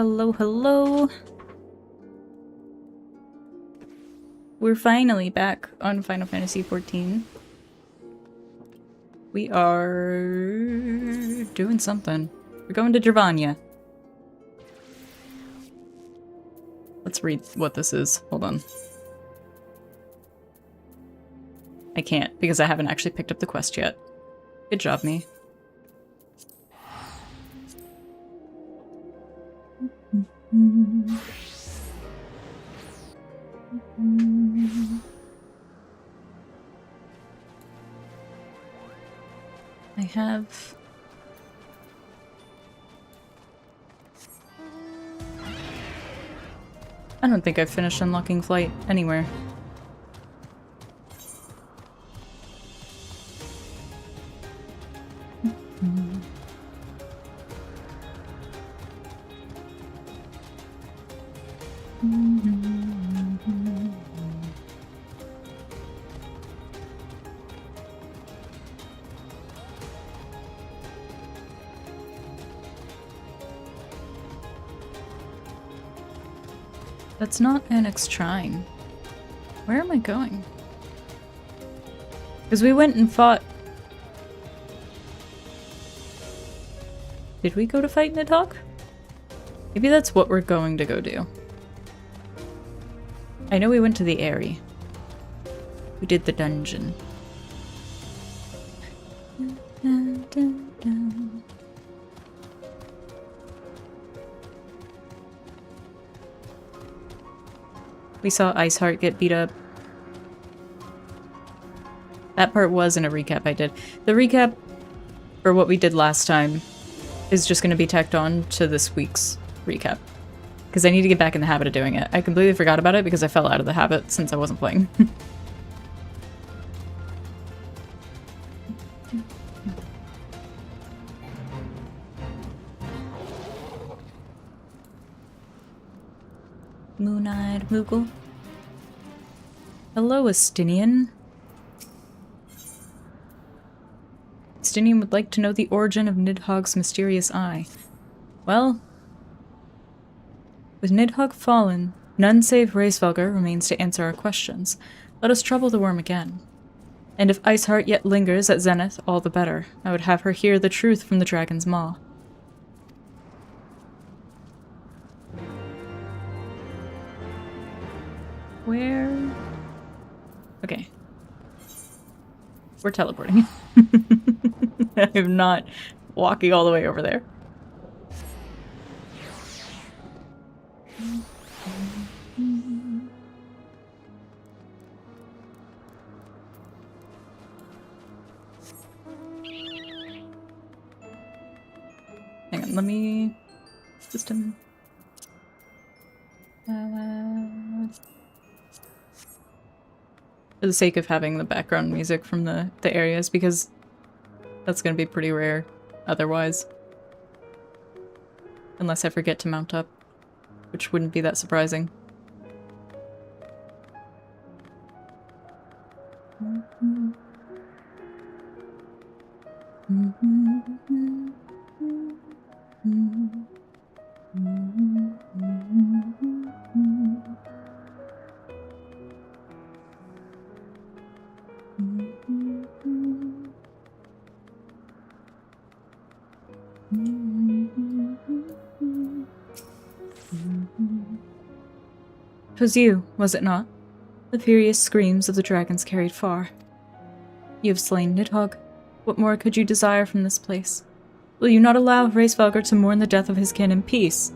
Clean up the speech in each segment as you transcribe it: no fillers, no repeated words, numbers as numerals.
Hello, hello. We're finally back on Final Fantasy XIV. We are doing something. We're going to Gervania. Let's read what this is. Hold on. I can't because I haven't actually picked up the quest yet. Good job, me. I have... I don't think I've finished unlocking flight anywhere. That's not Annex Shrine. Where am I going? Because we went and fought... Did we go to fight Nidhogg? Maybe that's what we're going to go do. I know we went to the Aerie. We did the dungeon. We saw Iceheart get beat up. That part was in a recap I did. The recap for what we did last time is just going to be tacked on to this week's recap. Because I need to get back in the habit of doing it. I completely forgot about it because I fell out of the habit since I wasn't playing. Moon-eyed Moogle. Hello, Estinian. Estinian would like to know the origin of Nidhogg's mysterious eye. Well, with Nidhogg fallen, none save Hraesvelgr remains to answer our questions. Let us trouble the worm again. And if Iceheart yet lingers at Zenith, all the better. I would have her hear the truth from the dragon's maw. Where? Okay. We're teleporting. I'm not walking all the way over there. Hang on, let me... System... For the sake of having the background music from the areas, because that's going to be pretty rare otherwise. Unless I forget to mount up, which wouldn't be that surprising. "'Twas you, was it not? The furious screams of the dragons carried far. You have slain Nidhogg. What more could you desire from this place? Will you not allow Hraesvelgr to mourn the death of his kin in peace?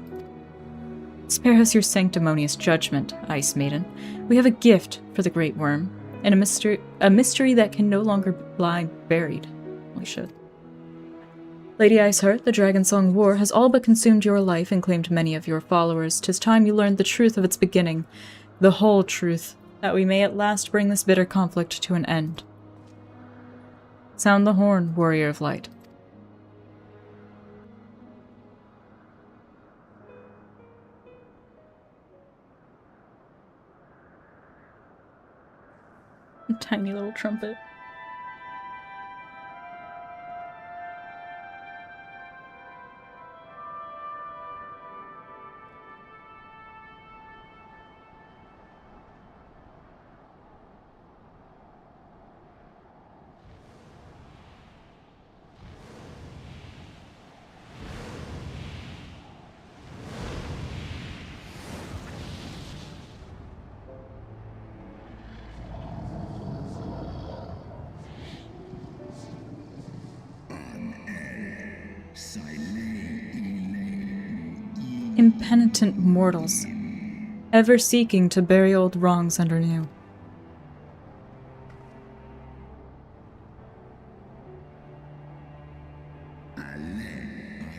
Spare us your sanctimonious judgment, Ice Maiden. We have a gift for the Great Worm, and a mystery that can no longer lie buried. Holy shit. Lady Iceheart, the Dragonsong War has all but consumed your life and claimed many of your followers. 'Tis time you learned the truth of its beginning, the whole truth, that we may at last bring this bitter conflict to an end. Sound the horn, warrior of light." A tiny little trumpet. Impenitent mortals, ever seeking to bury old wrongs under new.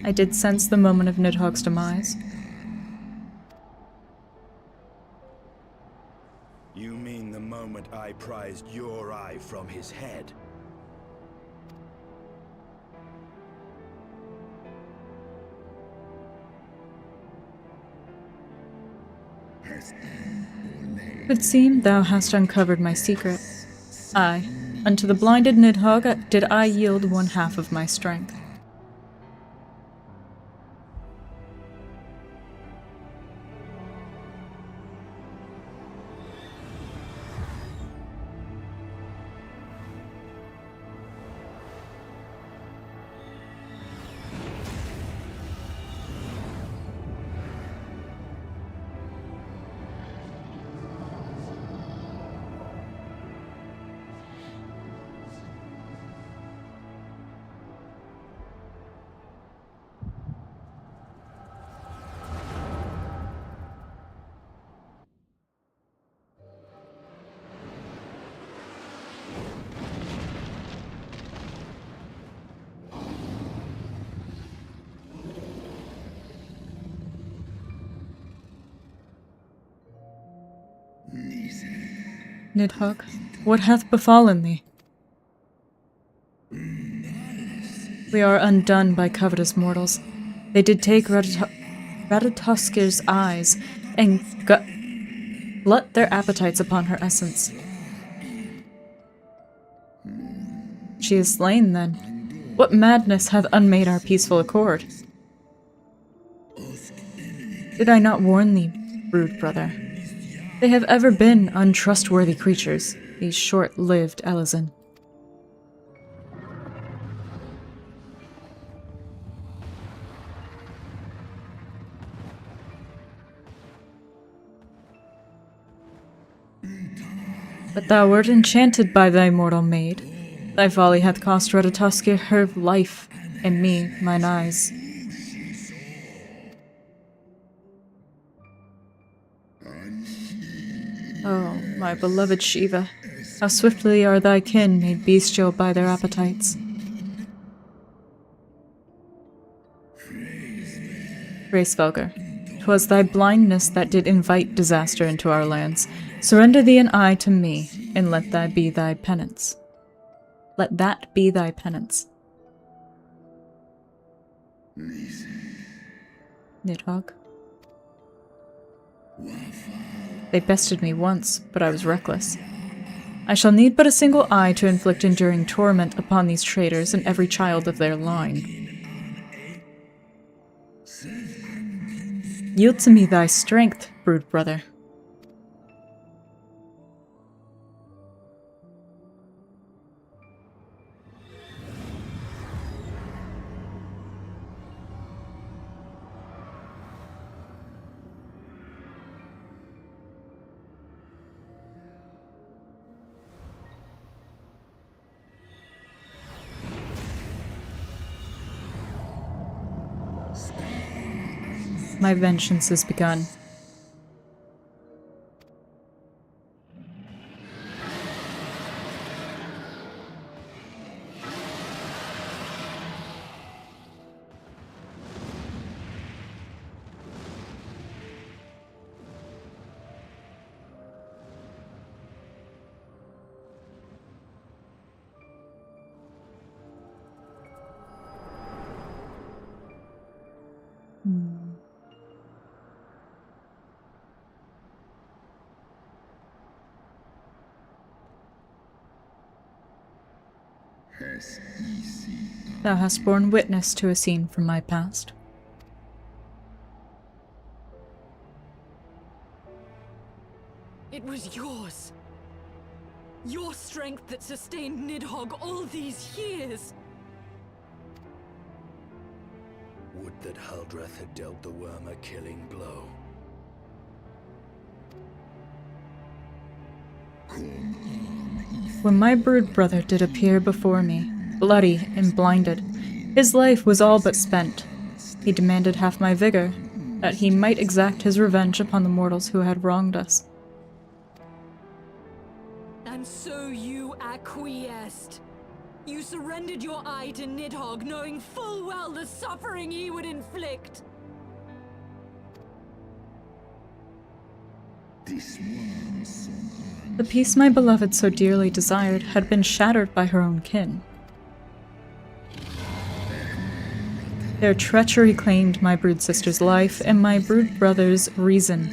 I did sense the moment of Nidhogg's demise. You mean the moment I prized your eye from his head? It seemed thou hast uncovered my secret. Aye, unto the blinded Nidhogg did I yield one half of my strength. Nidhogg, what hath befallen thee? We are undone by covetous mortals. They did take Ratatoskir's eyes and glut their appetites upon her essence. She is slain, then. What madness hath unmade our peaceful accord? Did I not warn thee, brood brother? They have ever been untrustworthy creatures, these short-lived Elizin. But thou wert enchanted by thy mortal maid. Thy folly hath cost Ratatoskir her life, and me mine eyes. Oh, my beloved Shiva, how swiftly are thy kin made bestial by their appetites. Racevelgar, 'twas thy blindness that did invite disaster into our lands. Surrender thee an eye to me, and let that be thy penance. Let that be thy penance. Nidhogg. They bested me once, but I was reckless. I shall need but a single eye to inflict enduring torment upon these traitors and every child of their line. Yield to me thy strength, brood brother. My vengeance is begun. Thou hast borne witness to a scene from my past. It was yours. Your strength that sustained Nidhogg all these years. Would that Huldreth had dealt the worm a killing blow. When my brood brother did appear before me, bloody and blinded, His life was all but spent. He demanded half my vigor, that he might exact his revenge upon the mortals who had wronged us. And so you acquiesced. You surrendered your eye to Nidhogg, knowing full well the suffering he would inflict. The peace my beloved so dearly desired had been shattered by her own kin. Their treachery claimed my brood sister's life and my brood brother's reason.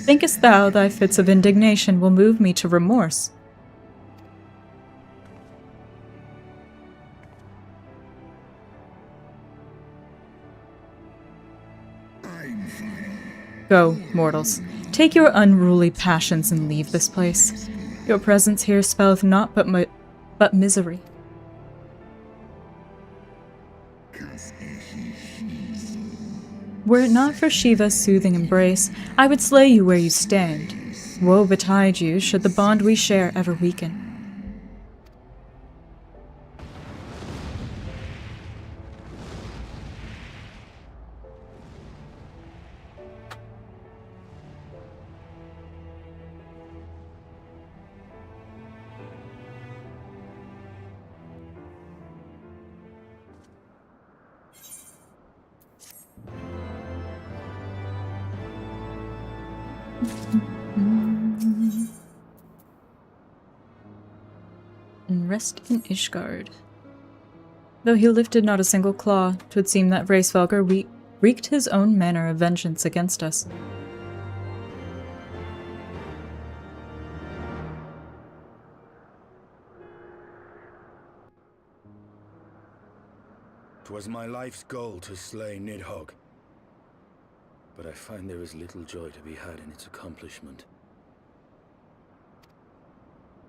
Thinkest thou thy fits of indignation will move me to remorse? Go, mortals. Take your unruly passions and leave this place. Your presence here spelleth naught but misery. Were it not for Shiva's soothing embrace, I would slay you where you stand. Woe betide you should the bond we share ever weaken. And rest in Ishgard. Though he lifted not a single claw, 'twould seem that Hraesvelgr wreaked his own manner of vengeance against us. "'Twas my life's goal to slay Nidhogg, but I find there is little joy to be had in its accomplishment.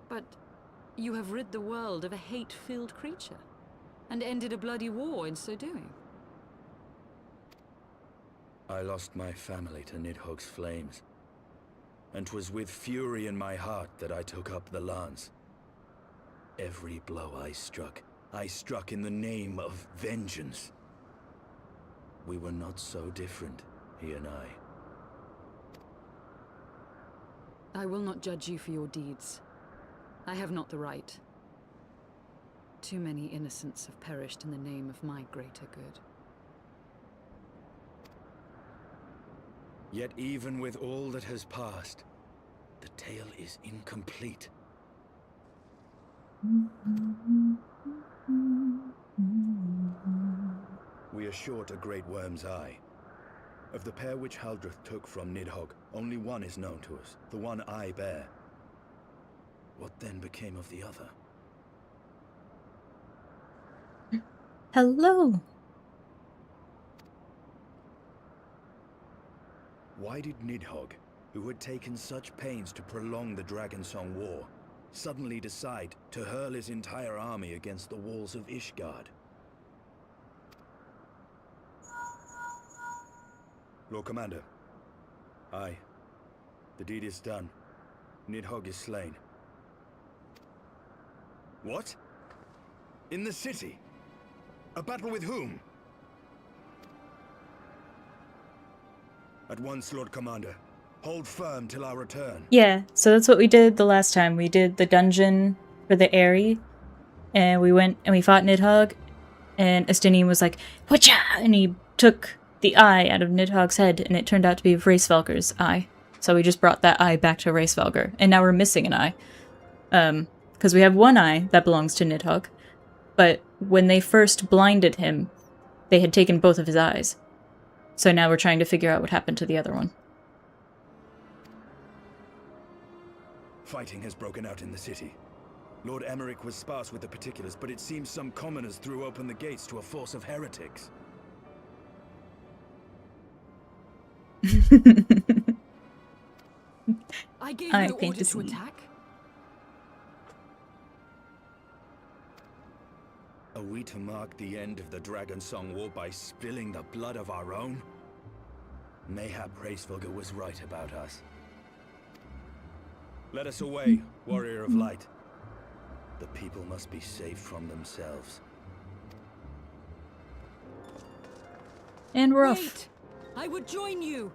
But you have rid the world of a hate-filled creature, and ended a bloody war in so doing. I lost my family to Nidhogg's flames, and 'twas with fury in my heart that I took up the lance. Every blow I struck in the name of vengeance. We were not so different, he and I. I will not judge you for your deeds. I have not the right. Too many innocents have perished in the name of my greater good. Yet even with all that has passed, the tale is incomplete. We are short a great worm's eye. Of the pair which Haldreth took from Nidhogg, only one is known to us, the one I bear. What then became of the other? Hello! Why did Nidhogg, who had taken such pains to prolong the Dragonsong War, suddenly decide to hurl his entire army against the walls of Ishgard? Lord Commander. Aye. The deed is done. Nidhogg is slain. What? In the city? A battle with whom? At once, Lord Commander. Hold firm till our return. Yeah, so that's what we did the last time. We did the dungeon for the Aerie, and we went and we fought Nidhogg, and Estinian was like, "Whatcha!" and he took the eye out of Nidhogg's head, and it turned out to be Hraesvelgr's eye. So we just brought that eye back to Hraesvelgr, and now we're missing an eye. Because we have one eye that belongs to Nidhogg, but when they first blinded him, they had taken both of his eyes. So now we're trying to figure out what happened to the other one. Fighting has broken out in the city. Lord Emmerich was sparse with the particulars, but it seems some commoners threw open the gates to a force of heretics. I gave no order to attack. Are we to mark the end of the Dragonsong War by spilling the blood of our own? Mayhap Hraesvelgr was right about us. Let us away, warrior of light. The people must be saved from themselves. And we're off. Wait! I would join you!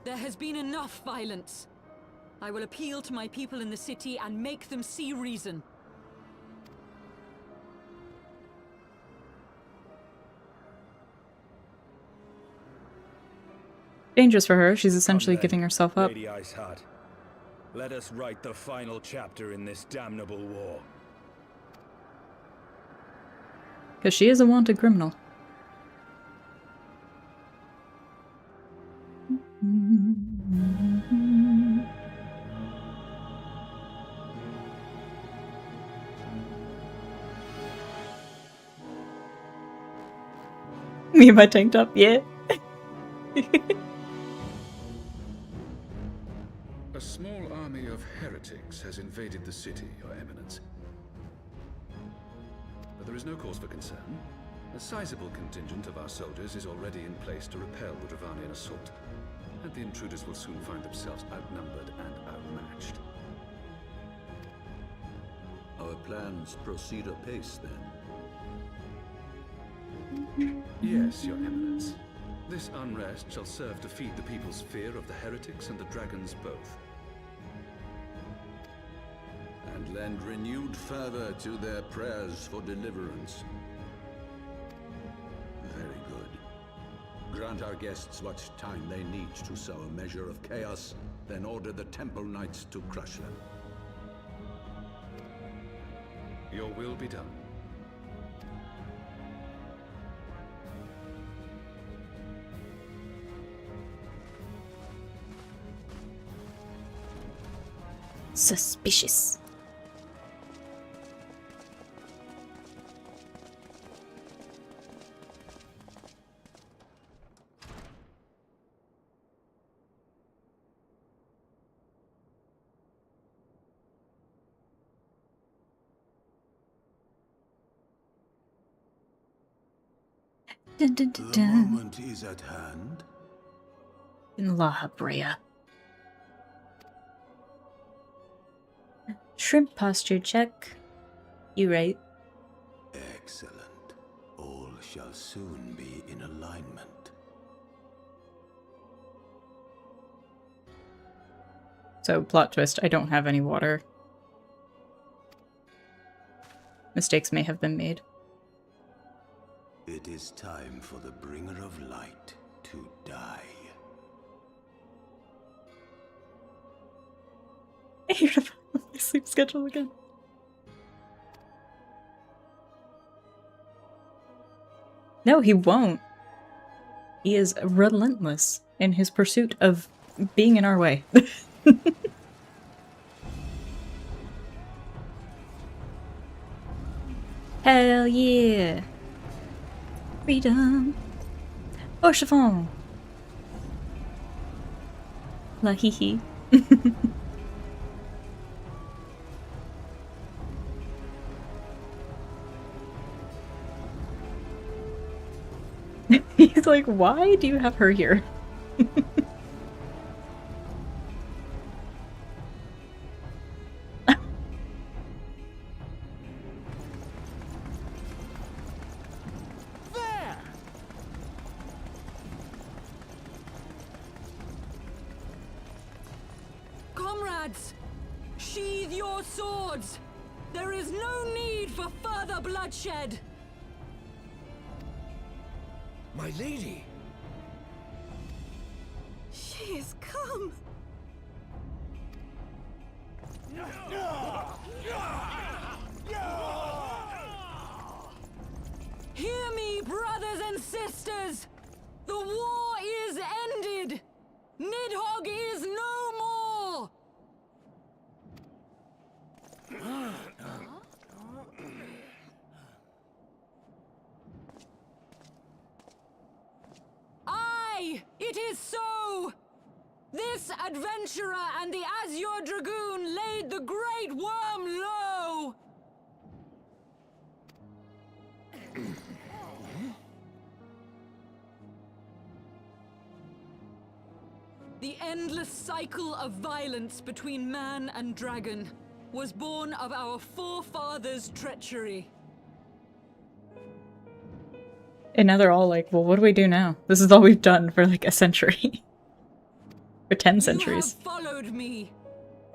There has been enough violence. I will appeal to my people in the city and make them see reason. Dangerous for her. She's essentially Come then, giving herself up. Lady Iceheart. Let us write the final chapter in this damnable war. Because she is a wanted criminal. Me and my tank top, yeah. A small army of heretics has invaded the city, Your Eminence. But there is no cause for concern. A sizable contingent of our soldiers is already in place to repel the Dravanian assault, and the intruders will soon find themselves outnumbered and outmatched. Our plans proceed apace, then. Yes, Your Eminence. This unrest shall serve to feed the people's fear of the heretics and the dragons both. And lend renewed fervor to their prayers for deliverance. Very good. Grant our guests what time they need to sow a measure of chaos, then order the Temple Knights to crush them. Your will be done. Suspicious. Dun, dun, dun, The dun. moment is at hand. In La Habrea. Shrimp posture check. You right. Excellent. All shall soon be in alignment. So, plot twist, I don't have any water. Mistakes may have been made. It is time for the bringer of light to die. You're gonna follow my sleep schedule again. No, he won't. He is relentless in his pursuit of being in our way. Hell yeah! Freedom! Au chiffon! La hee hee. He's like, why do you have her here? Comrades, sheathe your swords. There is no need for further bloodshed. My lady! She has come. Hear me, brothers and sisters! The war is ended! Nidhogg is no more! Aye, it is so! This adventurer and the Azure Dragoon laid the Great Worm low! The endless cycle of violence between man and dragon was born of our forefathers' treachery. And now they're all like, well, what do we do now? This is all we've done for like a century. For 10 centuries. You have followed me,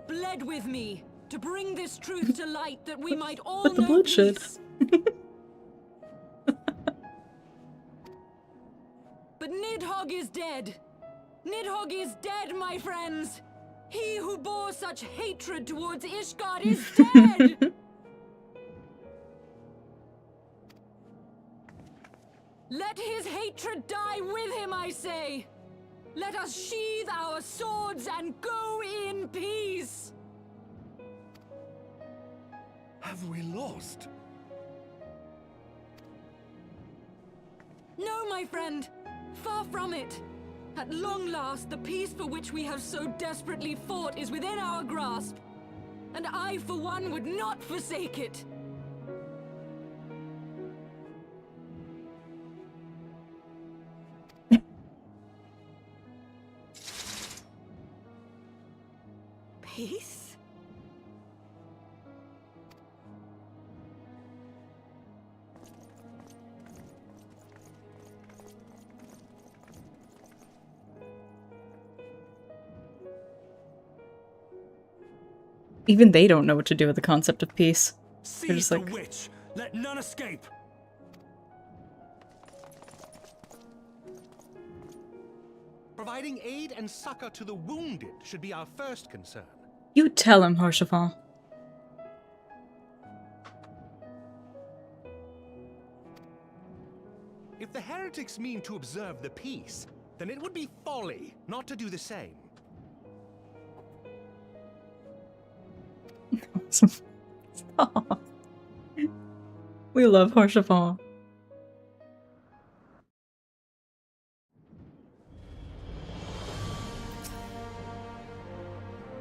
bled with me, to bring this truth to light that we might all With the know bloodshed. peace. But Nidhogg is dead. Nidhogg is dead, my friends. He who bore such hatred towards Ishgard is dead. Let his hatred die with him, I say. Let us sheathe our swords and go in peace. Have we lost? No, my friend. Far from it. At long last, the peace for which we have so desperately fought is within our grasp. And I, for one, would not forsake it. Peace? Even they don't know what to do with the concept of peace. They're Seize just the like, witch! Let none escape! Providing aid and succor to the wounded should be our first concern. you tell him, Harshaval. If the heretics mean to observe the peace, then it would be folly not to do the same. Stop. We love Harshaval.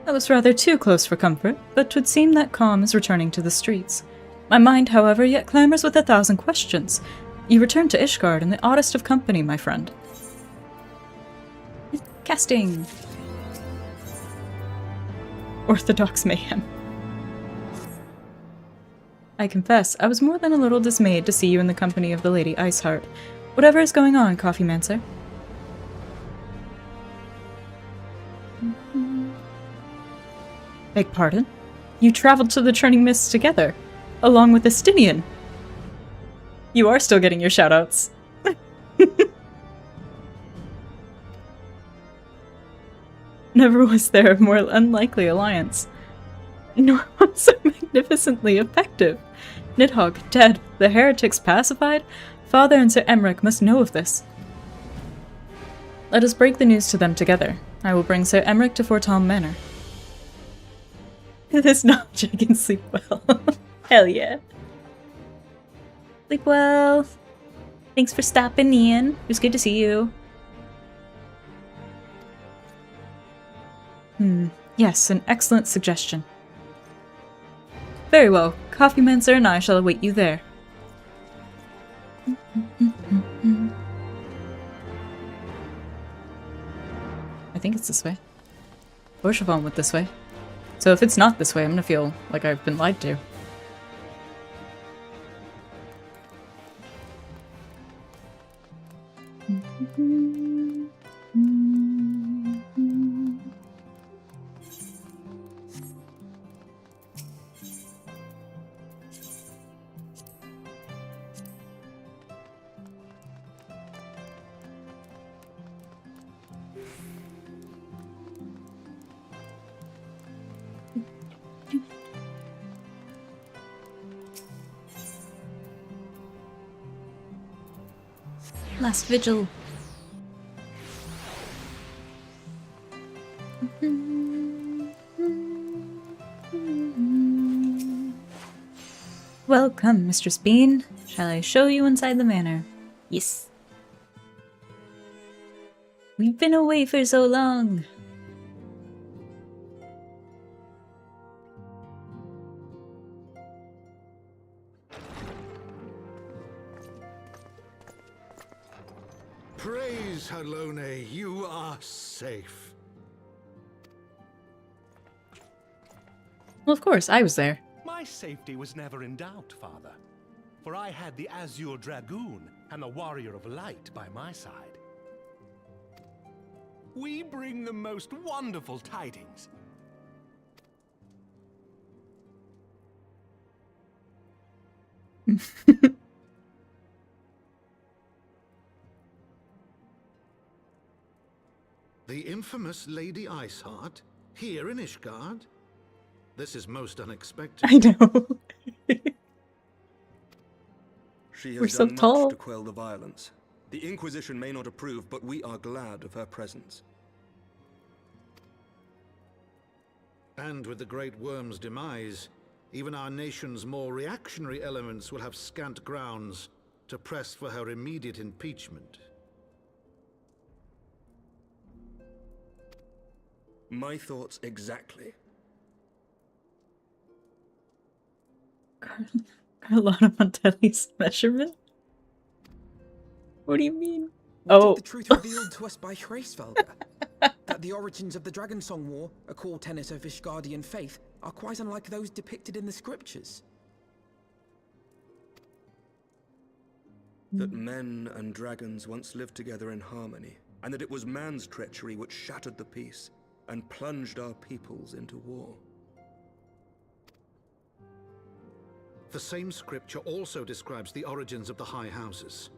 That was rather too close for comfort, but 'twould seem that calm is returning to the streets. My mind, however, yet clamors with 1,000 questions. You return to Ishgard in the oddest of company, my friend. Casting! Orthodox mayhem. I confess, I was more than a little dismayed to see you in the company of the Lady Iceheart. Whatever is going on, Coffeemancer? Beg pardon? You traveled to the Churning Mists together, along with Estinian. You are still getting your shoutouts. Never was there a more unlikely alliance. Nor one so magnificently effective. Nidhogg dead, the heretics pacified? Father and Sir Emmerich must know of this. Let us break the news to them together. I will bring Sir Emmerich to Fortalm Manor. This knowledge I can sleep well. Hell yeah. Sleep well. Thanks for stopping in. It was good to see you. Yes, an excellent suggestion. Very well. Coffeemancer and I shall await you there. I think it's this way. Or Siobhan went this way. So if it's not this way, I'm gonna feel like I've been lied to. Last vigil. Welcome, Mistress Bean. Shall I show you inside the manor? Yes. We've been away for so long. Praise Halone, you are safe. Well, of course, I was there. My safety was never in doubt, Father. For I had the Azure Dragoon and the warrior of light by my side. We bring the most wonderful tidings. The infamous Lady Iceheart? Here in Ishgard? This is most unexpected. I know. She We're has so done tall. much to quell the violence. The Inquisition may not approve, but we are glad of her presence. And with the Great Worm's demise, even our nation's more reactionary elements will have scant grounds to press for her immediate impeachment. My thoughts exactly. Carlotta Montelli's measurement? What do you mean? What Oh. did the truth revealed to us by Hraesvelgr? That the origins of the Dragonsong War, a core tenet of Ishgardian faith, are quite unlike those depicted in the scriptures. That men and dragons once lived together in harmony, and that it was man's treachery which shattered the peace and plunged our peoples into war. The same scripture also describes the origins of the High Houses.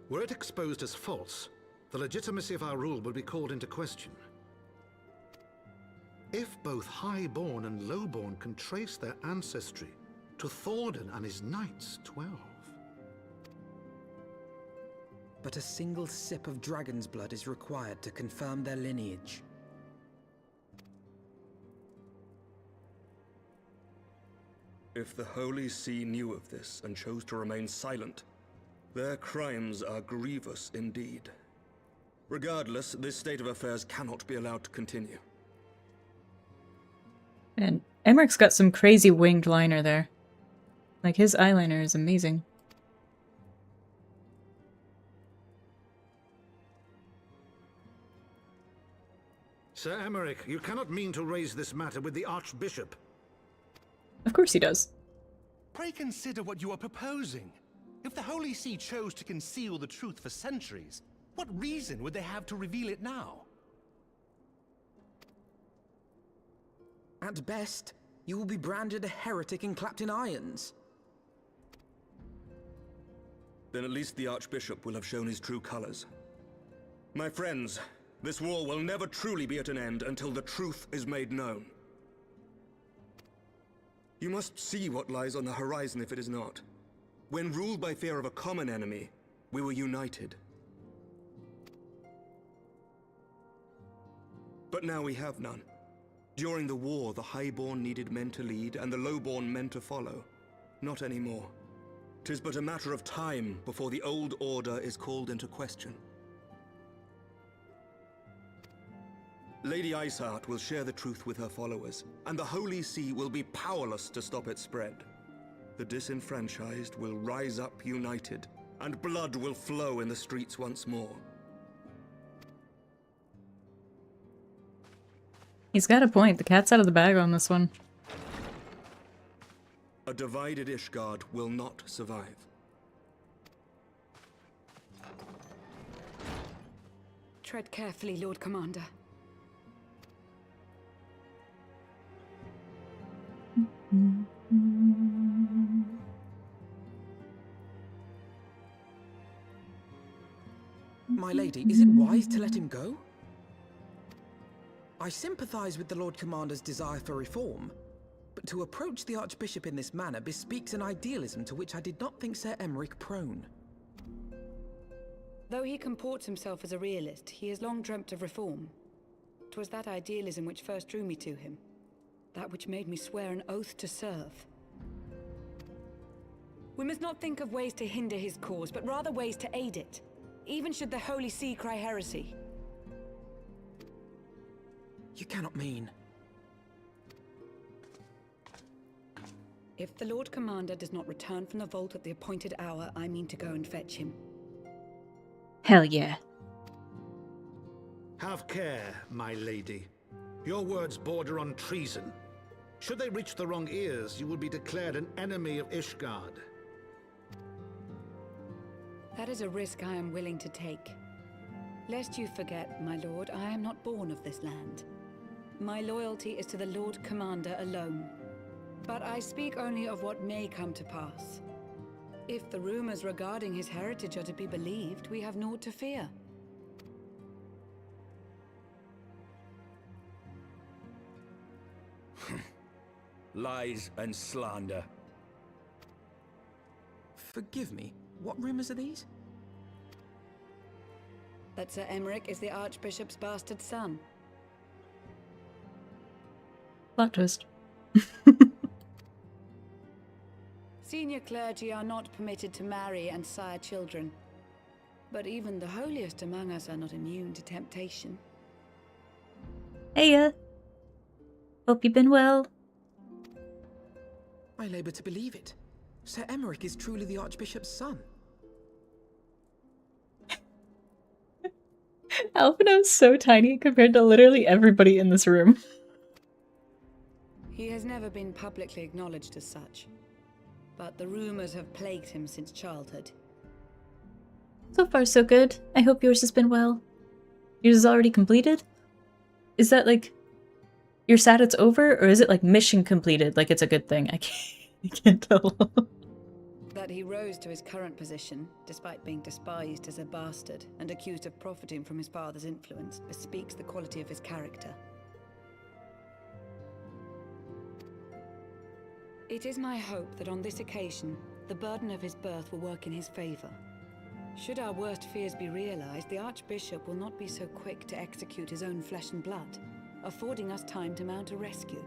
Were it exposed as false, the legitimacy of our rule would be called into question. If both Highborn and Lowborn can trace their ancestry to Thordan and his Knights 12. But a single sip of dragon's blood is required to confirm their lineage. If the Holy See knew of this and chose to remain silent, their crimes are grievous indeed. Regardless, this state of affairs cannot be allowed to continue. And Emmerich's got some crazy winged liner there. Like, his eyeliner is amazing. Sir Emmerich, you cannot mean to raise this matter with the Archbishop. Of course he does. Pray consider what you are proposing. If the Holy See chose to conceal the truth for centuries, what reason would they have to reveal it now? At best, you will be branded a heretic and clapped in irons. Then at least the Archbishop will have shown his true colors. My friends, this war will never truly be at an end until the truth is made known. You must see what lies on the horizon if it is not. When ruled by fear of a common enemy, we were united. But now we have none. During the war, the Highborn needed men to lead, and the Lowborn men to follow. Not anymore. 'Tis but a matter of time before the old order is called into question. Lady Iceheart will share the truth with her followers, and the Holy See will be powerless to stop its spread. The disenfranchised will rise up united, and blood will flow in the streets once more. He's got a point. The cat's out of the bag on this one. A divided Ishgard will not survive. Tread carefully, Lord Commander. My lady, is it wise to let him go? I sympathize with the Lord Commander's desire for reform, but to approach the Archbishop in this manner bespeaks an idealism to which I did not think Sir Emmerich prone. Though he comports himself as a realist, he has long dreamt of reform. 'Twas that idealism which first drew me to him. That which made me swear an oath to serve. We must not think of ways to hinder his cause, but rather ways to aid it, even should the Holy See cry heresy. You cannot mean... If the Lord Commander does not return from the vault at the appointed hour, I mean to go and fetch him. Hell yeah. Have care, my lady. Your words border on treason. Should they reach the wrong ears, you will be declared an enemy of Ishgard. That is a risk I am willing to take. Lest you forget, my lord, I am not born of this land. My loyalty is to the Lord Commander alone. But I speak only of what may come to pass. If the rumors regarding his heritage are to be believed, we have naught to fear. Lies and slander. Forgive me, what rumors are these? That Sir Emmerich is the Archbishop's bastard son. Plot twist. Senior clergy are not permitted to marry and sire children. But even the holiest among us are not immune to temptation. Heya! Hope you've been well. I labour to believe it. Sir Emmerich is truly the Archbishop's son. Alphinaud's so tiny compared to literally everybody in this room. He has never been publicly acknowledged as such. But the rumors have plagued him since childhood. So far, so good. I hope yours has been well. Yours is already completed? Is that like... You're sad it's over? Or is it like mission completed? Like it's a good thing? I can't tell. That he rose to his current position, despite being despised as a bastard and accused of profiting from his father's influence, bespeaks the quality of his character. It is my hope that on this occasion, the burden of his birth will work in his favor. Should our worst fears be realized, the Archbishop will not be so quick to execute his own flesh and blood, affording us time to mount a rescue.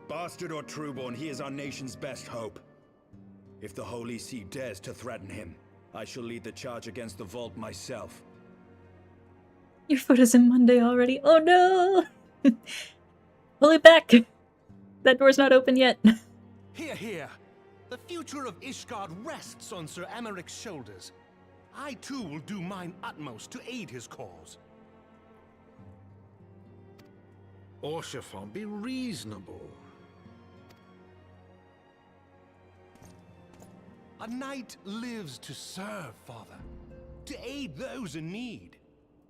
Bastard or trueborn, he is our nation's best hope. If the Holy See dares to threaten him, I shall lead the charge against the Vault myself. Your foot is in Monday already. Oh no! Pull it back! That door's not open yet. Hear, hear! The future of Ishgard rests on Sir Emmerich's shoulders. I too will do mine utmost to aid his cause. Orshafon, be reasonable. A knight lives to serve, Father. To aid those in need.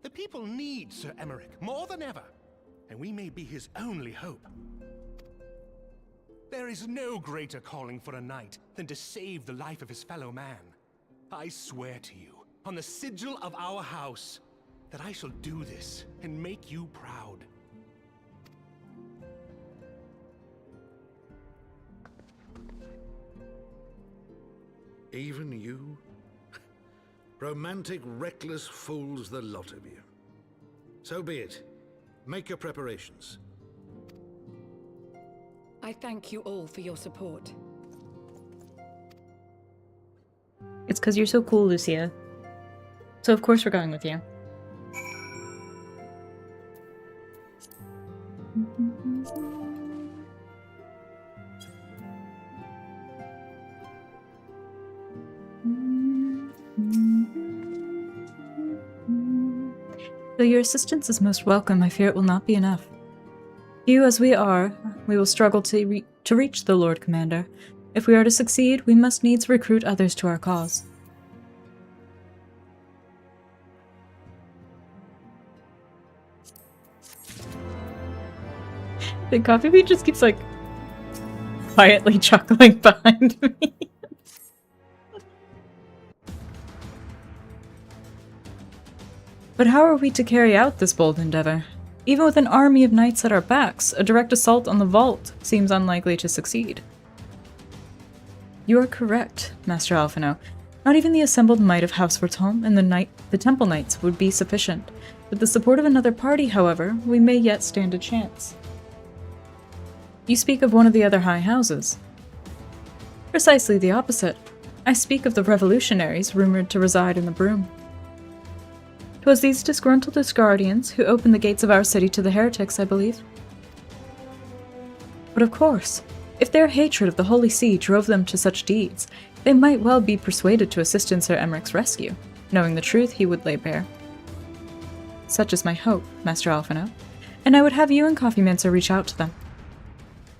The people need Sir Emmerich more than ever, and we may be his only hope. There is no greater calling for a knight than to save the life of his fellow man. I swear to you, on the sigil of our house, that I shall do this and make you proud. Even you? Romantic, reckless fools, the lot of you. So be it. Make your preparations. I thank you all for your support. It's because you're so cool, Lucia. So of course we're going with you. Though your assistance is most welcome, I fear it will not be enough. Few as we are, we will struggle to reach the Lord Commander. If we are to succeed, we must needs recruit others to our cause. The coffee bean just keeps, like, quietly chuckling behind me. But how are we to carry out this bold endeavor? Even with an army of knights at our backs, a direct assault on the vault seems unlikely to succeed. You are correct, Master Alphinaud. Not even the assembled might of House Verton and the Temple Knights would be sufficient. With the support of another party, however, we may yet stand a chance. You speak of one of the other high houses. Precisely the opposite. I speak of the revolutionaries rumored to reside in the Broom. 'Twas these disgruntled Asgardians who opened the gates of our city to the heretics, I believe. But of course, if their hatred of the Holy See drove them to such deeds, they might well be persuaded to assist in Sir Emmerich's rescue, knowing the truth he would lay bare. Such is my hope, Master Alphinaud, and I would have you and Coffeemancer reach out to them.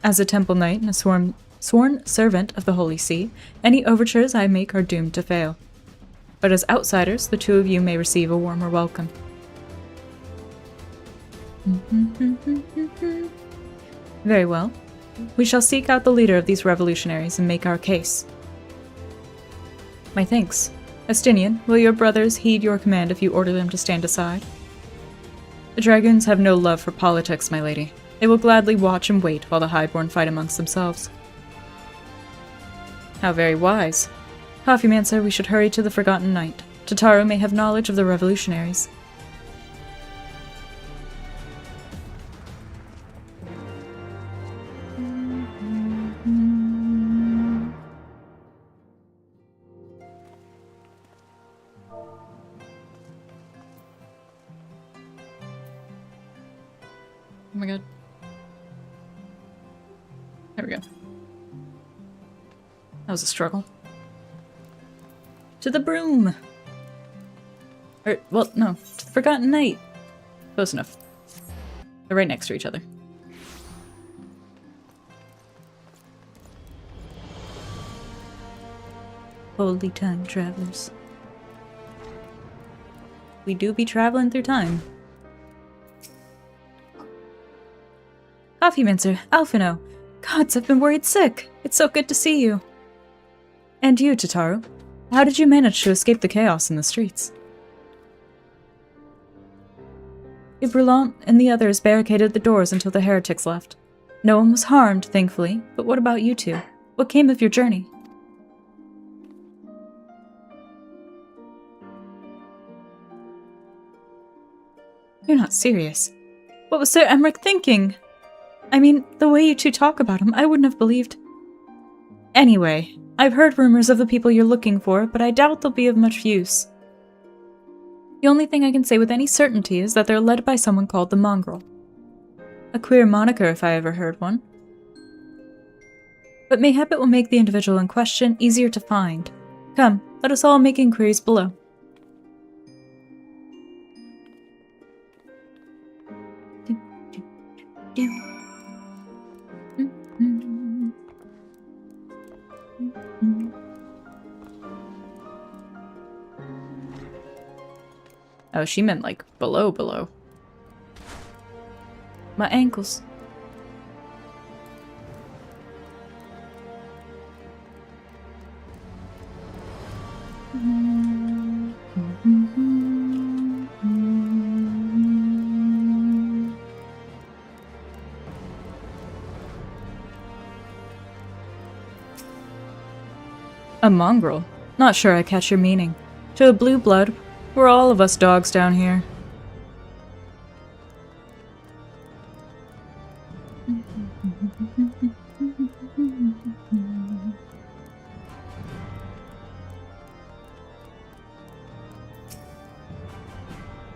As a Temple Knight and a sworn Sworn servant of the Holy See, any overtures I make are doomed to fail. But as outsiders, the two of you may receive a warmer welcome. Very well. We shall seek out the leader of these revolutionaries and make our case. My thanks. Estinian, will your brothers heed your command if you order them to stand aside? The dragoons have no love for politics, my lady. They will gladly watch and wait while the Highborn fight amongst themselves. How very wise. Coffeemancer, we should hurry to the Forgotten Night. Tataru may have knowledge of the revolutionaries. Oh my god. There we go. That was a struggle. To the broom! Or, well, no. To the Forgotten Night. Close enough. They're right next to each other. Holy time travelers. We do be traveling through time. Coffeemancer, Alphino. Gods, I've been worried sick. It's so good to see you. And you, Tataru. How did you manage to escape the chaos in the streets? Brûlant and the others barricaded the doors until the heretics left. No one was harmed, thankfully, but what about you two? What came of your journey? You're not serious. What was Sir Emmerich thinking? I mean, the way you two talk about him, I wouldn't have believed. Anyway, I've heard rumors of the people you're looking for, but I doubt they'll be of much use. The only thing I can say with any certainty is that they're led by someone called the Mongrel. A queer moniker if I ever heard one. But mayhap it will make the individual in question easier to find. Come, let us all make inquiries below. Oh, she meant like below. My ankles. A mongrel? Not sure I catch your meaning. To a blue blood, we're all of us dogs down here.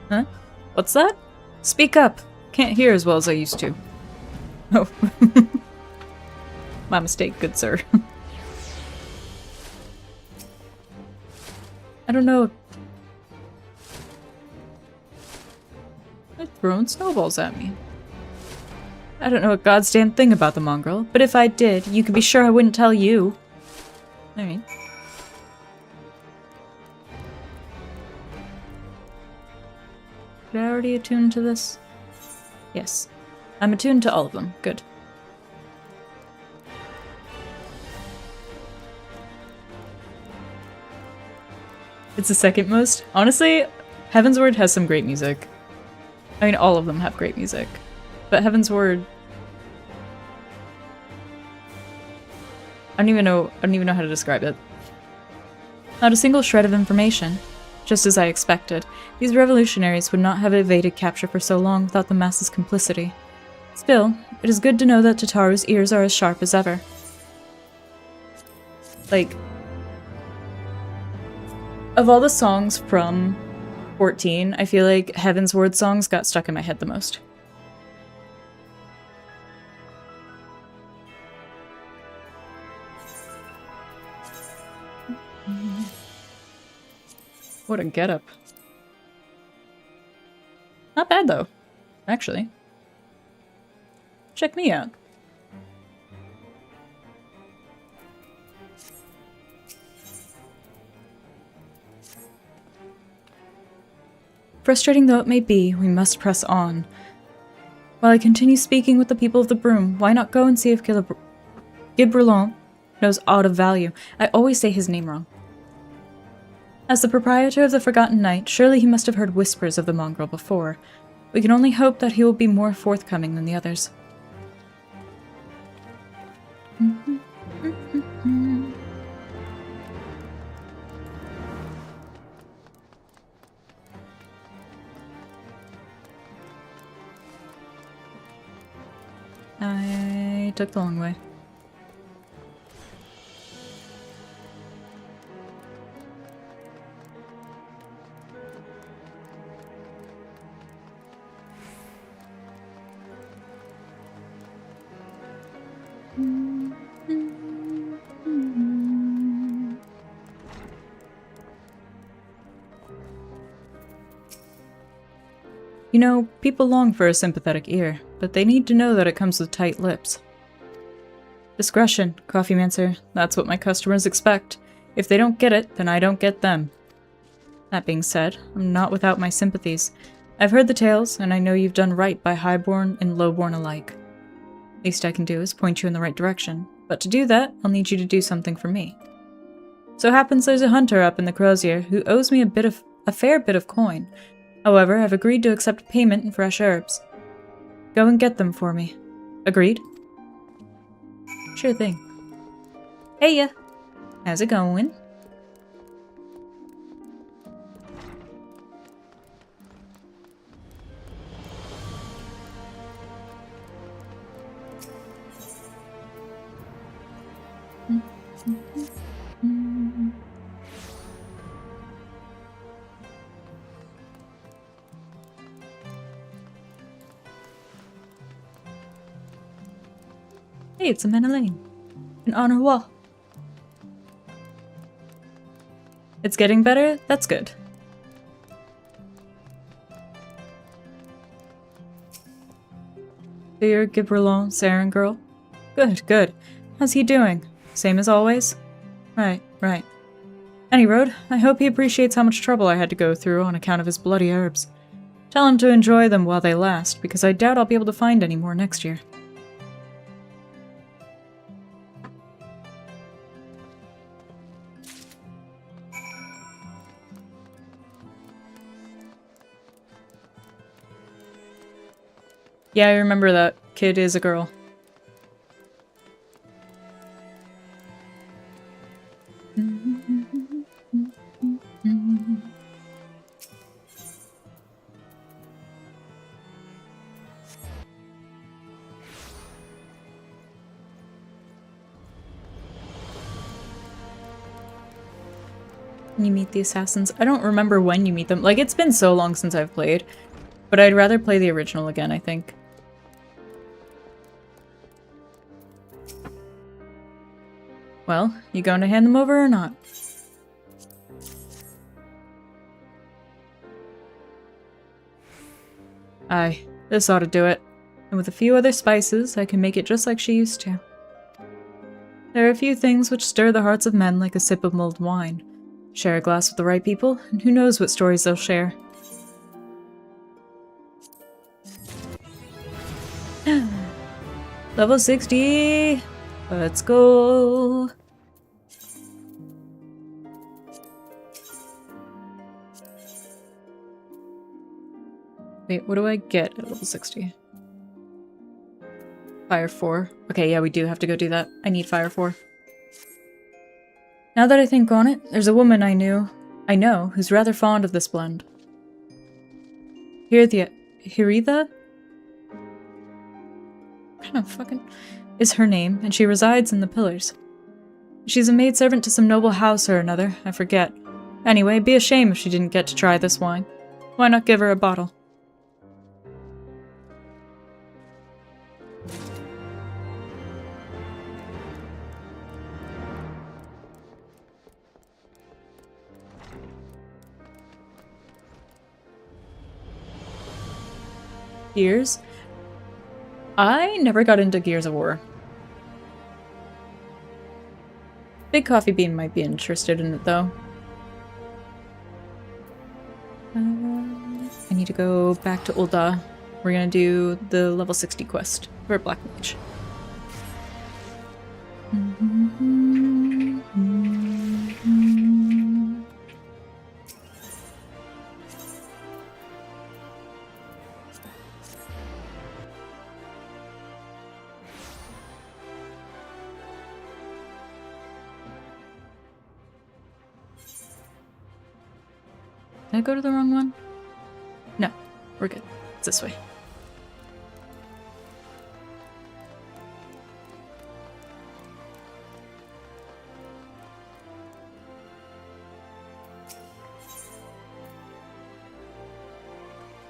Huh? What's that? Speak up. Can't hear as well as I used to. Oh. My mistake, good sir. I don't know. They're throwing snowballs at me. I don't know a goddamn thing about the mongrel, but if I did, you could be sure I wouldn't tell you. Alright. Did I already attune to this? Yes. I'm attuned to all of them. Good. It's the second most. Honestly, Heavensward has some great music. I mean, all of them have great music. But Heavensward... I don't even know how to describe it. Not a single shred of information. Just as I expected, these revolutionaries would not have evaded capture for so long without the mass's complicity. Still, it is good to know that Tataru's ears are as sharp as ever. Like... Of all the songs from 14, I feel like Heavensward songs got stuck in my head the most. What a getup. Not bad though, actually. Check me out. Frustrating though it may be, we must press on. While I continue speaking with the people of the Broom, why not go and see if Gibralon knows aught of value? I always say his name wrong. As the proprietor of the Forgotten Knight, surely he must have heard whispers of the mongrel before. We can only hope that he will be more forthcoming than the others. I took the long way. You know, people long for a sympathetic ear, but they need to know that it comes with tight lips. Discretion, Coffeemancer. That's what my customers expect. If they don't get it, then I don't get them. That being said, I'm not without my sympathies. I've heard the tales, and I know you've done right by highborn and lowborn alike. Least I can do is point you in the right direction, but to do that, I'll need you to do something for me. So happens there's a hunter up in the Crozier who owes me a fair bit of coin. However, I've agreed to accept payment in fresh herbs. Go and get them for me. Agreed? Sure thing. Hey ya! How's it going? Hey, it's a Menelaine. An honor wall. It's getting better? That's good. So you're Gibralon Saren girl? Good, good. How's he doing? Same as always? Right. Any road, I hope he appreciates how much trouble I had to go through on account of his bloody herbs. Tell him to enjoy them while they last, because I doubt I'll be able to find any more next year. Yeah, I remember that. Kid is a girl. You meet the assassins. I don't remember when you meet them. Like, it's been so long since I've played. But I'd rather play the original again, I think. Well, you going to hand them over or not? Aye, this ought to do it. And with a few other spices, I can make it just like she used to. There are a few things which stir the hearts of men like a sip of mulled wine. Share a glass with the right people, and who knows what stories they'll share. Level 60! Let's go! Wait, what do I get at level 60? Fire 4. Okay, yeah, we do have to go do that. I need Fire 4. Now that I think on it, there's a woman I know, who's rather fond of this blend. Hiritha? Kind of fucking is her name, and she resides in the Pillars. She's a maidservant to some noble house or another, I forget. Anyway, it'd be a shame if she didn't get to try this wine. Why not give her a bottle? Gears? I never got into Gears of War. Big Coffee Bean might be interested in it, though. I need to go back to Ul'dah. We're gonna do the level 60 quest for Black Mage. Did I go to the wrong one? No, we're good. It's this way.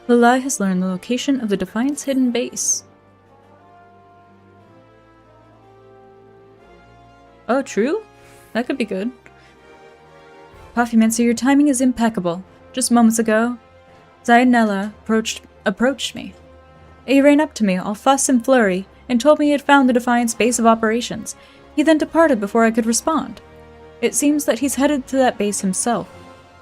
Lalai has learned the location of the Defiant's hidden base. Oh, true? That could be good. Coffeemancer, your timing is impeccable. Just moments ago, Zainella approached me. He ran up to me, all fuss and flurry, and told me he had found the Defiant's base of operations. He then departed before I could respond. It seems that he's headed to that base himself.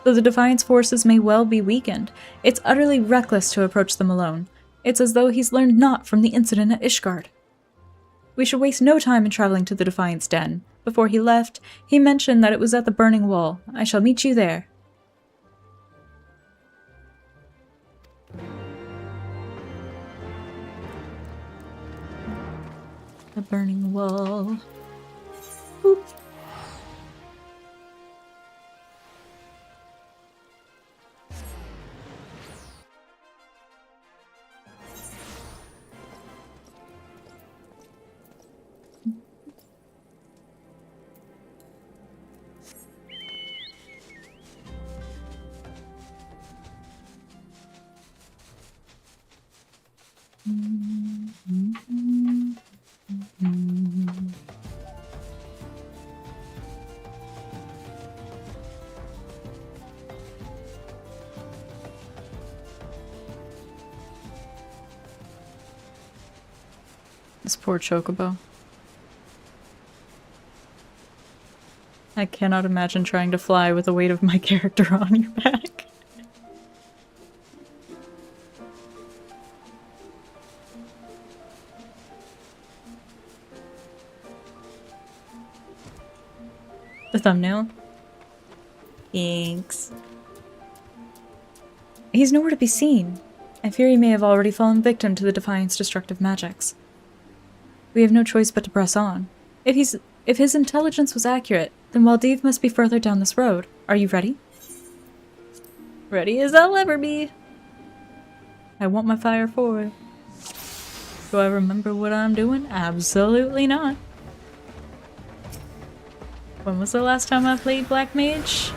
Though the Defiant's forces may well be weakened, it's utterly reckless to approach them alone. It's as though he's learned naught from the incident at Ishgard. We should waste no time in traveling to the Defiant's den. Before he left, he mentioned that it was at the Burning Wall. I shall meet you there. The Burning Wall. Boop. This poor Chocobo. I cannot imagine trying to fly with the weight of my character on your back. The thumbnail. Thanks. He's nowhere to be seen. I fear he may have already fallen victim to the Defiant's destructive magics. We have no choice but to press on. If his intelligence was accurate, then Waldiv must be further down this road. Are you ready? Ready as I'll ever be. I want my fire forward. Do I remember what I'm doing? Absolutely not. When was the last time I played Black Mage?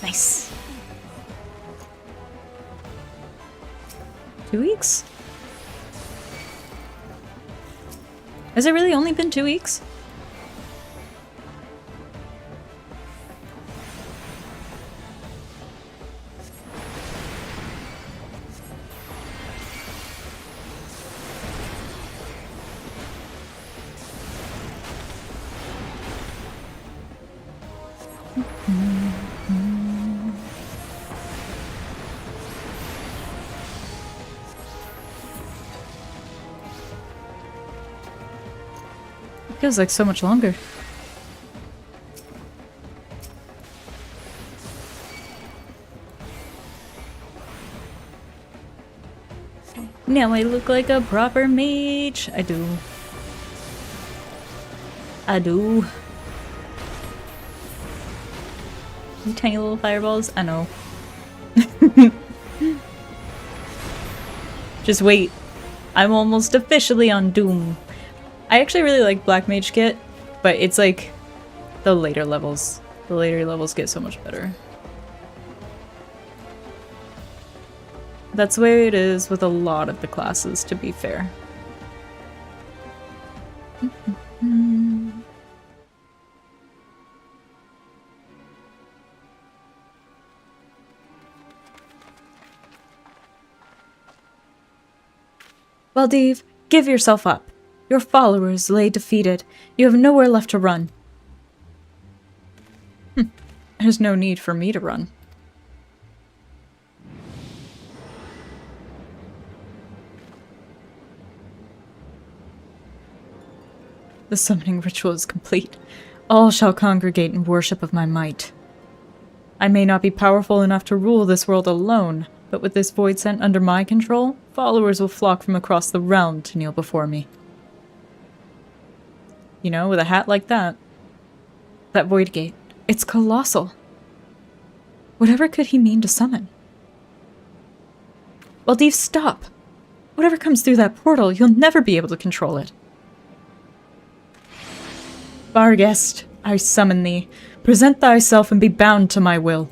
Nice. 2 weeks? Has it really only been 2 weeks? Feels like so much longer. Now I look like a proper mage. I do. I do. You tiny little fireballs? I know. Just wait. I'm almost officially on Doom. I actually really like Black Mage Kit, but it's like the later levels. The later levels get so much better. That's the way it is with a lot of the classes, to be fair. Valdeve, give yourself up. Your followers lay defeated. You have nowhere left to run. There's no need for me to run. The summoning ritual is complete. All shall congregate in worship of my might. I may not be powerful enough to rule this world alone, but with this void sent under my control, followers will flock from across the realm to kneel before me. You know, with a hat like that. That void gate. It's colossal. Whatever could he mean to summon? Valdeve, stop! Whatever comes through that portal, you'll never be able to control it. Barghest, I summon thee. Present thyself and be bound to my will.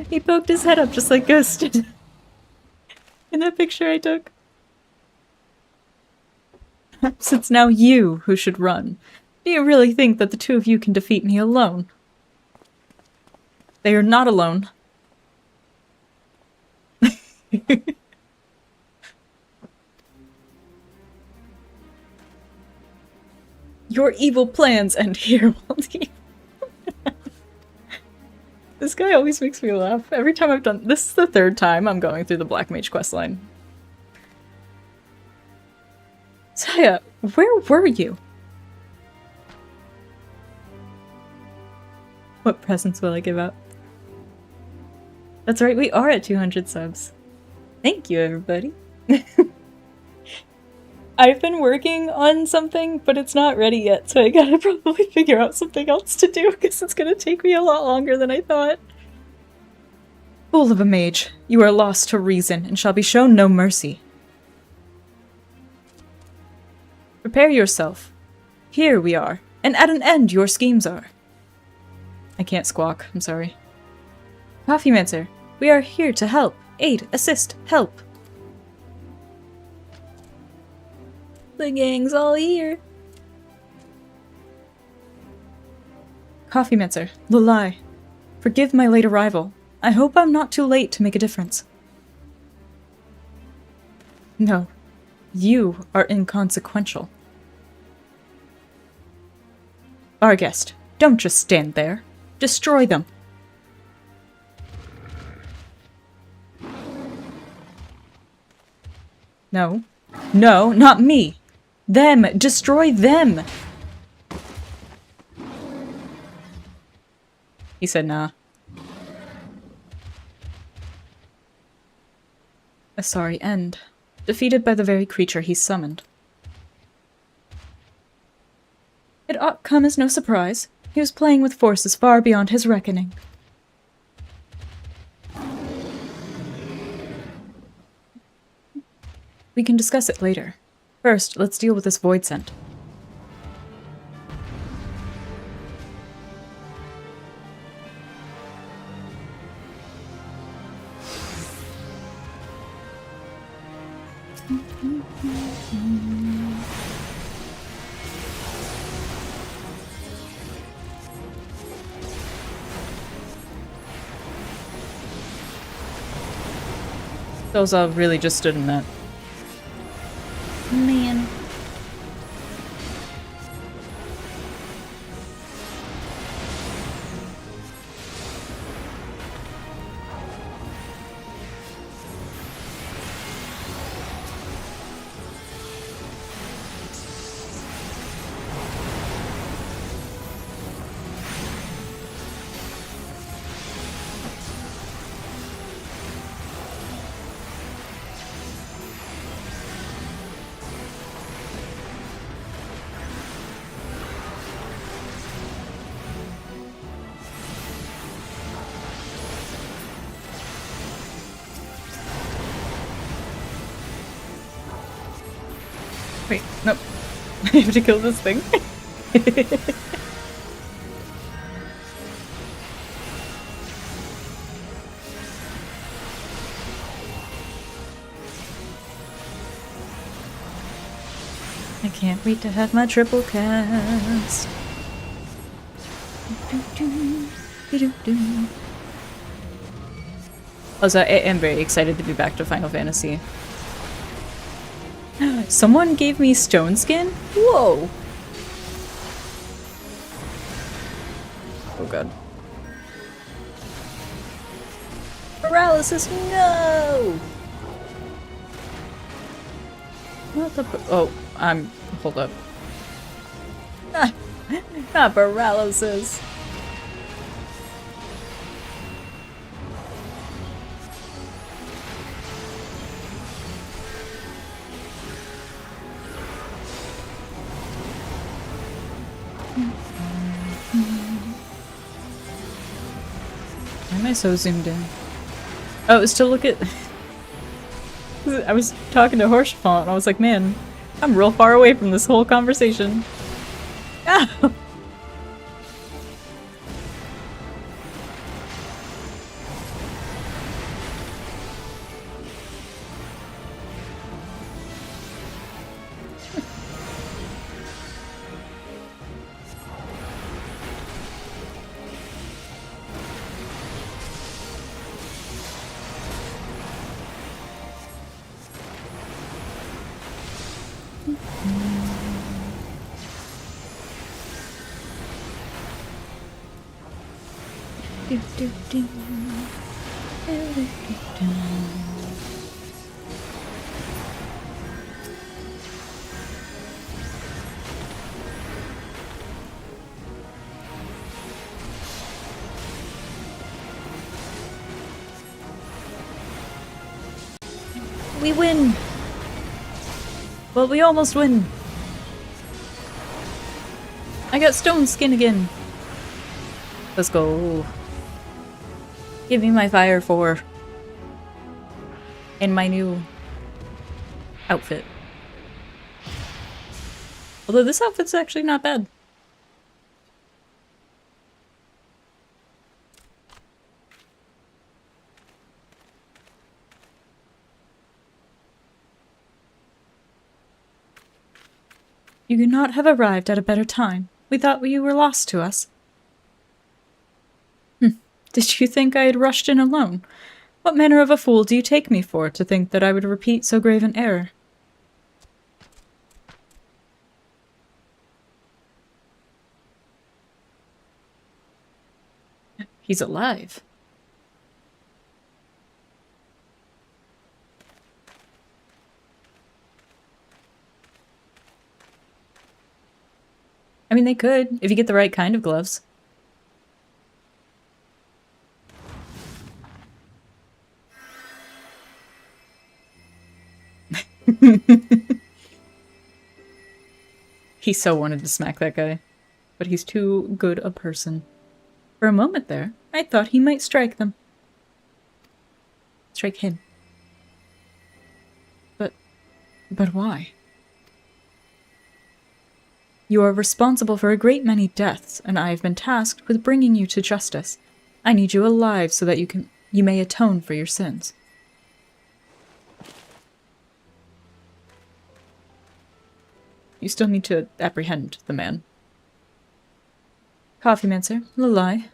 He poked his head up just like Ghost did in that picture I took. Perhaps it's now you who should run. Do you really think that the two of you can defeat me alone? They are not alone. Your evil plans end here, Waldie. This guy always makes me laugh. Every time I've done... This is the third time I'm going through the Black Mage questline. Saya, where were you? What presents will I give up? That's right, we are at 200 subs. Thank you, everybody. I've been working on something, but it's not ready yet, so I gotta probably figure out something else to do, because it's gonna take me a lot longer than I thought. Fool of a mage, you are lost to reason, and shall be shown no mercy. Prepare yourself. Here we are, and at an end your schemes are. I can't squawk, I'm sorry. Coffeemancer, we are here to help, aid, assist, help. The gang's all here. Coffeemancer, Lulai. Forgive my late arrival. I hope I'm not too late to make a difference. No, you are inconsequential. Our guest, don't just stand there. Destroy them. No. No, not me. Them! Destroy them! He said nah. A sorry end. Defeated by the very creature he summoned. It ought come as no surprise. He was playing with forces far beyond his reckoning. We can discuss it later. First, let's deal with this void scent. Those all really just stood in that. Man. Wait, nope. I have to kill this thing. I can't wait to have my triple cast. Also, I am very excited to be back to Final Fantasy. Someone gave me stone skin? Whoa! Oh god. Paralysis, no! What the oh, hold up. Not paralysis. Why am I so zoomed in? Oh, it was to look at... I was talking to Horsefont and I was like, man, I'm real far away from this whole conversation. Ah! We win! Well, we almost win. I got stone skin again. Let's go. Give me my fire 4. And my new outfit. Although this outfit's actually not bad. You could not have arrived at a better time. We thought you were lost to us. Did you think I had rushed in alone? What manner of a fool do you take me for, to think that I would repeat so grave an error? He's alive. I mean, they could, if you get the right kind of gloves. He so wanted to smack that guy, but he's too good a person. For a moment there, I thought he might strike them. Strike him. But why? You are responsible for a great many deaths, and I have been tasked with bringing you to justice. I need you alive so that you may atone for your sins. You still need to apprehend the man. Coffeemancer, Lalai,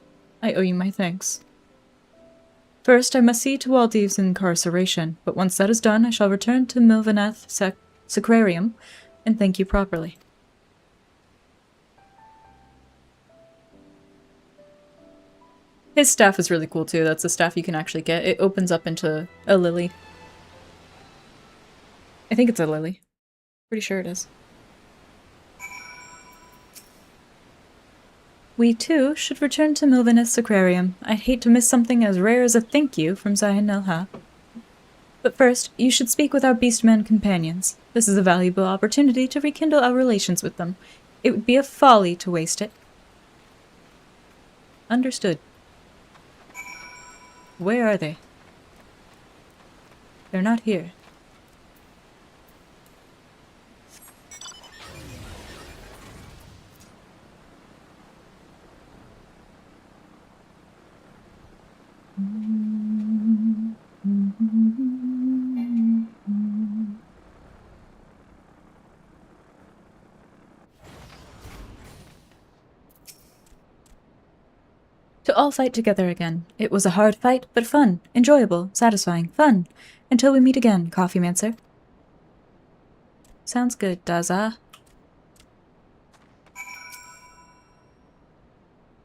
I owe you my thanks. First, I must see to Waldiv's incarceration, but once that is done, I shall return to Milvaneth Sacrarium and thank you properly. His staff is really cool too. That's the staff you can actually get. It opens up into a lily. I think it's a lily. Pretty sure it is. We, too, should return to Milvaneth Sacrarium. I'd hate to miss something as rare as a thank you from Zion Nelha. But first, you should speak with our beastmen companions. This is a valuable opportunity to rekindle our relations with them. It would be a folly to waste it. Understood. Where are they? They're not here. to all fight together again. It was a hard fight, but fun, enjoyable, satisfying, fun. Until we meet again, Coffeemancer. Sounds good, Daza.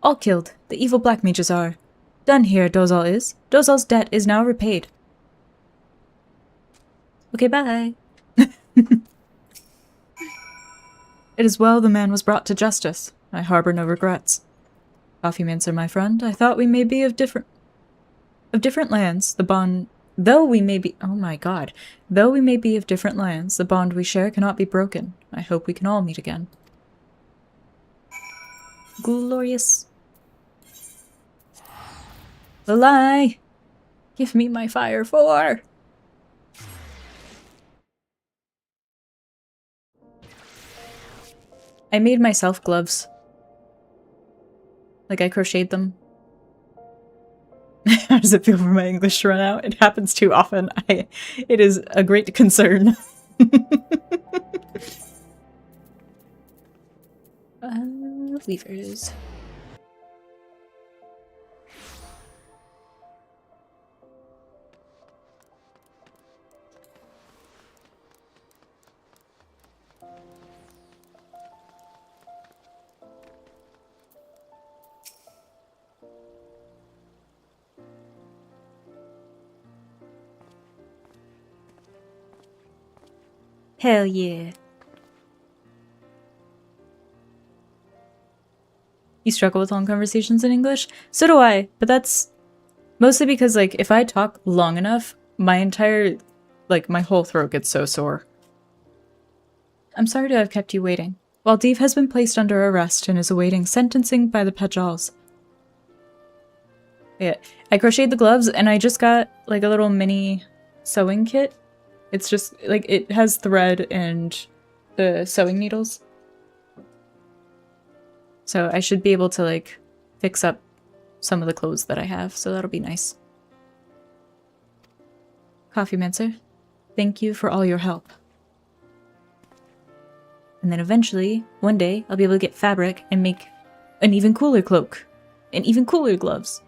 All killed. The evil black mages are. Done here, Dozal is. Dozal's debt is now repaid. Okay, bye. It is well the man was brought to justice. I harbor no regrets. Coffeemancer, my friend, I thought we may be of different lands, the bond... Though we may be of different lands, the bond we share cannot be broken. I hope we can all meet again. Glorious. The lie! Give me my fire 4! I made myself gloves. Like, I crocheted them. How does it feel for my English to run out? It happens too often. It is a great concern. Levers. Hell yeah. You struggle with long conversations in English? So do I, but that's mostly because, like, if I talk long enough, my entire, like, my whole throat gets so sore. I'm sorry to have kept you waiting. Waldev has been placed under arrest and is awaiting sentencing by the Pajals. Yeah, I crocheted the gloves and I just got, like, a little mini sewing kit. It's just, like, it has thread and the sewing needles. So I should be able to, like, fix up some of the clothes that I have, so that'll be nice. Coffeemancer, thank you for all your help. And then eventually, one day, I'll be able to get fabric and make an even cooler cloak. And even cooler gloves.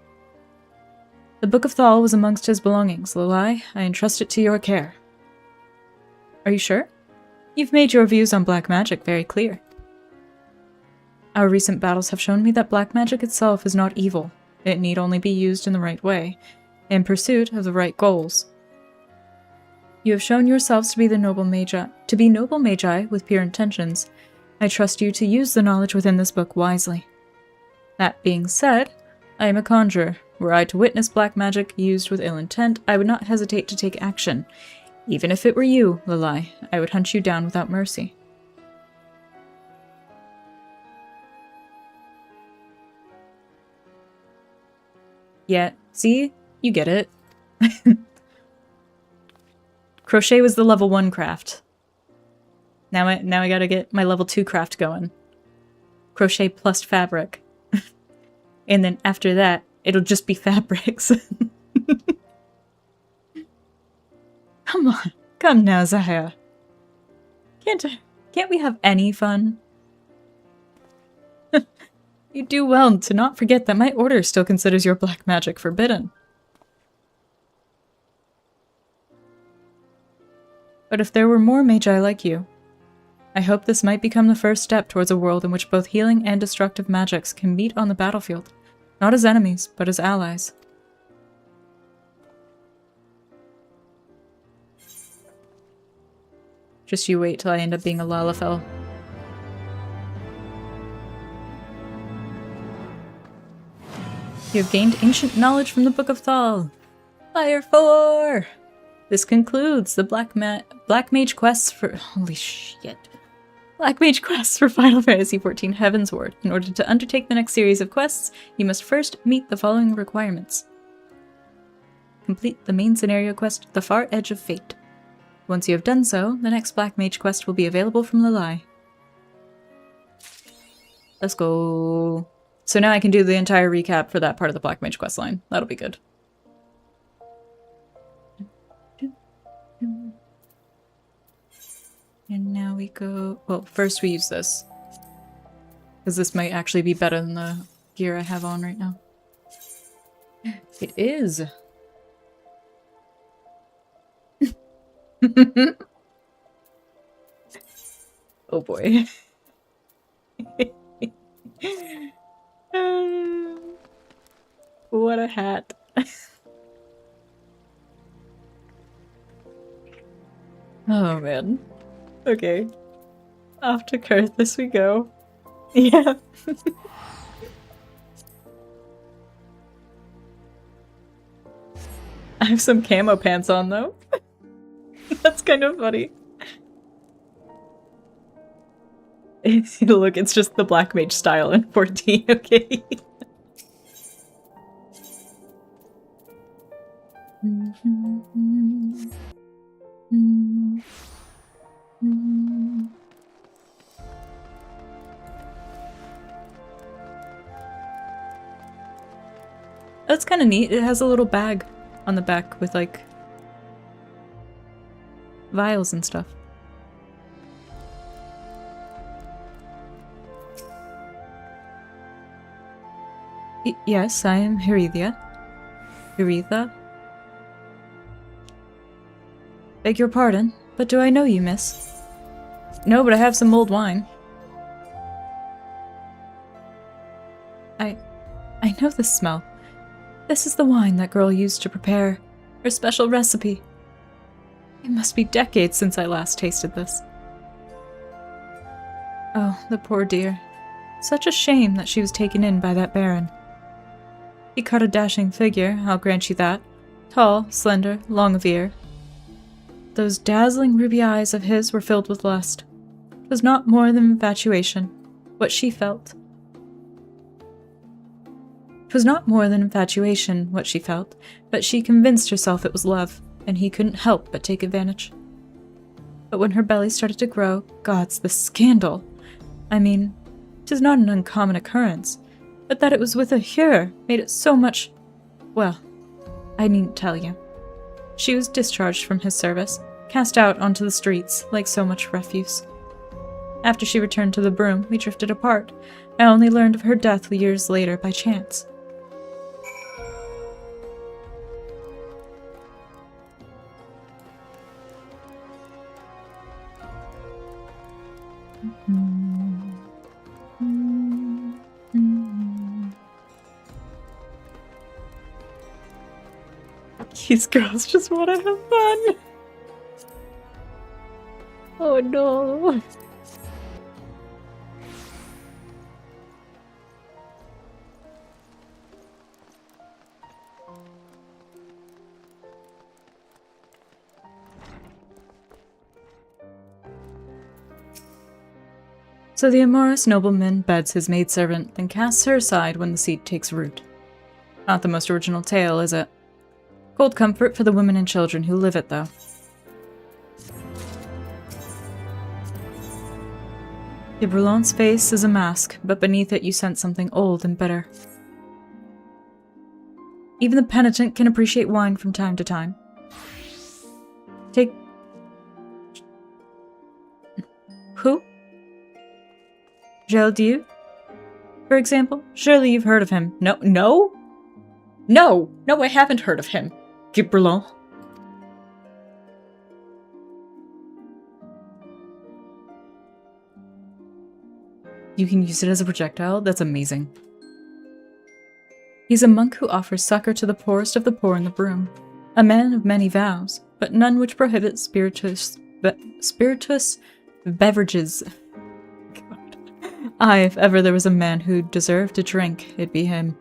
The Book of Thal was amongst his belongings, Lilai. I entrust it to your care. Are you sure? You've made your views on black magic very clear. Our recent battles have shown me that black magic itself is not evil. It need only be used in the right way, in pursuit of the right goals. You have shown yourselves to be noble magi with pure intentions. I trust you to use the knowledge within this book wisely. That being said, I am a conjurer. Were I to witness black magic used with ill intent, I would not hesitate to take action. Even if it were you, Lilai, I would hunt you down without mercy. Yeah, see? You get it. Crochet was the level 1 craft. Now I gotta get my level 2 craft going. Crochet plus fabric. And then after that, it'll just be fabrics. Come on. Come now, Zahia. Can't we have any fun? You do well to not forget that my order still considers your black magic forbidden. But if there were more magi like you, I hope this might become the first step towards a world in which both healing and destructive magics can meet on the battlefield, not as enemies, but as allies. Just you wait till I end up being a Lalafell. You have gained ancient knowledge from the Book of Thal. Fire 4! This concludes the Black Mage quests for... Holy shit. Black Mage quests for Final Fantasy XIV Heavensward. In order to undertake the next series of quests, you must first meet the following requirements. Complete the main scenario quest, The Far Edge of Fate. Once you have done so, the next Black Mage quest will be available from Lilai. Let's go. So now I can do the entire recap for that part of the Black Mage questline. That'll be good. And now we go... Well, first we use this. Because this might actually be better than the gear I have on right now. It is. Oh boy. What a hat. Oh man. Okay. Off to Kurthus we go. Yeah. I have some camo pants on though. That's kind of funny. Look, it's just the Black Mage style in 14, okay? That's kind of neat. It has a little bag on the back with like vials and stuff. Yes, I am Heretha. Heretha? Beg your pardon, but do I know you, miss? No, but I have some mulled wine. I know this smell. This is the wine that girl used to prepare her special recipe. It must be decades since I last tasted this. Oh, the poor dear. Such a shame that she was taken in by that baron. He cut a dashing figure, I'll grant you that. Tall, slender, long of ear. Those dazzling ruby eyes of his were filled with lust. 'Twas not more than infatuation, what she felt. 'Twas not more than infatuation, what she felt, but she convinced herself it was love, and he couldn't help but take advantage. But when her belly started to grow, gods, the scandal! I mean, 'tis not an uncommon occurrence, but that it was with a Hur made it so much... Well, I needn't tell you. She was discharged from his service, cast out onto the streets like so much refuse. After she returned to the broom, we drifted apart. I only learned of her death years later by chance. These girls just want to have fun. Oh no. So the amorous nobleman beds his maidservant, then casts her aside when the seed takes root. Not the most original tale, is it? Cold comfort for the women and children who live it, though. De Brulon's face is a mask, but beneath it you sense something old and bitter. Even the penitent can appreciate wine from time to time. Take... Who? Geldiu? For example? Surely you've heard of him. No, I haven't heard of him. Gibralon. You can use it as a projectile? That's amazing. He's a monk who offers succor to the poorest of the poor in the broom. A man of many vows, but none which prohibit spirituous beverages. God. Aye, if ever there was a man who deserved to drink, it'd be him.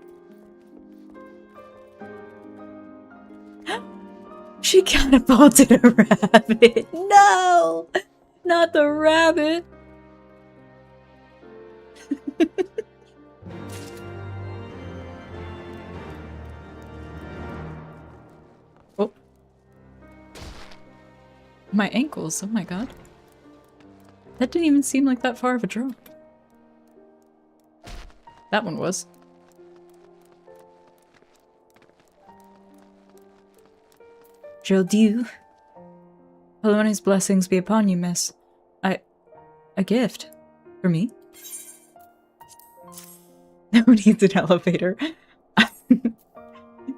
She catapulted a rabbit! No! Not the rabbit! Oh. My ankles, oh my god. That didn't even seem like that far of a drop. That one was. Geldiu. Poloni's blessings be upon you, miss. A gift? For me? No one needs an elevator.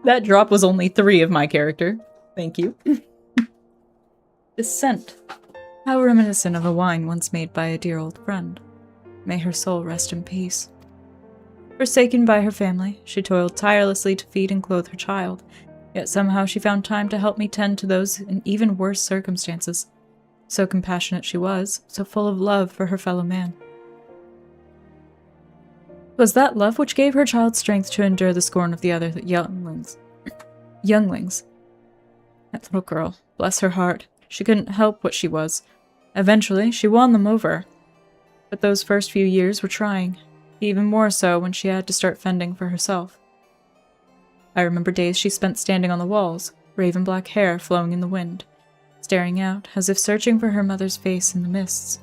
That drop was only 3 of my character. Thank you. This scent. How reminiscent of a wine once made by a dear old friend. May her soul rest in peace. Forsaken by her family, she toiled tirelessly to feed and clothe her child, yet somehow she found time to help me tend to those in even worse circumstances. So compassionate she was, so full of love for her fellow man. It was that love which gave her child strength to endure the scorn of the other younglings. That little girl, bless her heart, she couldn't help what she was. Eventually, she won them over. But those first few years were trying, even more so when she had to start fending for herself. I remember days she spent standing on the walls, raven black hair flowing in the wind, staring out as if searching for her mother's face in the mists.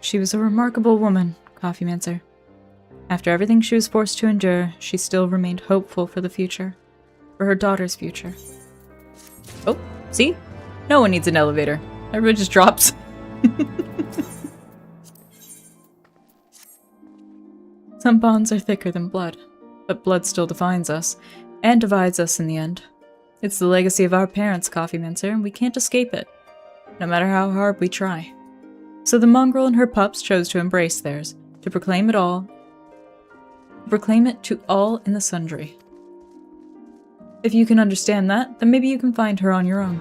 She was a remarkable woman, Coffeemancer. After everything she was forced to endure, she still remained hopeful for the future. For her daughter's future. Oh, see? No one needs an elevator. Everyone just drops. Some bonds are thicker than blood, but blood still defines us, and divides us in the end. It's the legacy of our parents, Coffeemancer, and we can't escape it, no matter how hard we try. So the mongrel and her pups chose to embrace theirs, to proclaim it to all in the sundry. If you can understand that, then maybe you can find her on your own.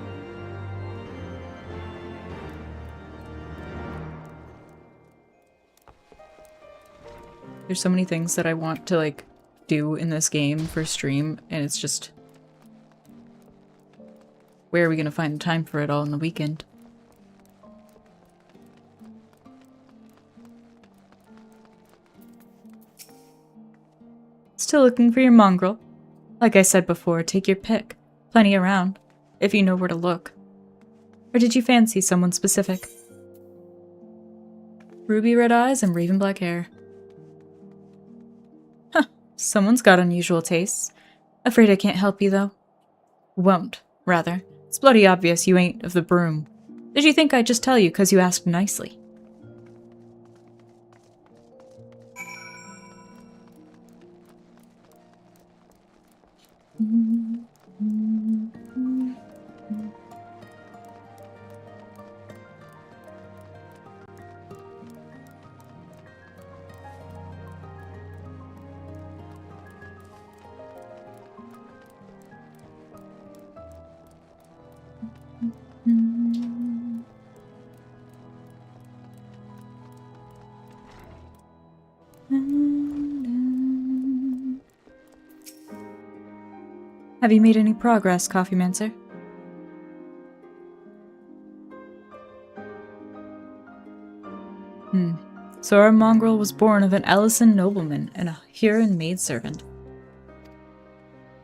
There's so many things that I want to, like, do in this game for stream, and it's just... where are we gonna find the time for it all in the weekend? Still looking for your mongrel? Like I said before, take your pick. Plenty around, if you know where to look. Or did you fancy someone specific? Ruby red eyes and raven black hair. Huh, someone's got unusual tastes. Afraid I can't help you, though. Won't, rather. It's bloody obvious you ain't of the broom. Did you think I'd just tell you 'cause you asked nicely? Have you made any progress, Coffeemancer? So our mongrel was born of an Ellison nobleman and a Huron maidservant.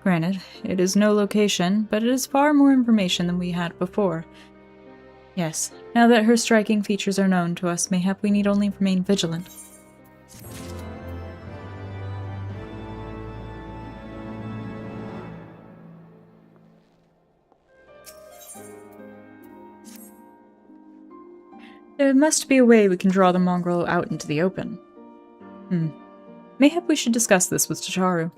Granted, it is no location, but it is far more information than we had before. Yes, now that her striking features are known to us, mayhap we need only remain vigilant. There must be a way we can draw the mongrel out into the open. Mayhap we should discuss this with Tataru.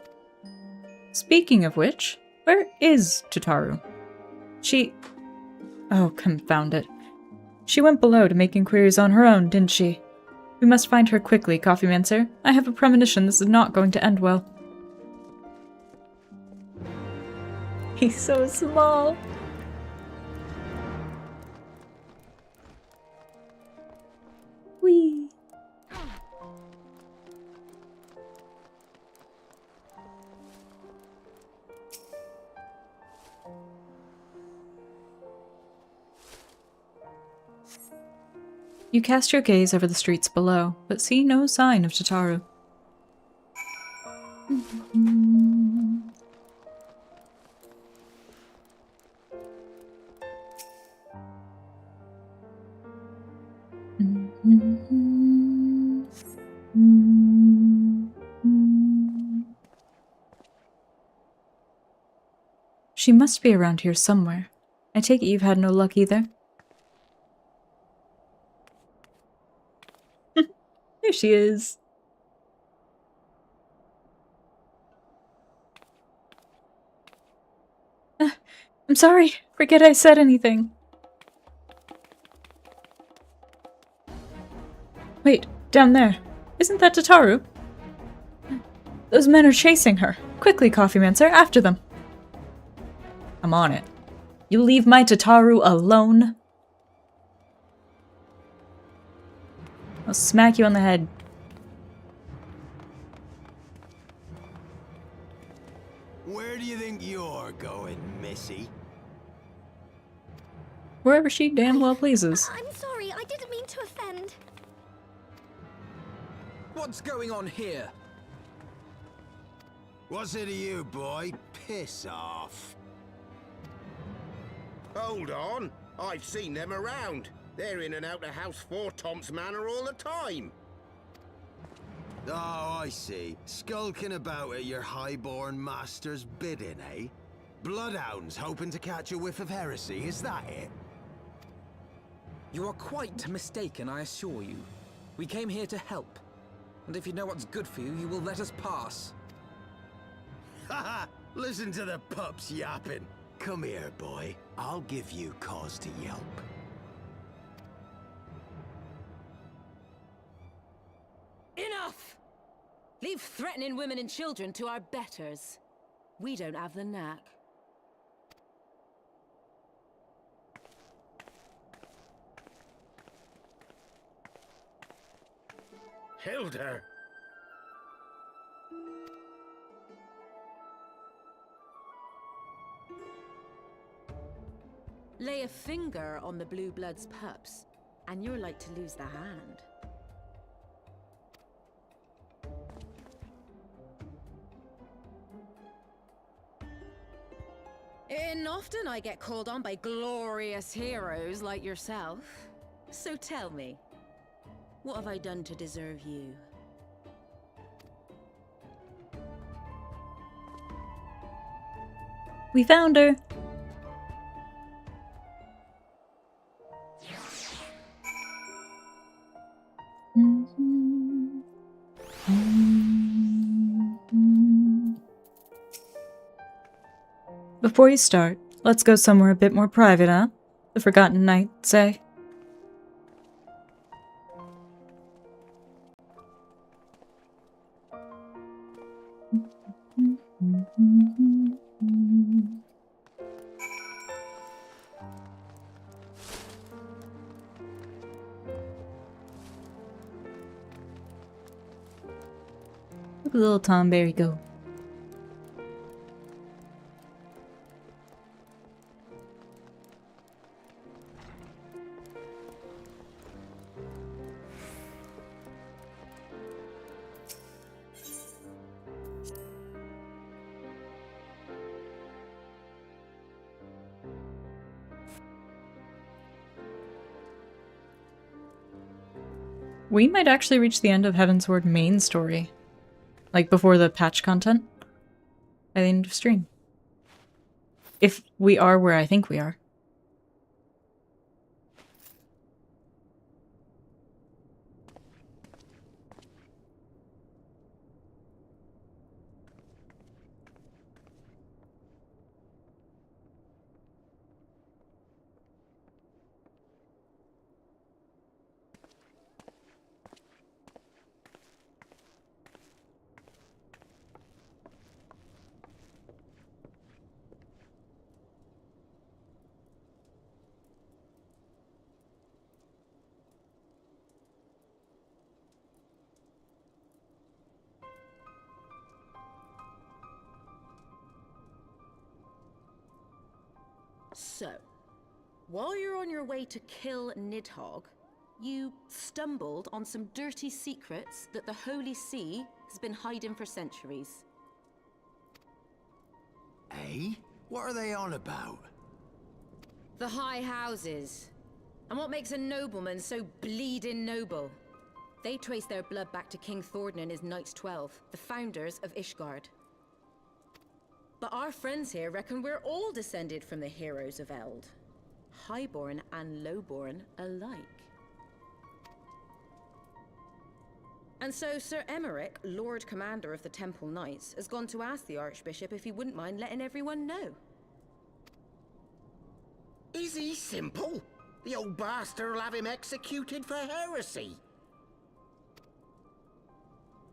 Speaking of which, where is Tataru? Oh, confound it. She went below to make inquiries on her own, didn't she? We must find her quickly, Coffeemancer. I have a premonition this is not going to end well. He's so small. Whee! You cast your gaze over the streets below, but see no sign of Tataru. She must be around here somewhere. I take it you've had no luck either. There she is. I'm sorry. Forget I said anything. Wait, down there. Isn't that Tataru? Those men are chasing her. Quickly, Coffeemancer, after them. I'm on it. You leave my Tataru alone? I'll smack you on the head. Where do you think you're going, Missy? Wherever she damn well pleases. I'm sorry, I didn't mean to offend. What's going on here? What's it to you, boy? Piss off. Hold on. I've seen them around. They're in and out of House 4 Tom's Manor all the time. Oh, I see. Skulking about at your highborn master's bidding, eh? Bloodhounds hoping to catch a whiff of heresy, is that it? You are quite mistaken, I assure you. We came here to help. And if you know what's good for you, you will let us pass. Haha! Listen to the pups yapping. Come here, boy. I'll give you cause to yelp. Enough! Leave threatening women and children to our betters. We don't have the knack. Hilda! Lay a finger on the Blue Blood's pups, and you're like to lose the hand. And often I get called on by glorious heroes like yourself. So tell me, what have I done to deserve you? We found her. Before you start, let's go somewhere a bit more private, huh? The Forgotten Night, say. Look at little Tom Berry go. We might actually reach the end of Heavensward main story. Like before the patch content. By the end of stream. If we are where I think we are. So, while you're on your way to kill Nidhogg, You stumbled on some dirty secrets that the Holy See has been hiding for centuries. Eh? What are they on about? The high houses. And what makes a nobleman so bleeding noble? They trace their blood back to King Thordan and his Knights 12, the founders of Ishgard. But our friends here reckon we're all descended from the heroes of Eld. Highborn and lowborn alike. And so Sir Emmerich, Lord Commander of the Temple Knights, has gone to ask the Archbishop if he wouldn't mind letting everyone know. Is he simple? The old bastard will have him executed for heresy.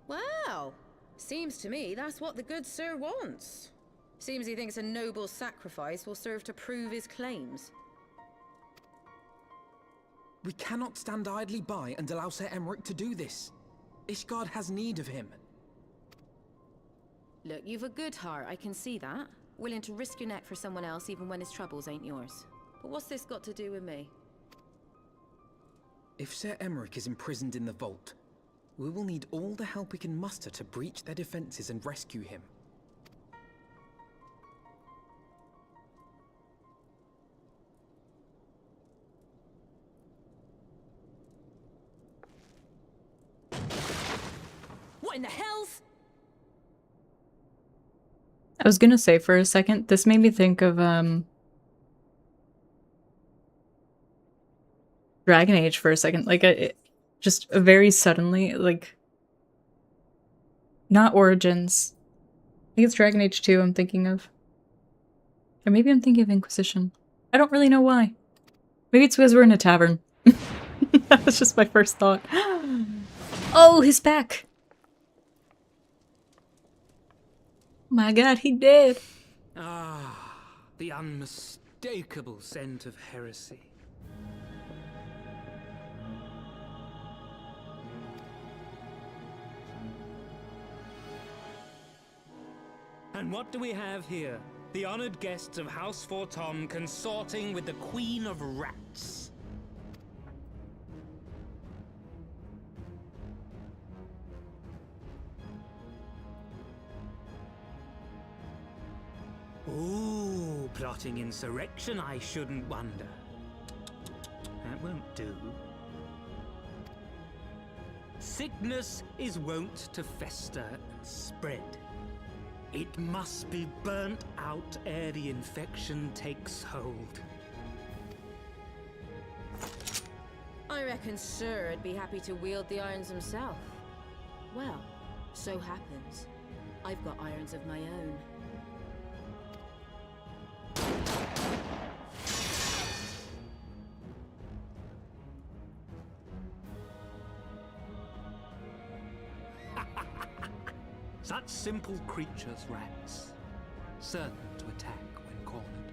Well, seems to me that's what the good sir wants. Seems he thinks a noble sacrifice will serve to prove his claims. We cannot stand idly by and allow Sir Emmerich to do this. Ishgard has need of him. Look, you've a good heart, I can see that. Willing to risk your neck for someone else even when his troubles ain't yours. But what's this got to do with me? If Sir Emmerich is imprisoned in the vault, we will need all the help we can muster to breach their defenses and rescue him. What in the hell's? I was gonna say for a second, this made me think of Dragon Age for a second. Like just very suddenly, like not Origins. I think it's Dragon Age 2 I'm thinking of. Or maybe I'm thinking of Inquisition. I don't really know why. Maybe it's because we're in a tavern. That was just my first thought. Oh, he's back! My god, he did! Ah, the unmistakable scent of heresy. And what do we have here? The honored guests of House Fortom consorting with the Queen of Rats. Ooh, plotting insurrection, I shouldn't wonder. That won't do. Sickness is wont to fester and spread. It must be burnt out ere the infection takes hold. I reckon Sir would be happy to wield the irons himself. Well, so happens I've got irons of my own. Such simple creatures, rats, certain to attack when cornered.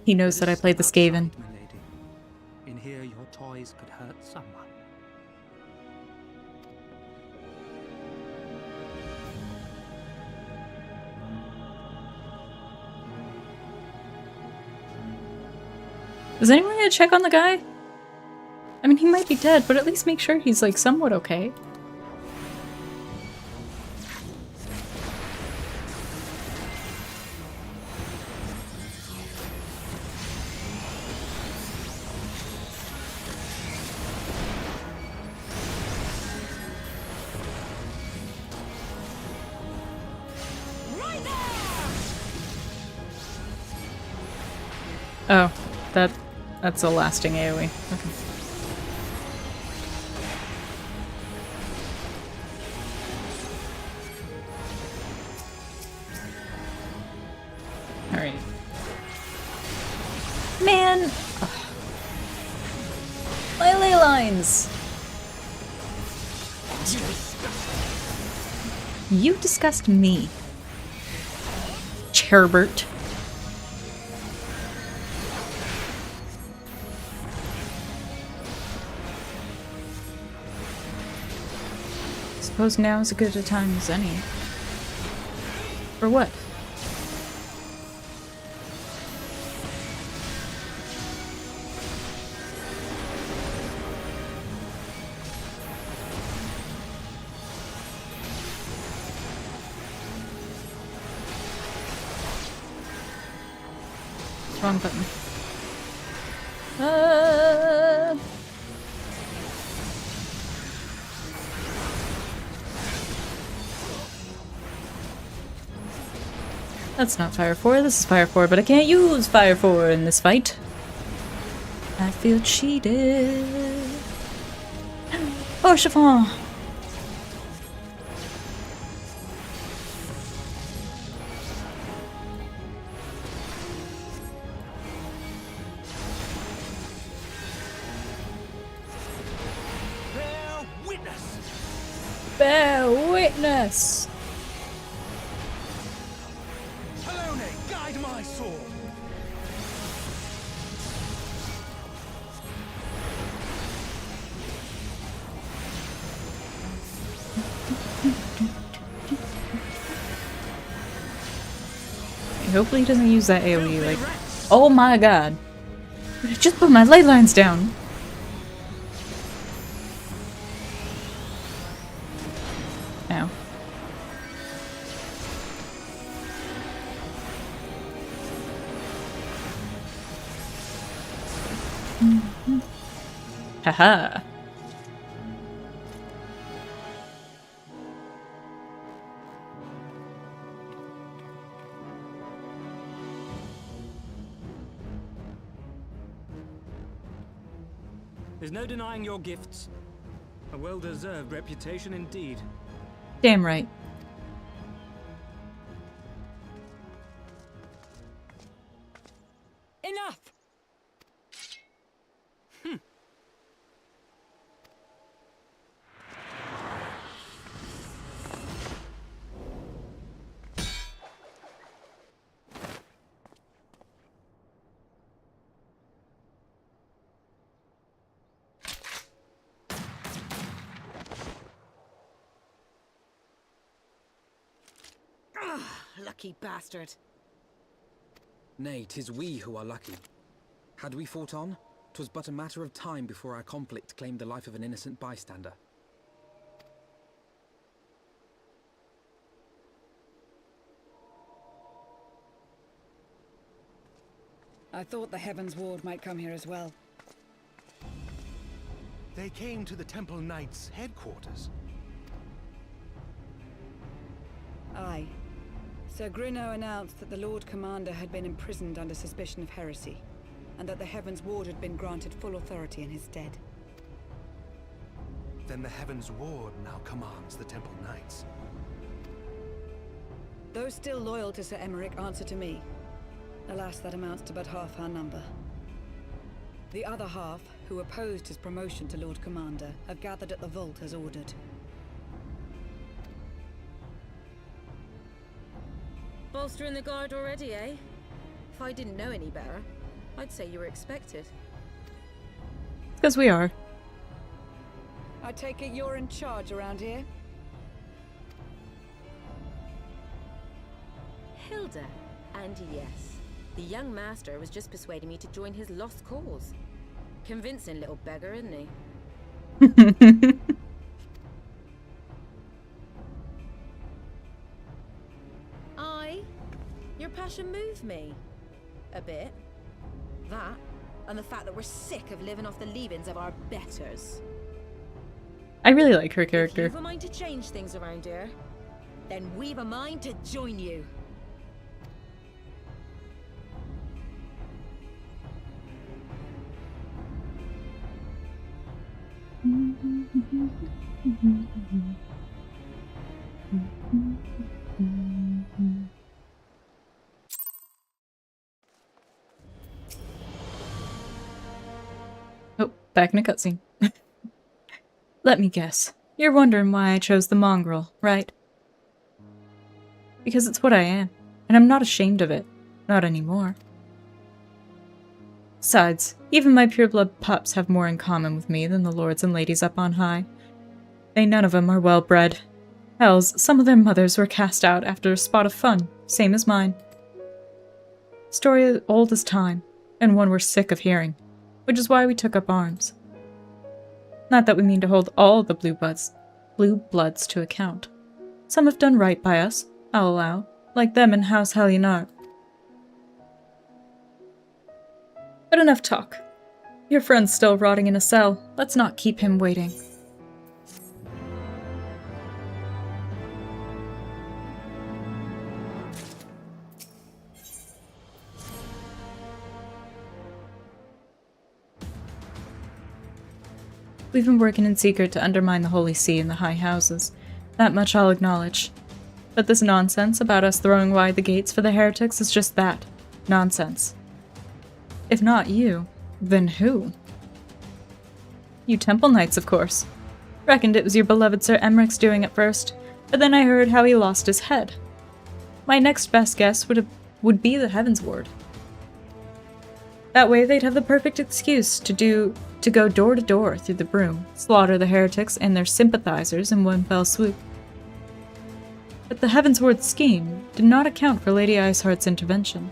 He knows that I played the Skaven. My lady. In here your toys could hurt someone. Is anyone gonna check on the guy? I mean, he might be dead, but at least make sure he's, like, somewhat okay. Oh, that's a lasting AoE. Okay. Alright. Man! Ugh. My ley lines! You disgust me. Cherbert. Suppose now is as good a time as any. For what? Wrong button. That's not Fire 4, this is Fire 4, but I can't use Fire 4 in this fight. I feel cheated. Oh, chiffon! Bear witness! Bear witness! Helone, guide my sword! Hopefully he doesn't use that AoE, like... Oh my god! I just put my ley lines down! Ow. Haha! There's no denying your gifts. A well-deserved reputation indeed. Damn right. Enough! Lucky bastard. Nay, 'tis we who are lucky. Had we fought on, 'twas but a matter of time before our conflict claimed the life of an innocent bystander. I thought the Heaven's Ward might come here as well. They came to the Temple Knights' headquarters. Aye. Sir Grinno announced that the Lord Commander had been imprisoned under suspicion of heresy, and that the Heaven's Ward had been granted full authority in his stead. Then the Heaven's Ward now commands the Temple Knights. Those still loyal to Sir Emmerich answer to me. Alas, that amounts to but half our number. The other half, who opposed his promotion to Lord Commander, have gathered at the vault as ordered. Bolstering the guard already, eh? If I didn't know any better, I'd say you were expected. Because we are. I take it you're in charge around here? Hilda. And yes, the young master was just persuading me to join his lost cause. Convincing little beggar, isn't he? Your passion moved me. A bit. That, and the fact that we're sick of living off the leavings of our betters. I really like her character. If you've a mind to change things around here, then we've a mind to join you. Oh, back in a cutscene. Let me guess. You're wondering why I chose the mongrel, right? Because it's what I am, and I'm not ashamed of it. Not anymore. Besides, even my pureblood pups have more in common with me than the lords and ladies up on high. They none of them are well-bred. Hells, some of their mothers were cast out after a spot of fun, same as mine. Story old as time, and one we're sick of hearing, which is why we took up arms. Not that we mean to hold all the blue bloods to account. Some have done right by us, I'll allow, like them in House Helionar. But enough talk. Your friend's still rotting in a cell. Let's not keep him waiting. We've been working in secret to undermine the Holy See and the High Houses. That much I'll acknowledge. But this nonsense about us throwing wide the gates for the heretics is just that. Nonsense. If not you, then who? You Temple Knights, of course. Reckoned it was your beloved Sir Emmerich's doing at first, but then I heard how he lost his head. My next best guess would be the Heavens Ward. That way they'd have the perfect excuse to go door to door through the broom, slaughter the heretics and their sympathizers in one fell swoop. But the Heavens Ward scheme did not account for Lady Iceheart's intervention,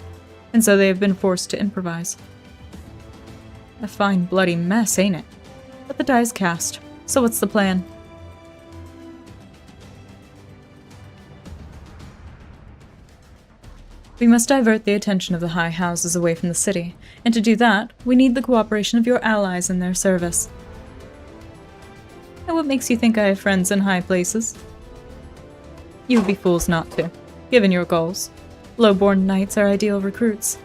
and so they have been forced to improvise. A fine bloody mess, ain't it? But the die's cast, so what's the plan? We must divert the attention of the High Houses away from the city, and to do that, we need the cooperation of your allies in their service. And what makes you think I have friends in high places? You would be fools not to, given your goals. Low-born knights are ideal recruits.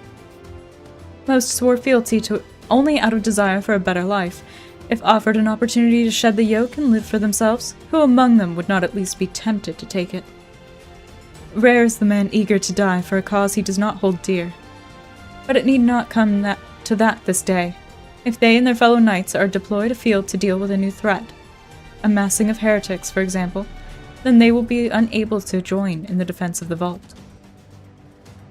Most swore fealty to only out of desire for a better life. If offered an opportunity to shed the yoke and live for themselves, who among them would not at least be tempted to take it? Rare is the man eager to die for a cause he does not hold dear. But it need not come to that this day. If they and their fellow knights are deployed afield to deal with a new threat, a massing of heretics, for example, then they will be unable to join in the defense of the vault.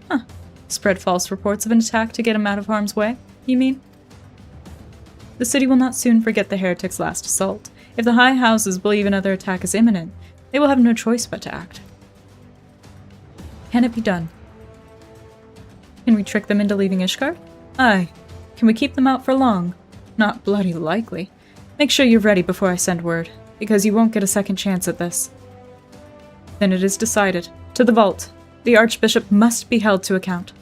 Huh. Spread false reports of an attack to get him out of harm's way, you mean? The city will not soon forget the heretics' last assault. If the High Houses believe another attack is imminent, they will have no choice but to act. Can it be done? Can we trick them into leaving Ishgard? Aye. Can we keep them out for long? Not bloody likely. Make sure you're ready before I send word, because you won't get a second chance at this. Then it is decided. To the vault. The Archbishop must be held to account.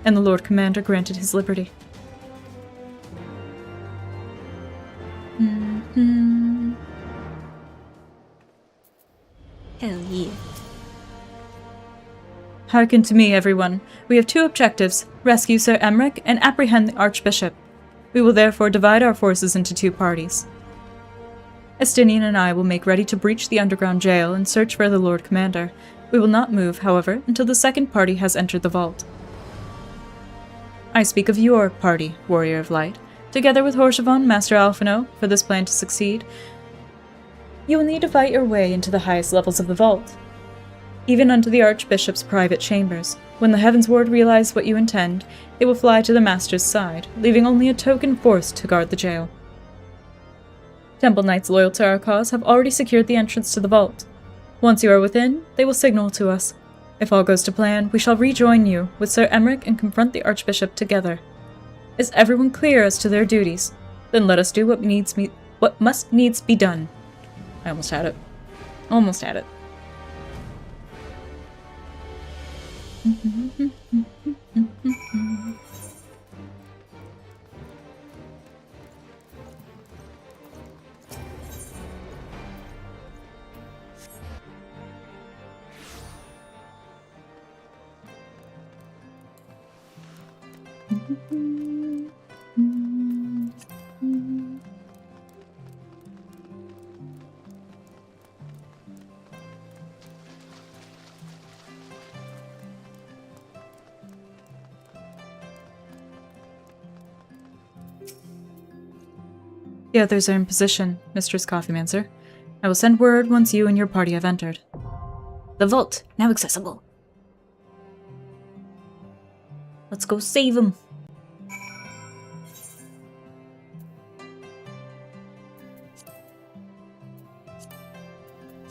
And the Lord Commander granted his liberty. Hell yeah. Hearken to me, everyone. We have two objectives: rescue Sir Emmerich and apprehend the Archbishop. We will therefore divide our forces into two parties. Estinian and I will make ready to breach the underground jail and search for the Lord Commander. We will not move, however, until the second party has entered the vault. I speak of your party, Warrior of Light. Together with Horshavon, Master Alphino, for this plan to succeed, you will need to fight your way into the highest levels of the vault, even unto the Archbishop's private chambers. When the Heavens Ward realize what you intend, they will fly to the Master's side, leaving only a token force to guard the jail. Temple Knights loyal to our cause have already secured the entrance to the vault. Once you are within, they will signal to us. If all goes to plan, we shall rejoin you with Sir Emmerich and confront the Archbishop together. Is everyone clear as to their duties? Then let us do what must needs be done. I almost had it. Almost had it. The others are in position, Mistress Coffeemancer. I will send word once you and your party have entered. The vault, now accessible. Let's go save him.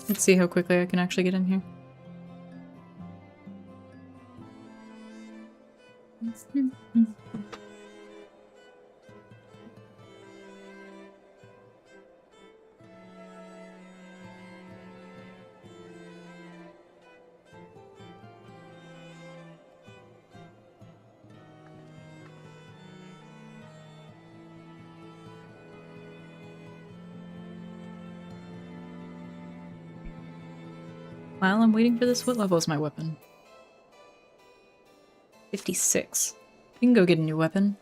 Let's see how quickly I can actually get in here. While I'm waiting for this, what level is my weapon? 56. You can go get a new weapon.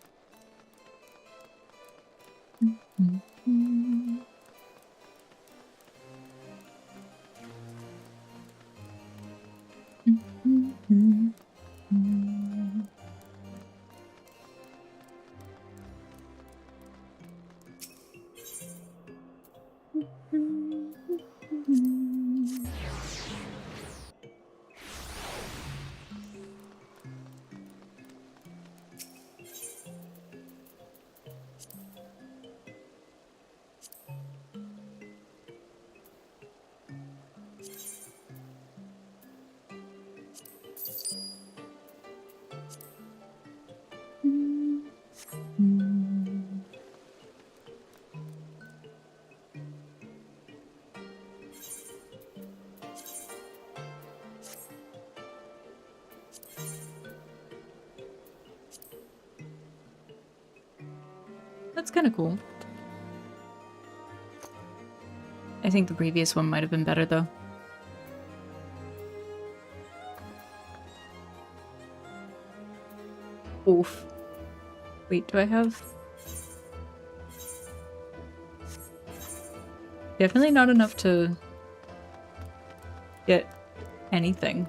That's kind of cool. I think the previous one might have been better, though. Oof. Wait, do I have... Definitely not enough to get anything.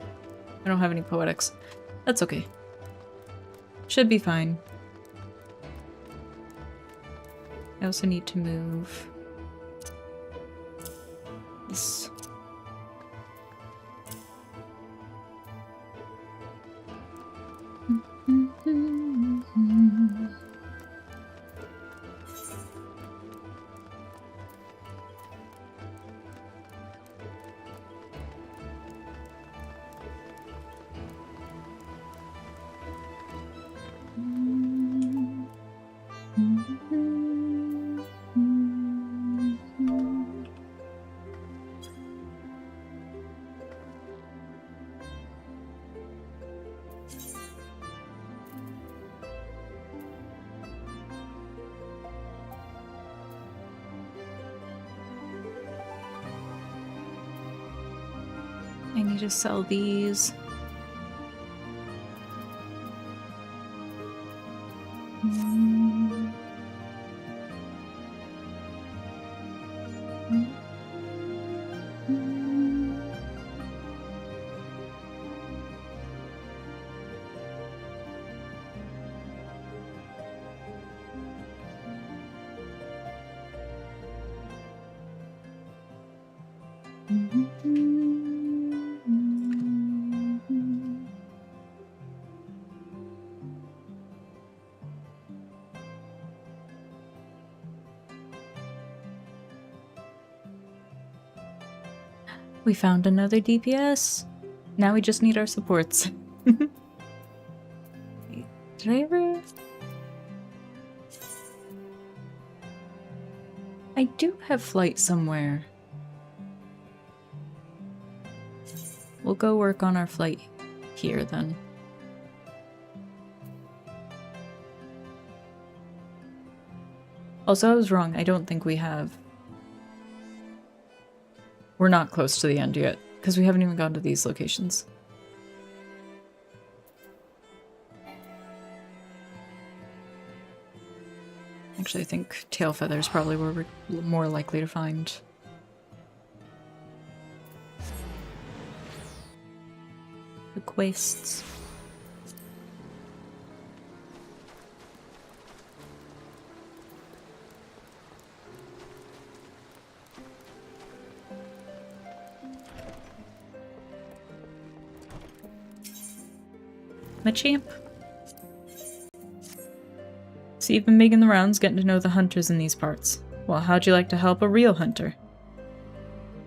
I don't have any poetics. That's okay. Should be fine. I also need to move this. I need to sell these. We found another DPS. Now we just need our supports. Did I ever... I do have flight somewhere. We'll go work on our flight here then. Also, I was wrong. I don't think we have... We're not close to the end yet, because we haven't even gone to these locations. Actually, I think tail feathers probably were more likely to find. The quests. My champ. So you've been making the rounds, getting to know the hunters in these parts. Well, how'd you like to help a real hunter?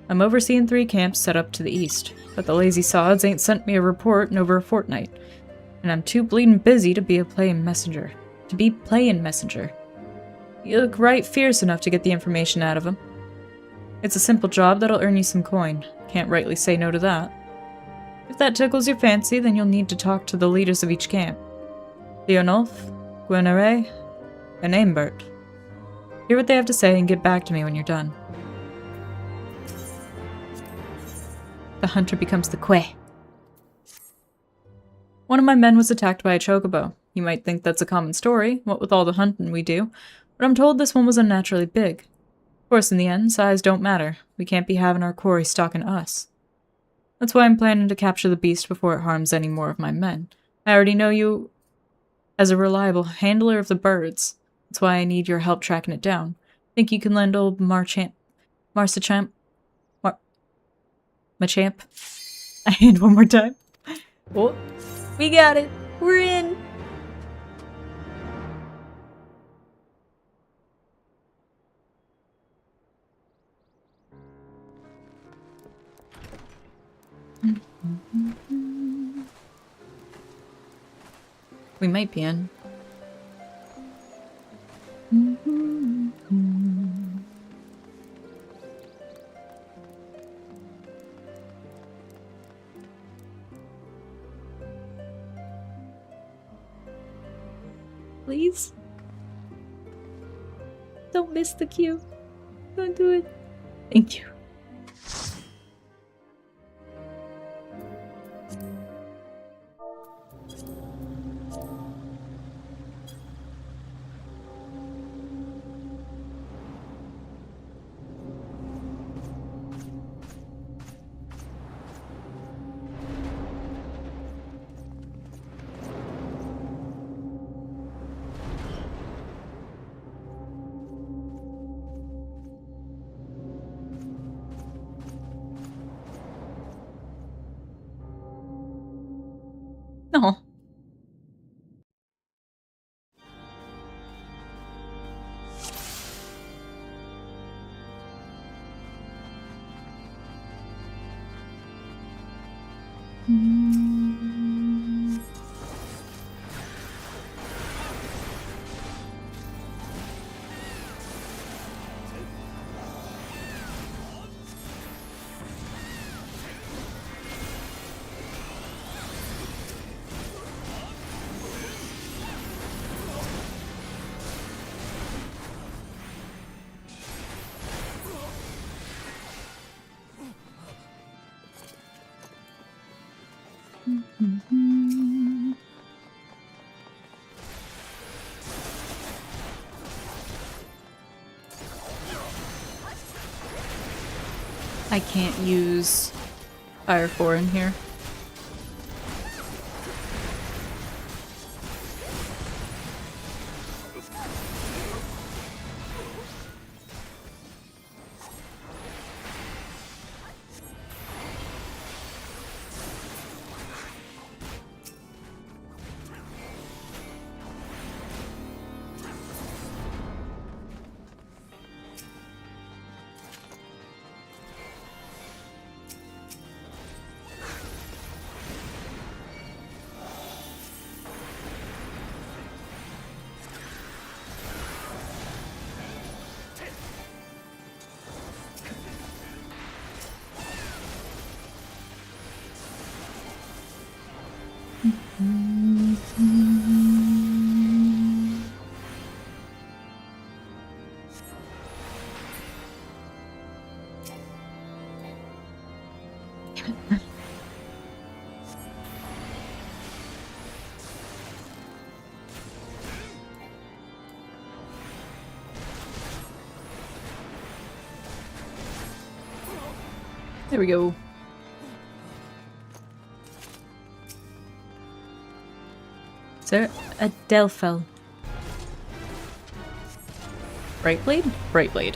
I'm overseeing 3 camps set up to the east, but the lazy sods ain't sent me a report in over a fortnight, and I'm too bleeding busy to be a playing messenger. You look right fierce enough to get the information out of them. It's a simple job that'll earn you some coin. Can't rightly say no to that. If that tickles your fancy, then you'll need to talk to the leaders of each camp. Leonulf, Gwenere, and Aimbert. Hear what they have to say and get back to me when you're done. the hunter becomes the quay. One of my men was attacked by a chocobo. You might think that's a common story, what with all the hunting we do, but I'm told this one was unnaturally big. Of course, in the end, size don't matter. We can't be having our quarry stalking us. That's why I'm planning to capture the beast before it harms any more of my men. I already know you as a reliable handler of the birds. That's why I need your help tracking it down. Think you can lend old Machamp a hand one more time? Oh, we got it. We're in. We might be in. Please? Don't miss the queue. Don't do it. Thank you. No. I can't use Fire 4 in here. There we go. Is there a Delphel? Brightblade? Brightblade.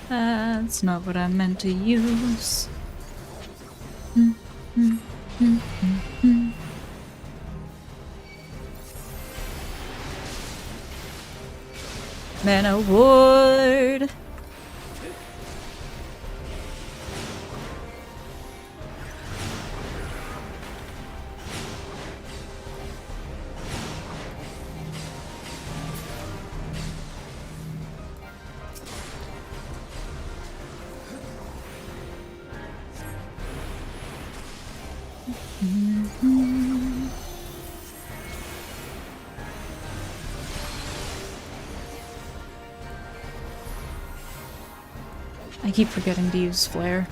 That's not what I meant to use. Mana Ward. I keep forgetting to use flare.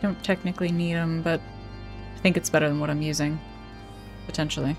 Don't technically need them, but I think it's better than what I'm using. Potentially.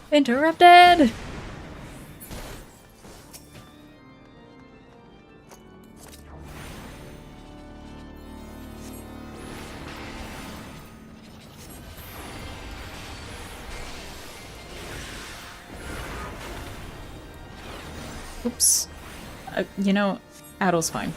Interrupted! Oops. You know, Addle's fine.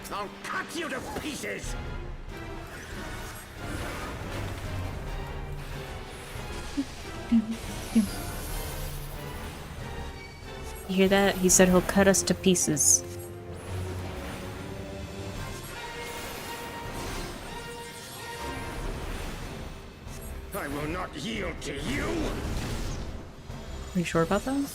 I'll cut you to pieces! You hear that? He said he'll cut us to pieces. I will not yield to you! Are you sure about that?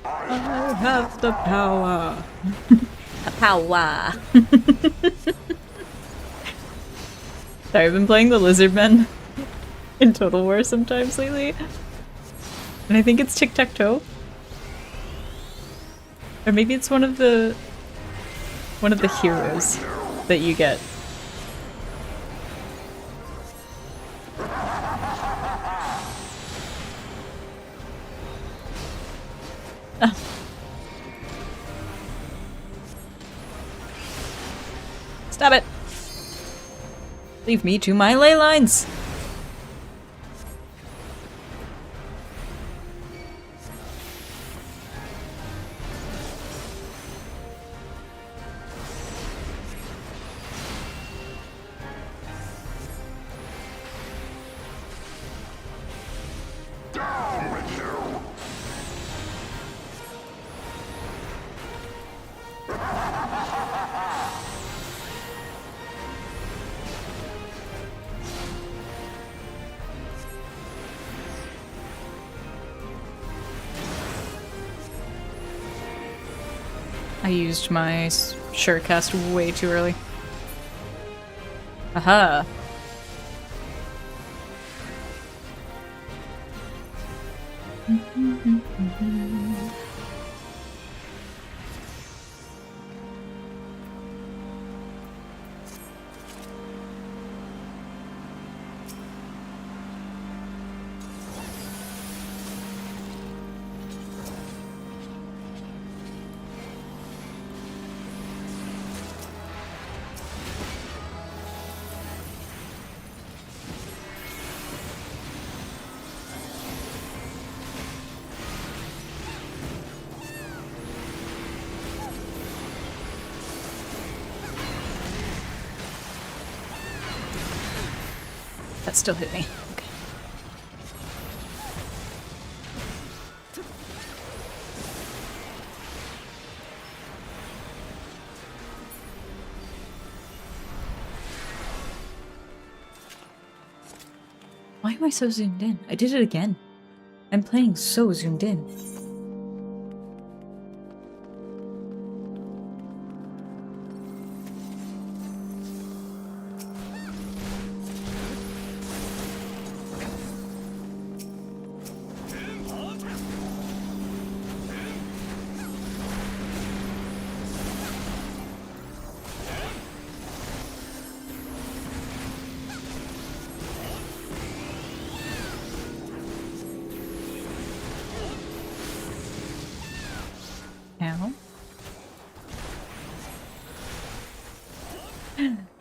I have the power. The power. Sorry, I've been playing the Lizardmen in Total War sometimes lately. And I think it's tic-tac-toe. Or maybe it's one of the heroes that you get. Stop it! Leave me to my ley lines! I used my Surecast way too early. Aha! That still hit me. Okay. Why am I so zoomed in? I did it again. I'm playing so zoomed in.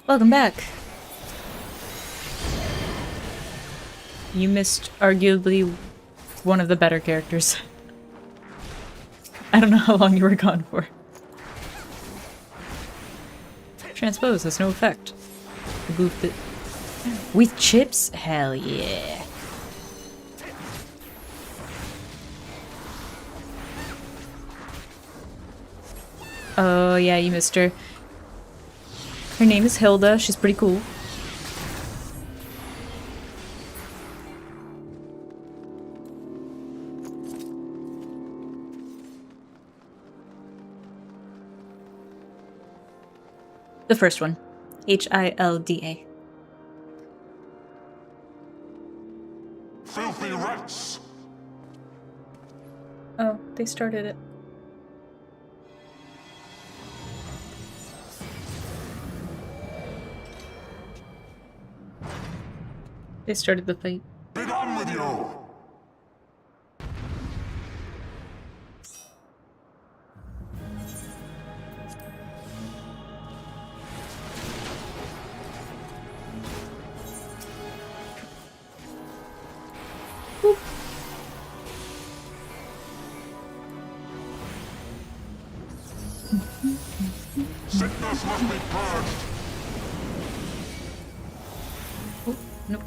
Welcome back. You missed arguably one of the better characters. I don't know how long you were gone for. Transpose has no effect. I goofed it. With chips? Hell yeah. Oh yeah, you missed her. Her name is Hilda. She's pretty cool. The first one. Hilda. Filthy rats! Oh, they started it. They started the fight. Be done with you! Boop. Sickness must be purged! Oh, nope.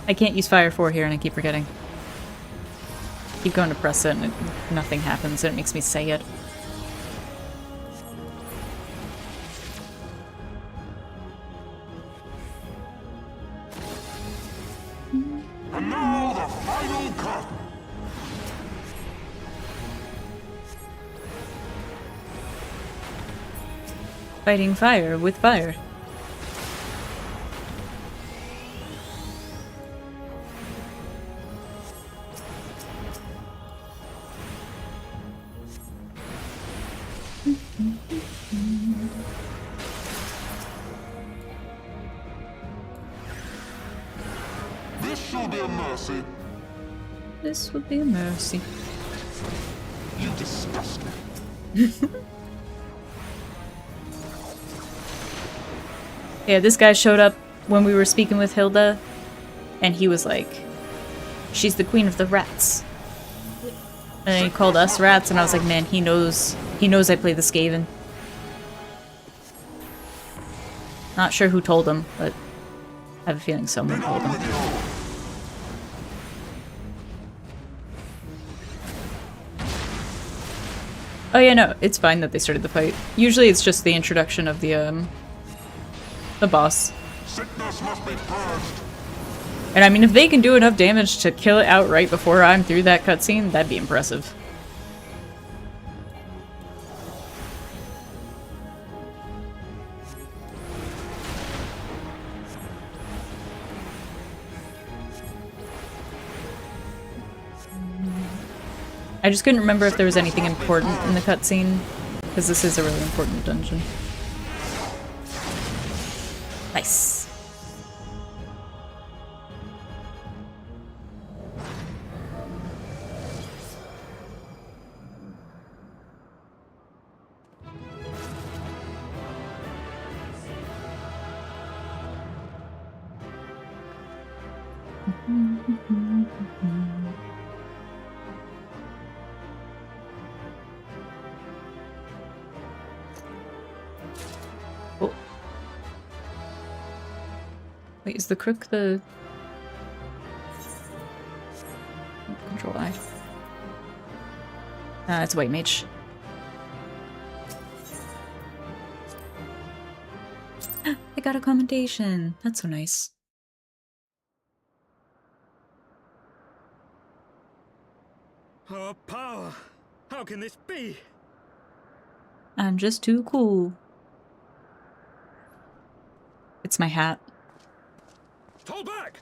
I can't use Fire 4 here and I keep forgetting. Keep going to press it and nothing happens and it makes me say it. And now the final curtain! Fighting fire with fire. This shall be a mercy. This would be a mercy. You disgust me. Yeah, this guy showed up when we were speaking with Hilda, and he was like, she's the queen of the rats. And then he called us rats, and I was like, man, he knows I play the Skaven. Not sure who told him, but I have a feeling someone told him. Oh yeah, no, it's fine that they started the fight. Usually it's just the introduction of the boss. Sickness must be purged. And I mean, if they can do enough damage to kill it outright before I'm through that cutscene, that'd be impressive. I just couldn't remember if there was anything important in the cutscene, because this is a really important dungeon. Nice. Oh. Wait, is the crook the... Oh, Control I. It's White Mage. I got a commendation. That's so nice. Our power! How can this be? I'm just too cool. It's my hat. Fall back!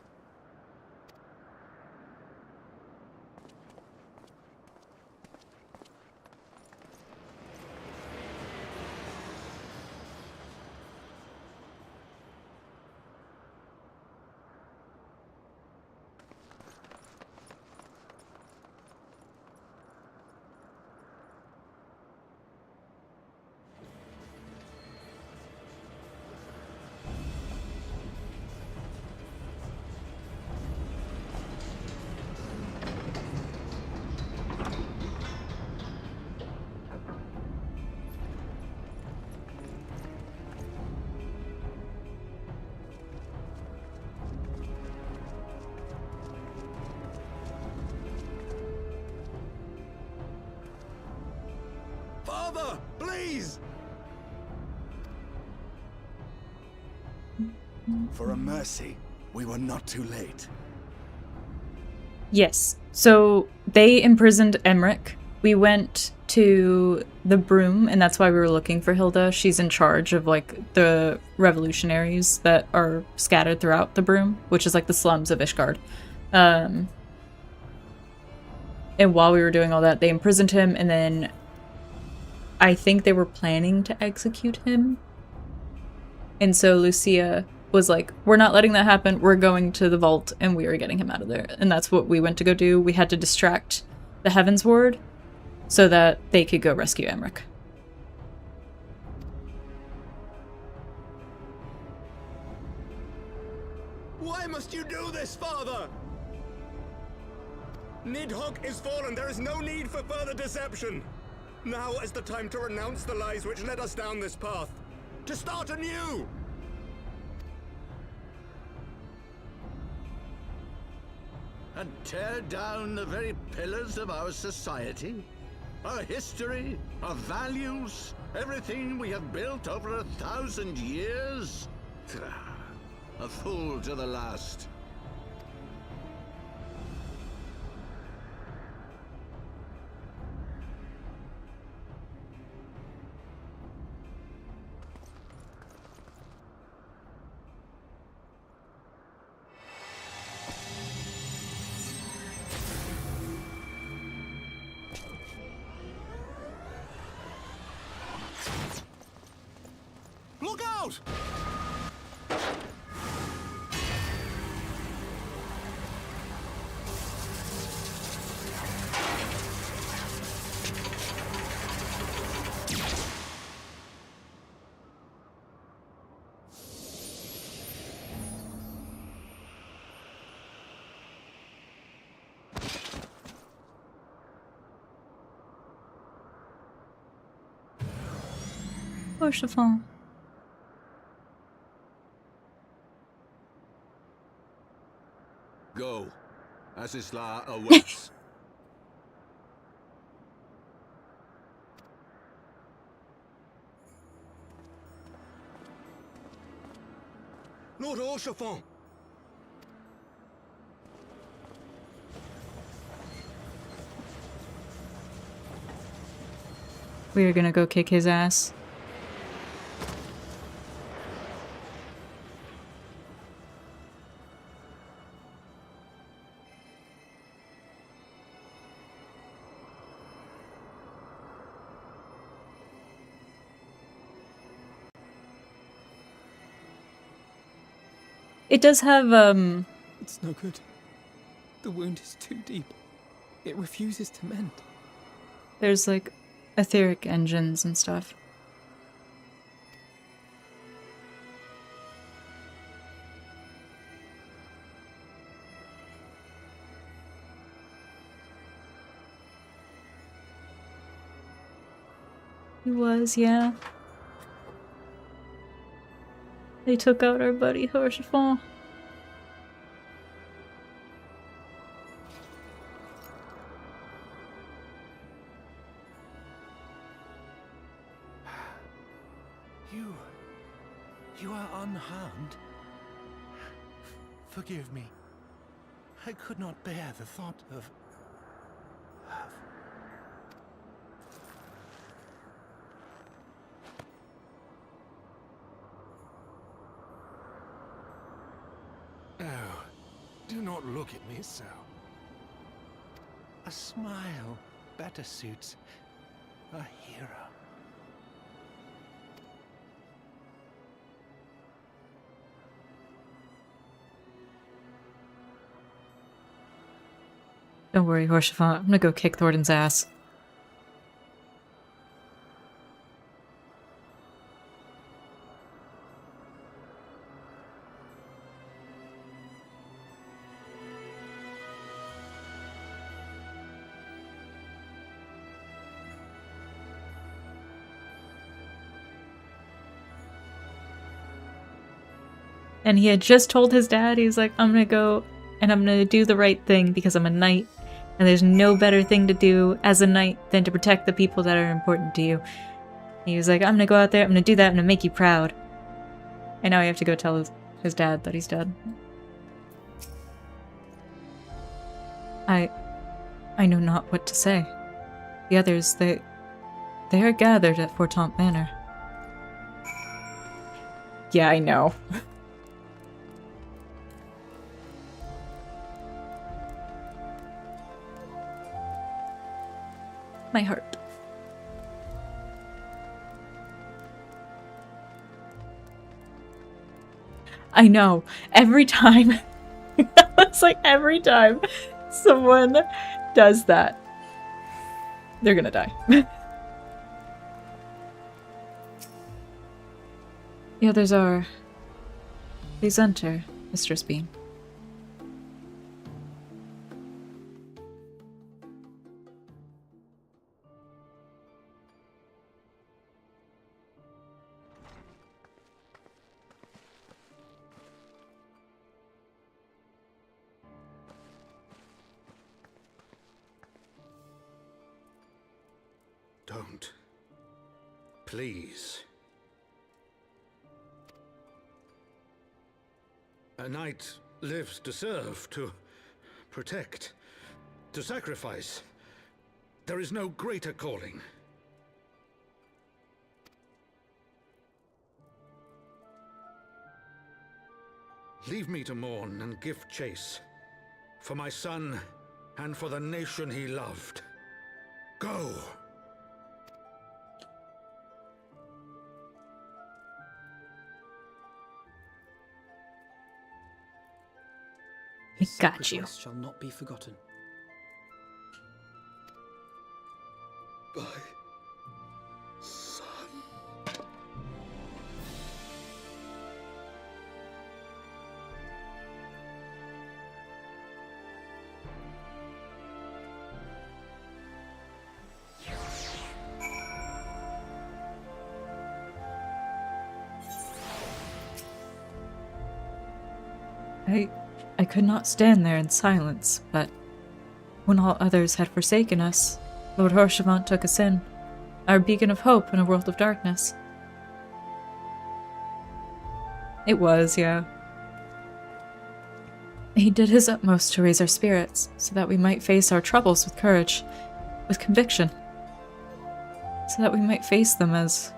Father, please! For a mercy, we were not too late. Yes. So they imprisoned Emmerich. We went to the Broom, and that's why we were looking for Hilda. She's in charge of, like, the revolutionaries that are scattered throughout the Broom, which is like the slums of Ishgard. And while we were doing all that, they imprisoned him, and then I think they were planning to execute him. And so Lucia was like, we're not letting that happen. We're going to the vault, and we are getting him out of there. And that's what we went to go do. We had to distract the Heavens Ward so that they could go rescue Emmerich. Why must you do this, Father? Nidhogg is fallen. There is no need for further deception. Now is the time to renounce the lies which led us down this path. To start anew! And tear down the very pillars of our society? Our history, our values, everything we have built over 1,000 years? A fool to the last. Look out! Oh, chiffon. Go. Asisla awaits. Lord Orchefort! We are gonna go kick his ass. It does have, It's no good. The wound is too deep. It refuses to mend. there's like etheric engines and stuff. He was, yeah. They took out our buddy Horshafon. You are unharmed? Forgive me. I could not bear the thought of... Oh, do not look at me so. A smile better suits a hero. Don't worry, Horshafon. I'm gonna go kick Thornton's ass. And he had just told his dad, he's like, I'm gonna go and I'm gonna do the right thing because I'm a knight. And there's no better thing to do as a knight than to protect the people that are important to you. He was like, I'm gonna go out there, I'm gonna do that, I'm gonna make you proud. And now we have to go tell his dad that he's dead. I know not what to say. The others, they are gathered at Fortemps Manor. Yeah, I know. My heart. I know. Every time. It's like every time someone does that, they're gonna die. The others are... Please enter, Mistress Bean. Don't. Please. A knight lives to serve, to protect, to sacrifice. There is no greater calling. Leave me to mourn and give chase. For my son, and for the nation he loved. Go! I got you. Sacrifice shall not be forgotten. My son. I could not stand there in silence, but when all others had forsaken us, Lord Horshafon took us in, our beacon of hope in a world of darkness. It was, yeah. He did his utmost to raise our spirits, so that we might face our troubles with courage, with conviction, so that we might face them as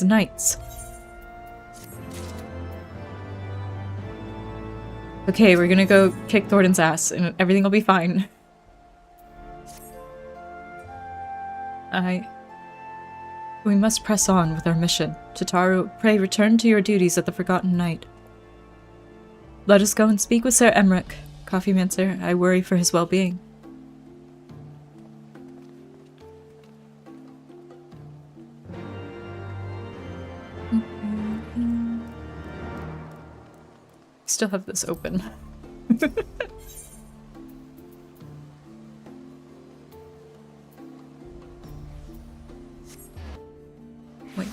knights. Okay, we're gonna go kick Thornton's ass, and everything will be fine. We must press on with our mission. Tataru, pray return to your duties at the Forgotten Knight. Let us go and speak with Sir Emmerich. Coffeemancer, I worry for his well-being. Still have this open. Wait.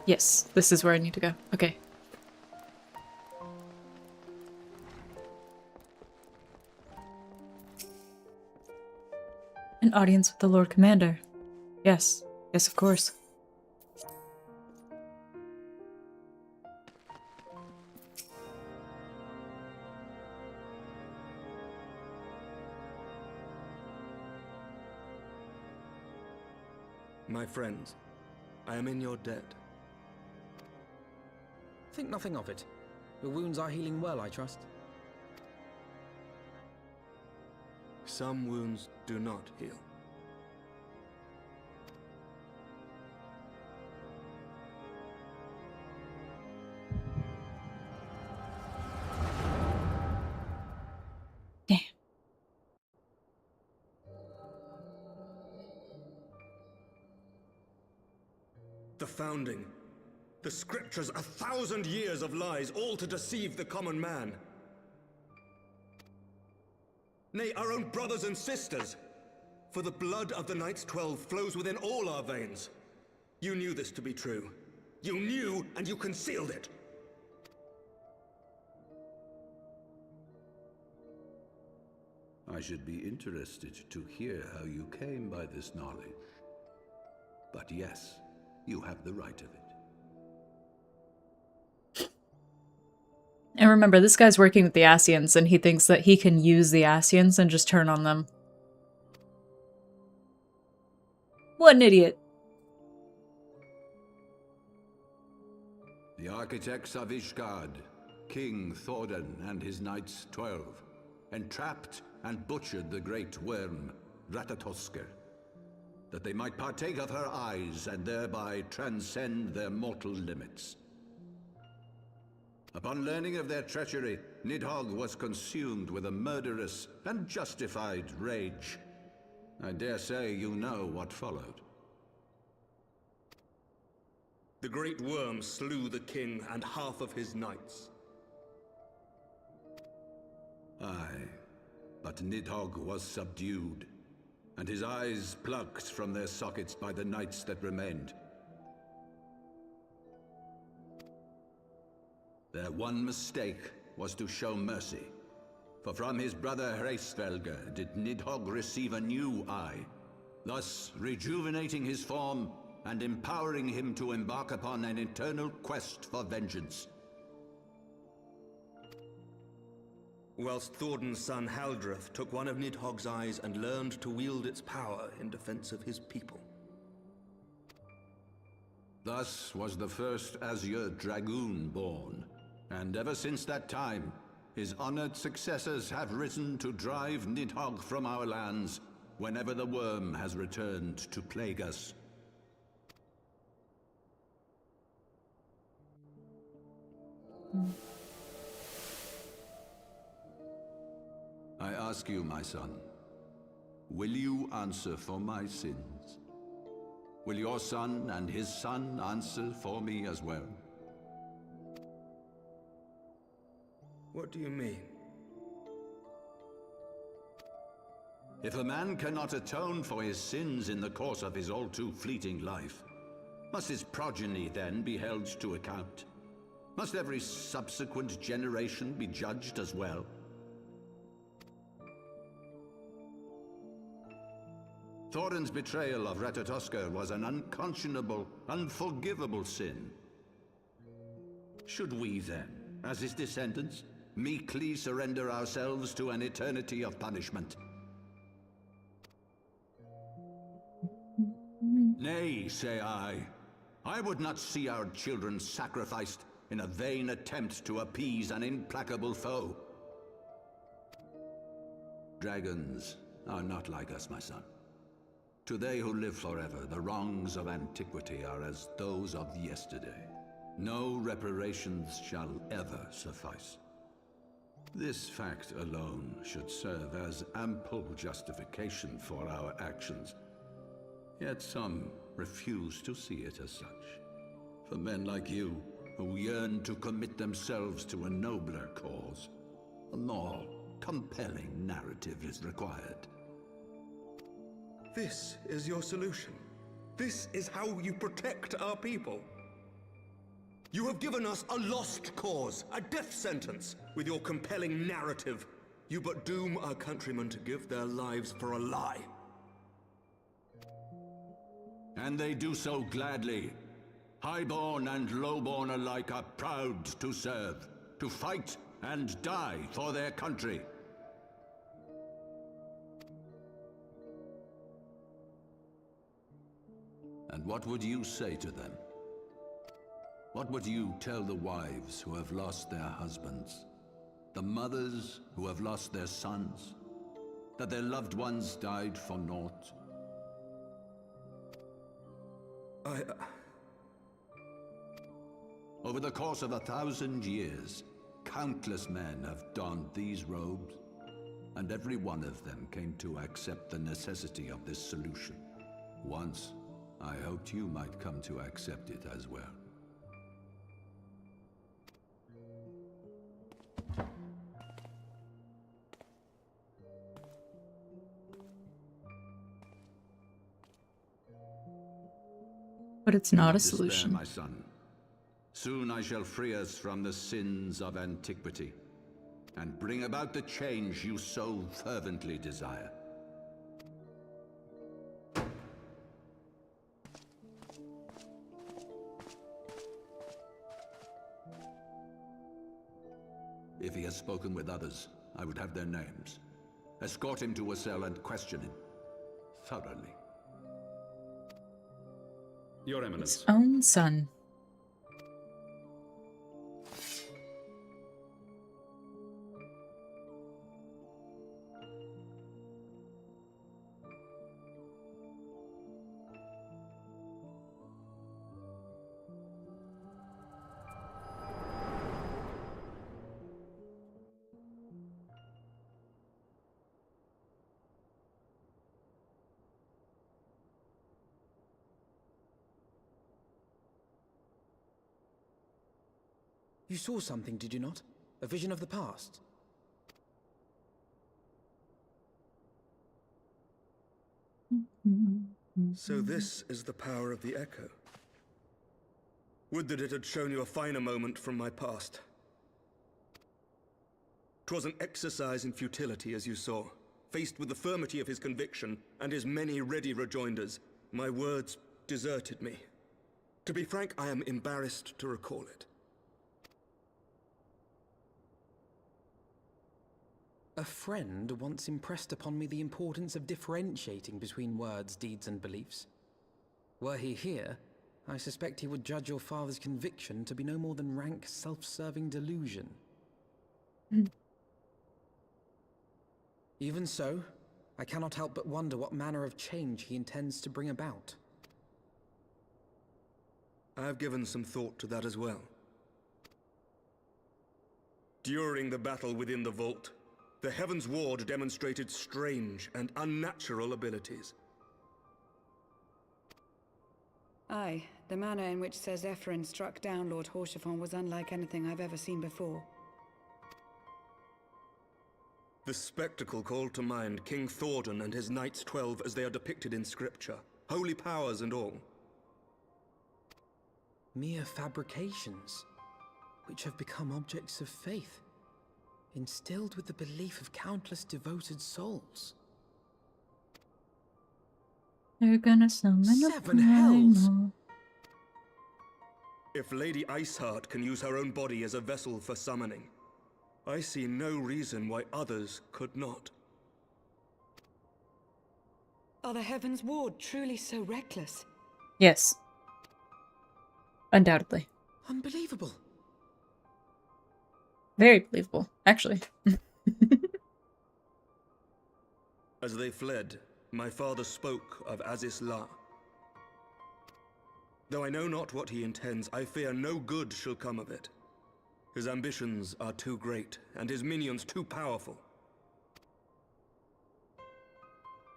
Yes, this is where I need to go. Okay. An audience with the Lord Commander. Yes. Yes, of course. My friends, I am in your debt. Think nothing of it. Your wounds are healing well, I trust. Some wounds do not heal. Yeah. The founding. The scriptures, 1,000 years of lies, all to deceive the common man. Nay, our own brothers and sisters. For the blood of the Knights 12 flows within all our veins. You knew this to be true. You knew, and you concealed it. I should be interested to hear how you came by this knowledge. But yes, you have the right of it. And remember, this guy's working with the Ascians, and he thinks that he can use the Ascians and just turn on them. What an idiot. The architects of Ishgard, King Thordan and his Knights 12, entrapped and butchered the great worm, Ratatoskr, that they might partake of her eyes and thereby transcend their mortal limits. Upon learning of their treachery, Nidhogg was consumed with a murderous and justified rage. I dare say you know what followed. The great worm slew the king and half of his knights. Aye, but Nidhogg was subdued, and his eyes plucked from their sockets by the knights that remained. Their one mistake was to show mercy, for from his brother Hreysvelgr did Nidhogg receive a new eye, thus rejuvenating his form and empowering him to embark upon an eternal quest for vengeance. Whilst Thordan's son Haldreth took one of Nidhogg's eyes and learned to wield its power in defense of his people. Thus was the first Azure Dragoon born, and ever since that time, his honored successors have risen to drive Nidhogg from our lands whenever the worm has returned to plague us. I ask you, my son, will you answer for my sins? Will your son and his son answer for me as well? What do you mean? If a man cannot atone for his sins in the course of his all too fleeting life, must his progeny then be held to account? Must every subsequent generation be judged as well? Thordan's betrayal of Ratatoskr was an unconscionable, unforgivable sin. Should we then, as his descendants, meekly surrender ourselves to an eternity of punishment? Nay, say I. I would not see our children sacrificed in a vain attempt to appease an implacable foe. Dragons are not like us, my son. To they who live forever, the wrongs of antiquity are as those of yesterday. No reparations shall ever suffice. This fact alone should serve as ample justification for our actions. Yet some refuse to see it as such. For men like you, who yearn to commit themselves to a nobler cause, a more compelling narrative is required. This is your solution. This is how you protect our people. You have given us a lost cause, a death sentence. With your compelling narrative, you but doom our countrymen to give their lives for a lie. And they do so gladly. Highborn and lowborn alike are proud to serve, to fight and die for their country. And what would you say to them? What would you tell the wives who have lost their husbands? The mothers who have lost their sons? That their loved ones died for naught? Over the course of 1,000 years, countless men have donned these robes, and every one of them came to accept the necessity of this solution. Once, I hoped you might come to accept it as well. But it's not a Despair, solution. my son. Soon I shall free us from the sins of antiquity, and bring about the change you so fervently desire. If he has spoken with others, I would have their names. Escort him to a cell and question him thoroughly. Your Eminence. His own son. You saw something, did you not? A vision of the past? So this is the power of the Echo. Would that it had shown you a finer moment from my past. 'Twas an exercise in futility, as you saw. Faced with the firmity of his conviction and his many ready rejoinders, my words deserted me. To be frank, I am embarrassed to recall it. A friend once impressed upon me the importance of differentiating between words, deeds, and beliefs. Were he here, I suspect he would judge your father's conviction to be no more than rank, self-serving delusion. Even so, I cannot help but wonder what manner of change he intends to bring about. I have given some thought to that as well. During the battle within the vault, the Heaven's Ward demonstrated strange and unnatural abilities. Aye, the manner in which Sir Zephyrin struck down Lord Horschiffon was unlike anything I've ever seen before. The spectacle called to mind King Thornton and his Knights 12 as they are depicted in scripture, holy powers and all. Mere fabrications, which have become objects of faith, instilled with the belief of countless devoted souls. They're gonna summon Seven hells! If Lady Iceheart can use her own body as a vessel for summoning, I see no reason why others could not. Are the Heaven's Ward truly so reckless? Yes. Undoubtedly. Unbelievable. Very believable, actually. As they fled, my father spoke of Aziz La. Though I know not what he intends, I fear no good shall come of it. His ambitions are too great, and his minions too powerful.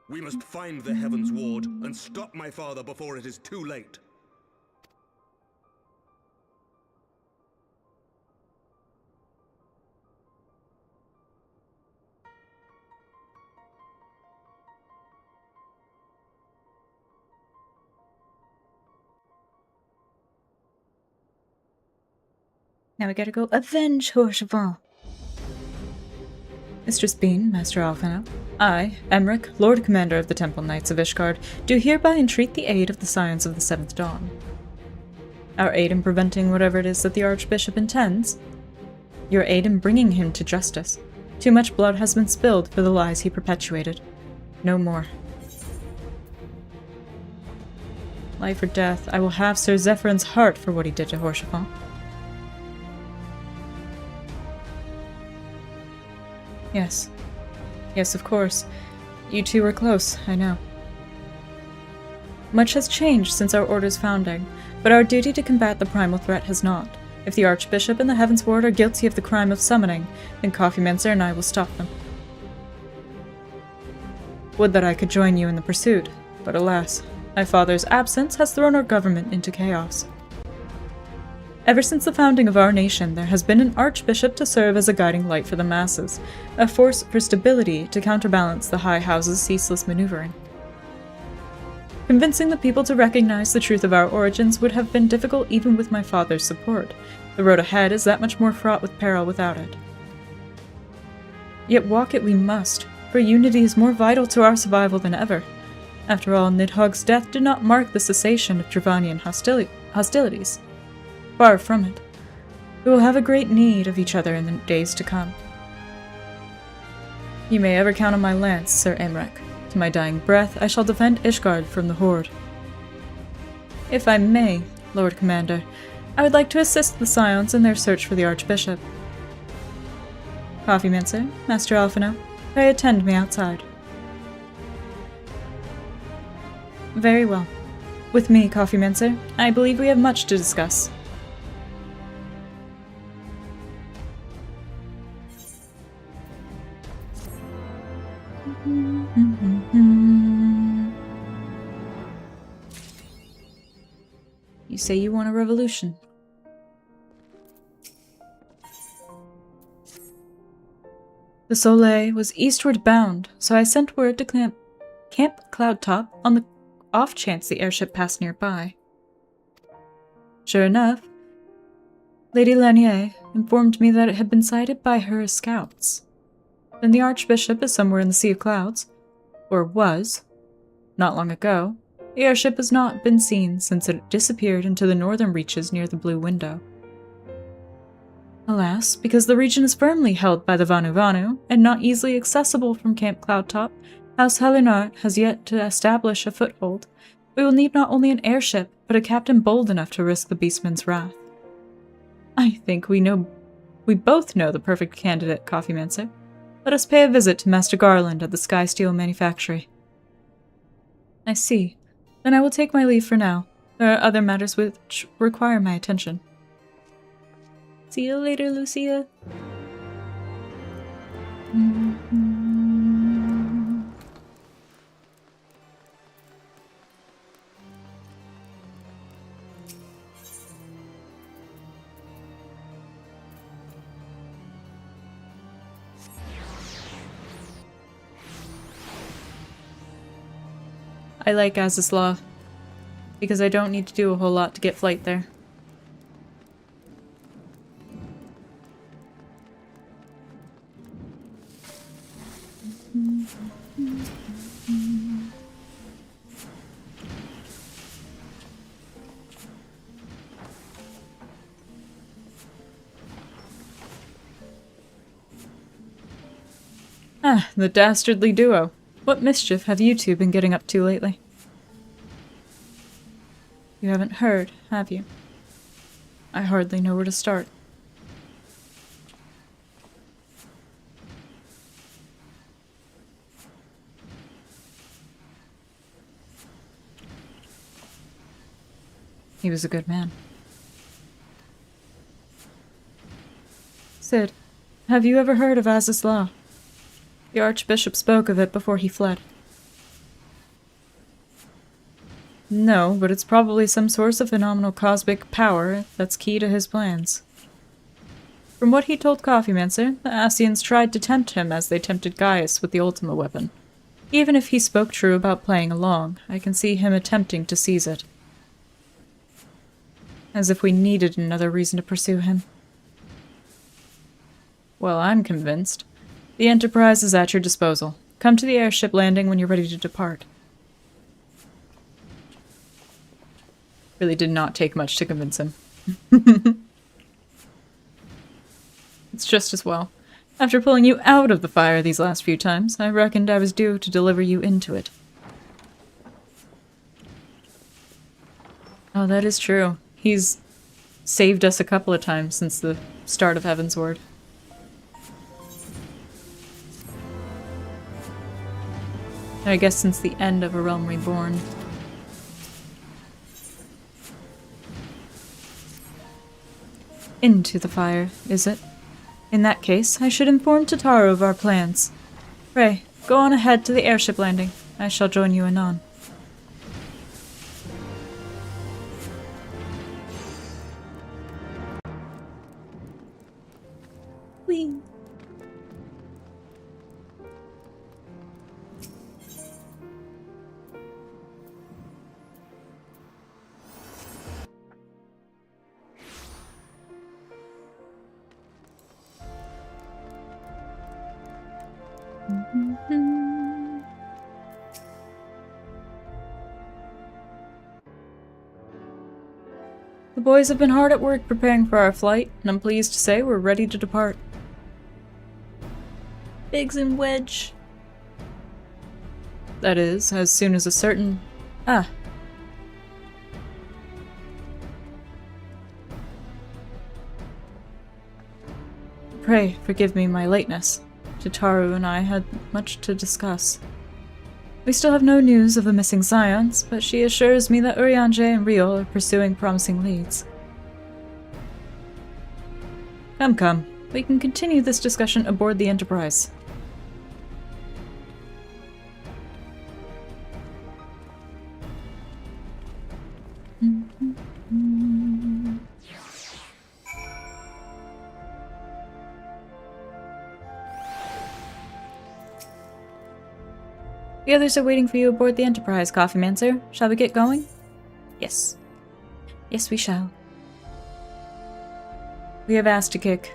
We must find the Heaven's Ward and stop my father before it is too late. Now we gotta go avenge Horshaval. Mistress Bean, Master Alphina, I, Emmerich, Lord Commander of the Temple Knights of Ishgard, do hereby entreat the aid of the Scions of the Seventh Dawn. Our aid in preventing whatever it is that the Archbishop intends. Your aid in bringing him to justice. Too much blood has been spilled for the lies he perpetuated. No more. Life or death, I will have Sir Zephyrn's heart for what he did to Horshaval. Yes. Yes, of course. You two were close, I know. Much has changed since our Order's founding, but our duty to combat the primal threat has not. If the Archbishop and the Heaven's Ward are guilty of the crime of summoning, then Coffeemancer and I will stop them. Would that I could join you in the pursuit, but alas, my father's absence has thrown our government into chaos. Ever since the founding of our nation, there has been an archbishop to serve as a guiding light for the masses, a force for stability to counterbalance the High House's ceaseless maneuvering. Convincing the people to recognize the truth of our origins would have been difficult even with my father's support. The road ahead is that much more fraught with peril without it. Yet walk it we must, for unity is more vital to our survival than ever. After all, Nidhogg's death did not mark the cessation of Dravanian hostilities. Far from it. We will have a great need of each other in the days to come. You may ever count on my lance, Sir Emmerich. To my dying breath, I shall defend Ishgard from the Horde. If I may, Lord Commander, I would like to assist the Scions in their search for the Archbishop. Coffeemancer, Master Alphina, pray attend me outside. Very well. With me, Coffeemancer, I believe we have much to discuss. You say you want a revolution. The Soleil was eastward bound, so I sent word to Camp Cloudtop on the off chance the airship passed nearby. Sure enough, Lady Lanier informed me that it had been sighted by her scouts. Then the Archbishop is somewhere in the Sea of Clouds. Or was. Not long ago. The airship has not been seen since it disappeared into the northern reaches near the Blue Window. Alas, because the region is firmly held by the Vanu and not easily accessible from Camp Cloudtop, House Helinart has yet to establish a foothold. We will need not only an airship, but a captain bold enough to risk the Beastman's wrath. I think we both know the perfect candidate, Coffeemancer. Let us pay a visit to Master Garland at the Sky Steel Manufactory. I see. Then I will take my leave for now. There are other matters which require my attention. See you later, Lucia. I like Azislaw, because I don't need to do a whole lot to get flight there. Ah, the dastardly duo. What mischief have you two been getting up to lately? You haven't heard, have you? I hardly know where to start. He was a good man. Cid, have you ever heard of Az's Law? The Archbishop spoke of it before he fled. No, but it's probably some source of phenomenal cosmic power that's key to his plans. From what he told Coffeemancer, the Ascians tried to tempt him as they tempted Gaius with the Ultima weapon. Even if he spoke true about playing along, I can see him attempting to seize it. As if we needed another reason to pursue him. Well, I'm convinced. The Enterprise is at your disposal. Come to the airship landing when you're ready to depart. Really did not take much to convince him. It's just as well. After pulling you out of the fire these last few times, I reckoned I was due to deliver you into it. Oh, that is true. He's saved us a couple of times since the start of Heavensward. I guess since the end of A Realm Reborn. Into the fire, is it? In that case, I should inform Tataru of our plans. Pray, go on ahead to the airship landing. I shall join you anon. Whee! The boys have been hard at work preparing for our flight, and I'm pleased to say we're ready to depart. Biggs and Wedge. That is, as soon as a certain... Ah. Pray forgive me my lateness. Tataru and I had much to discuss. We still have no news of the missing Scions, but she assures me that Urianger and Riol are pursuing promising leads. Come. We can continue this discussion aboard the Enterprise. The others are waiting for you aboard the Enterprise, Coffeemancer. Shall we get going? Yes. Yes, we shall. We have ass to kick.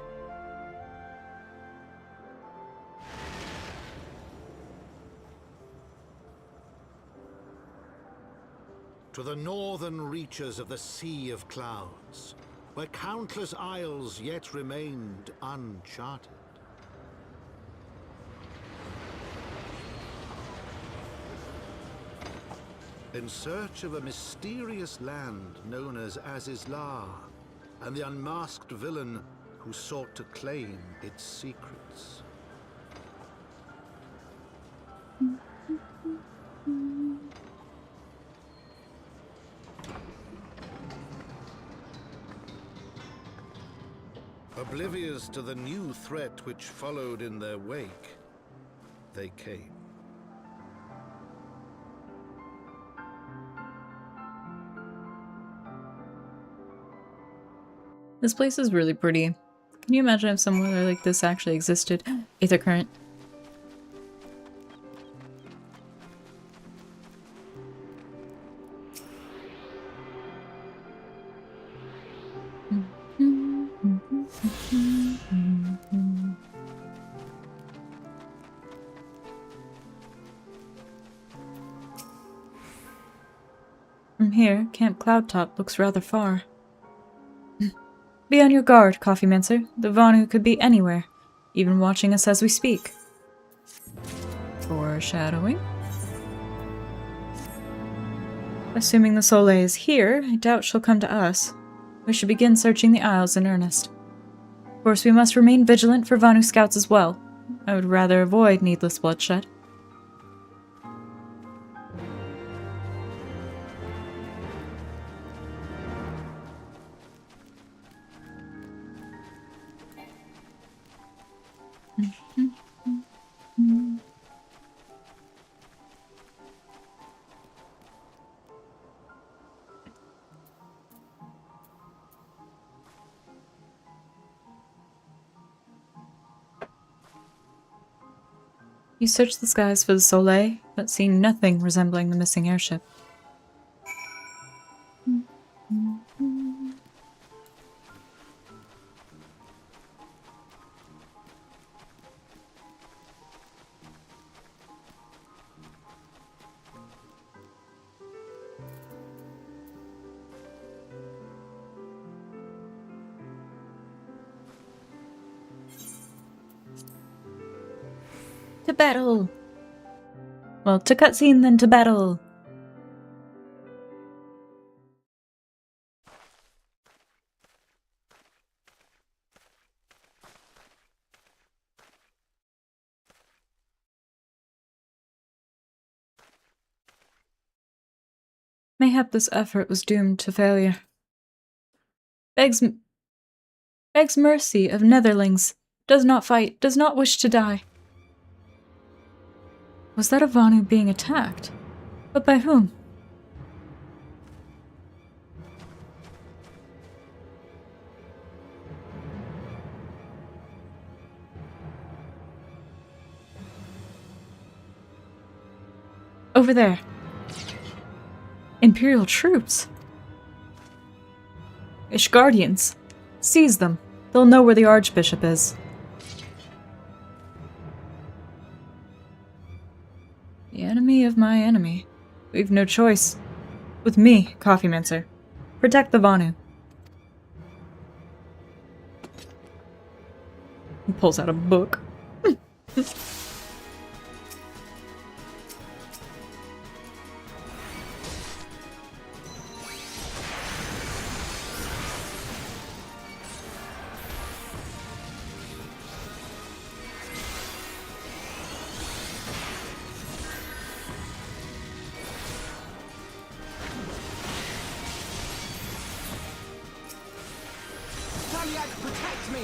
To the northern reaches of the Sea of Clouds, where countless isles yet remained uncharted. In search of a mysterious land known as Az's Law, and the unmasked villain who sought to claim its secrets. Oblivious to the new threat which followed in their wake, they came. This place is really pretty. Can you imagine if somewhere like this actually existed? Aether current. From here, Camp Cloudtop looks rather far. Be on your guard, Coffeemancer. The Vanu could be anywhere, even watching us as we speak. Foreshadowing. Assuming the Soleil is here, I doubt she'll come to us. We should begin searching the Isles in earnest. Of course, we must remain vigilant for Vanu scouts as well. I would rather avoid needless bloodshed. You search the skies for the Soleil, but see nothing resembling the missing airship. To battle! Well, to cutscene, then to battle! Mayhap this effort was doomed to failure. Begs mercy of Netherlings. Does not fight, does not wish to die. Was that a Vanu being attacked? But by whom? Over there. Imperial troops. Ishgardians. Seize them. They'll know where the Archbishop is. The enemy of my enemy. We've no choice. With me, Coffeemancer. Protect the Vanu. He pulls out a book. Protect me!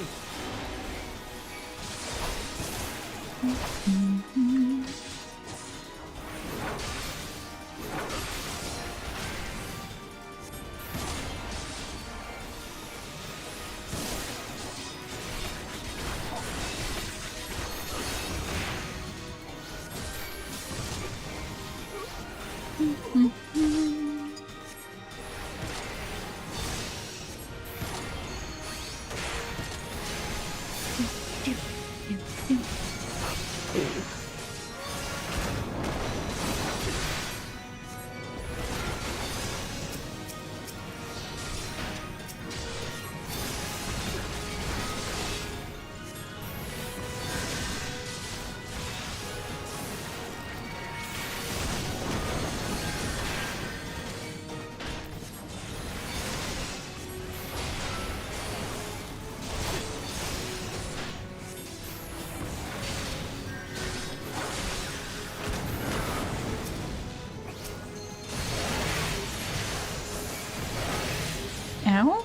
Ow?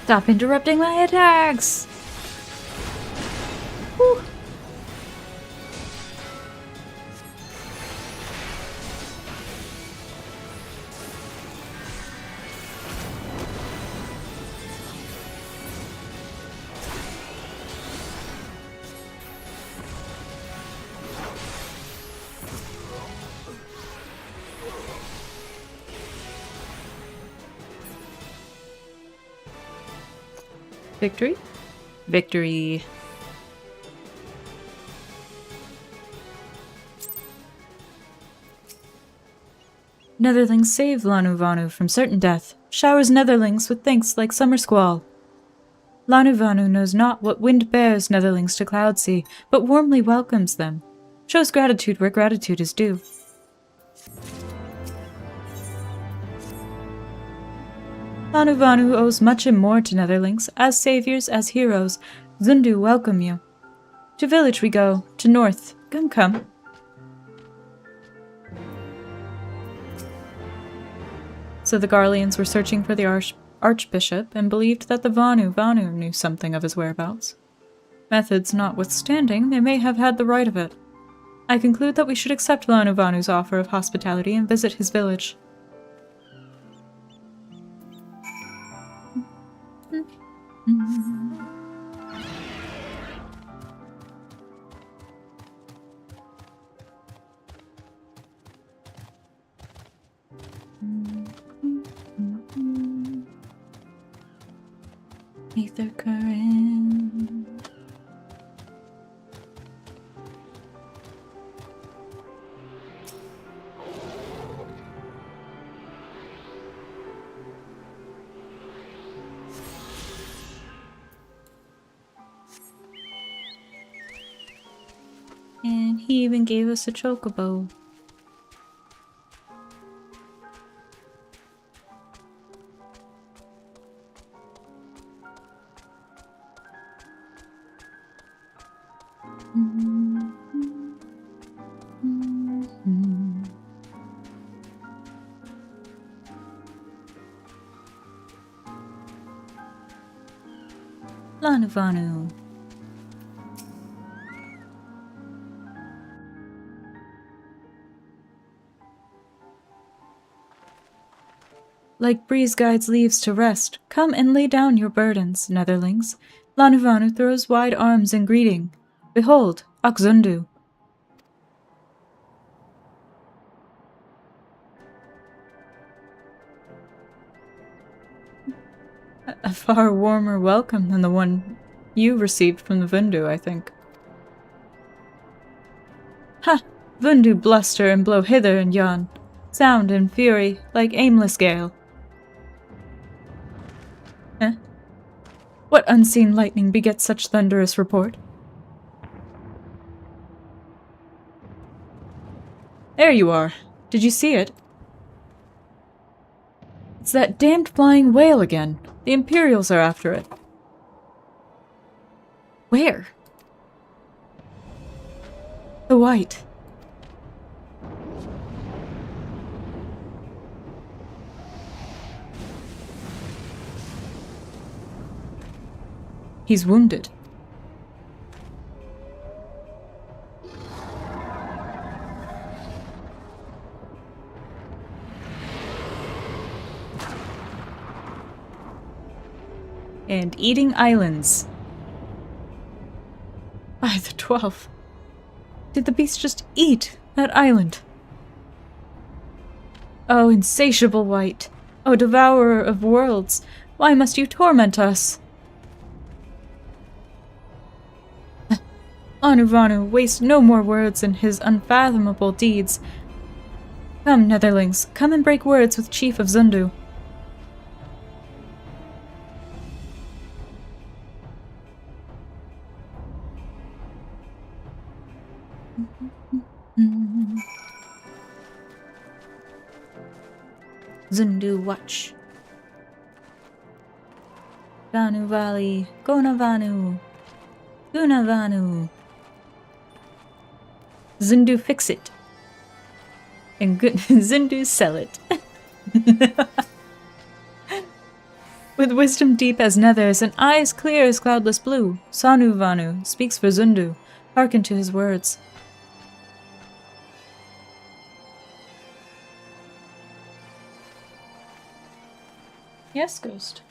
Stop interrupting my attacks! Whew. Victory? Victory. Netherlings save Lanu Vanu from certain death, showers Netherlings with thanks like summer squall. Lanu Vanu knows not what wind bears Netherlings to Cloudsea, but warmly welcomes them, shows gratitude where gratitude is due. Lanuvanu owes much and more to Netherlings. As saviors, as heroes, Zundu welcome you. To village we go, to north. Come, come. So the Garleans were searching for the Archbishop and believed that the Vanu knew something of his whereabouts. Methods notwithstanding, they may have had the right of it. I conclude that we should accept Vanu's offer of hospitality and visit his village. Ether current. And he even gave us a chocobo. Lanuvanu. Like breeze guides leaves to rest, come and lay down your burdens, Netherlings. Lanuvanu throws wide arms in greeting. Behold, Akzundu. A far warmer welcome than the one you received from the Vundu, I think. Ha! Vundu bluster and blow hither and yon, sound and fury like aimless gale. Eh? What unseen lightning begets such thunderous report? There you are. Did you see it? It's that damned flying whale again. The Imperials are after it. Where? The White. He's wounded. And eating islands. By the 12. Did the beast just eat that island? Oh, insatiable White. Oh, devourer of worlds. Why must you torment us? Lanuvanu wastes no more words in his unfathomable deeds. Come, Netherlings, come and break words with Chief of Zundu. Zundu watch. Vanu Valley, Gonavanu, Gunavanu. Zundu fix it. And Zundu sell it. With wisdom deep as nethers and eyes clear as cloudless blue, Sanu Vanu speaks for Zundu. Hearken to his words. Yes, Ghost.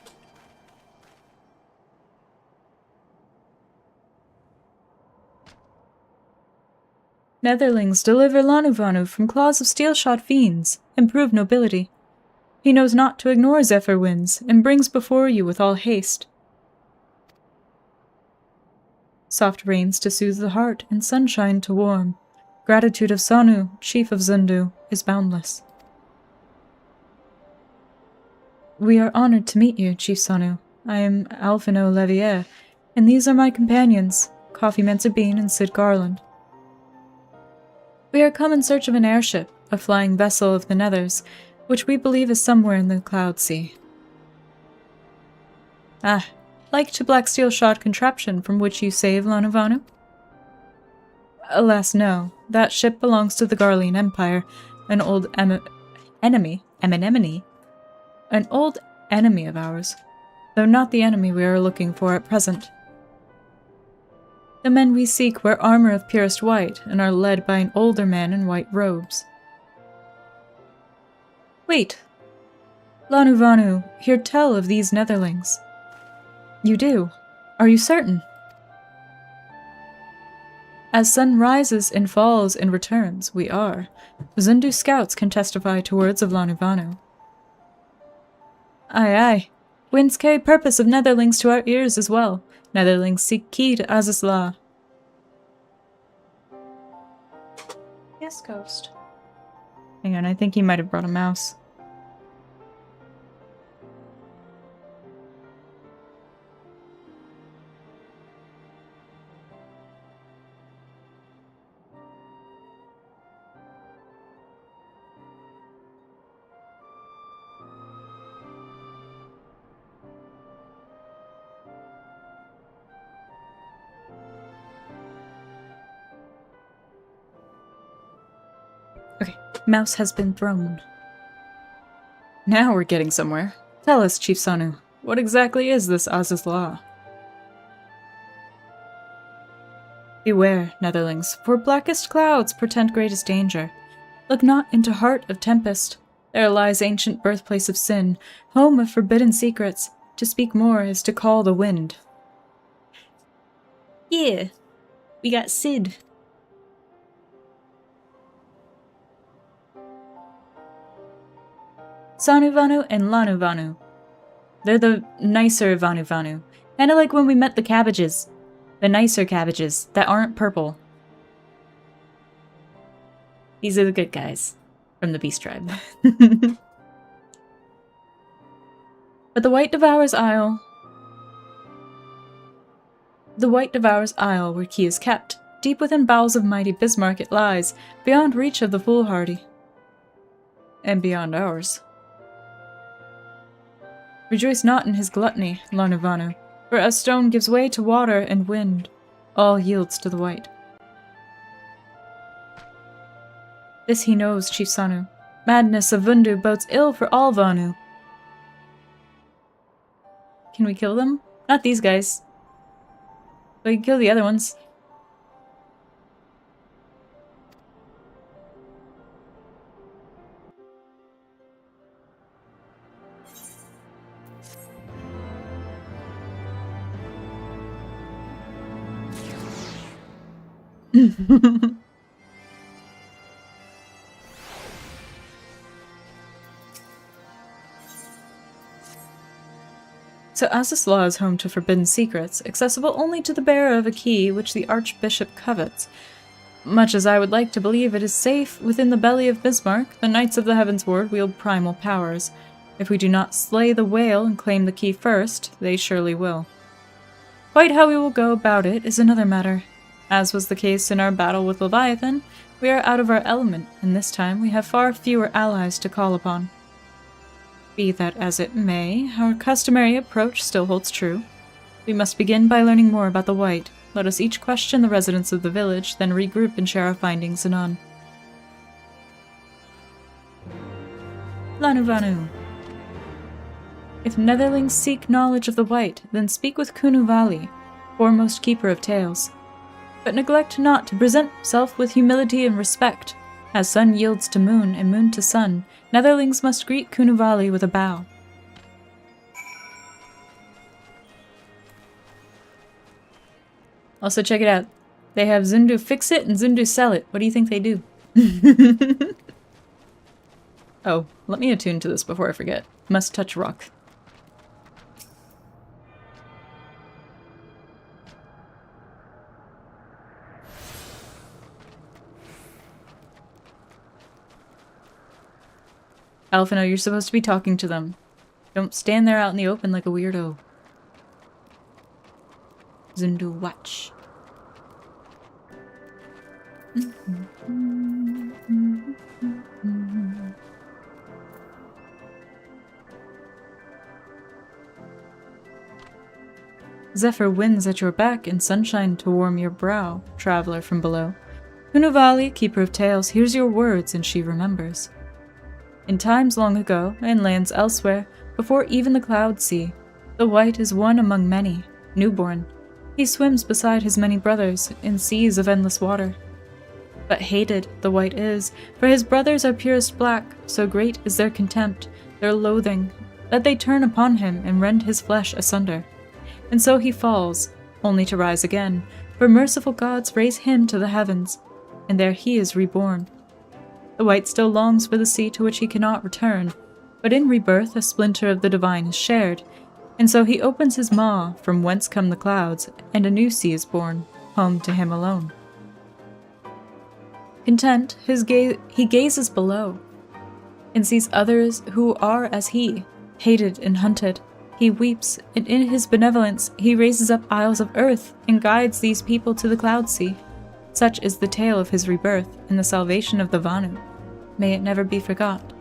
Netherlings deliver Lanuvanu from claws of steel-shod fiends, and prove nobility. He knows not to ignore Zephyr winds, and brings before you with all haste. Soft rains to soothe the heart, and sunshine to warm. Gratitude of Sanu, chief of Zundu, is boundless. We are honored to meet you, Chief Sanu. I am Alphino Levier, and these are my companions, Coffeemancer Bean and Sid Garland. We are come in search of an airship. a flying vessel of the Nethers, which we believe is somewhere in the Cloud Sea. Ah, like to black steel-shod contraption from which you saved Lanuvanu? Alas, no. That ship belongs to the Garlean Empire, an old enemy of ours, though not the enemy we are looking for at present. The men we seek wear armor of purest white and are led by an older man in white robes. Wait! Lanuvanu, hear tell of these Netherlings. You do? Are you certain? As sun rises and falls and returns, we are. Zundu scouts can testify to words of Lanuvanu. Aye, aye. Winds carry purpose of Netherlings to our ears as well. Netherlings seek key to Azizla. Yes, Ghost. Hang on, I think he might have brought a mouse. Mouse has been thrown. Now we're getting somewhere. Tell us, Chief Sanu, what exactly is this Azizla? Beware, Netherlings, for blackest clouds portend greatest danger. Look not into heart of tempest. There lies ancient birthplace of sin, home of forbidden secrets. To speak more is to call the wind. Yeah, we got Sid. Sanuvanu and Lanuvanu. They're the nicer Vanuvanu. Kinda like when we met the cabbages. The nicer cabbages that aren't purple. These are the good guys from the Beast Tribe. But the White Devourer's Isle... The White Devourer's Isle, where key is kept. Deep within bowels of mighty Bismarck it lies, beyond reach of the foolhardy. And beyond ours. Rejoice not in his gluttony, Lanuvanu, for as stone gives way to water and wind, all yields to the white. This he knows, Chief Sanu. Madness of Vundu bodes ill for all Vanu. Can we kill them? Not these guys. But we can kill the other ones. So Azizla is home to forbidden secrets, accessible only to the bearer of a key which the Archbishop covets. Much as I would like to believe it is safe within the belly of Bismarck, the Knights of the Heavensward wield primal powers. If we do not slay the whale and claim the key first, they surely will. Quite how we will go about it is another matter. As was the case in our battle with Leviathan, we are out of our element, and this time we have far fewer allies to call upon. Be that as it may, our customary approach still holds true. We must begin by learning more about the White. Let us each question the residents of the village, then regroup and share our findings anon. Lanuvanu. If Netherlings seek knowledge of the White, then speak with Kunuvali, foremost keeper of tales. But neglect not to present himself with humility and respect. As sun yields to moon and moon to sun, Netherlings must greet Kunuvali with a bow. Also, check it out. They have Zundu fix it and Zundu sell it. What do you think they do? Oh, let me attune to this before I forget. Must touch rock. Alphino, you're supposed to be talking to them. Don't stand there out in the open like a weirdo. Zundu watch. Zephyr winds at your back and sunshine to warm your brow, traveler from below. Unuvali, keeper of tales, hears your words and she remembers. In times long ago, and lands elsewhere, before even the clouds see, the white is one among many, newborn. He swims beside his many brothers in seas of endless water. But hated the white is, for his brothers are purest black, so great is their contempt, their loathing, that they turn upon him and rend his flesh asunder. And so he falls, only to rise again, for merciful gods raise him to the heavens, and there he is reborn. The white still longs for the sea to which he cannot return, but in rebirth a splinter of the divine is shared, and so he opens his maw from whence come the clouds, and a new sea is born, home to him alone. Content, he gazes below, and sees others who are as he, hated and hunted. He weeps, and in his benevolence he raises up isles of earth and guides these people to the cloud sea. Such is the tale of his rebirth and the salvation of the Vanu. May it never be forgot.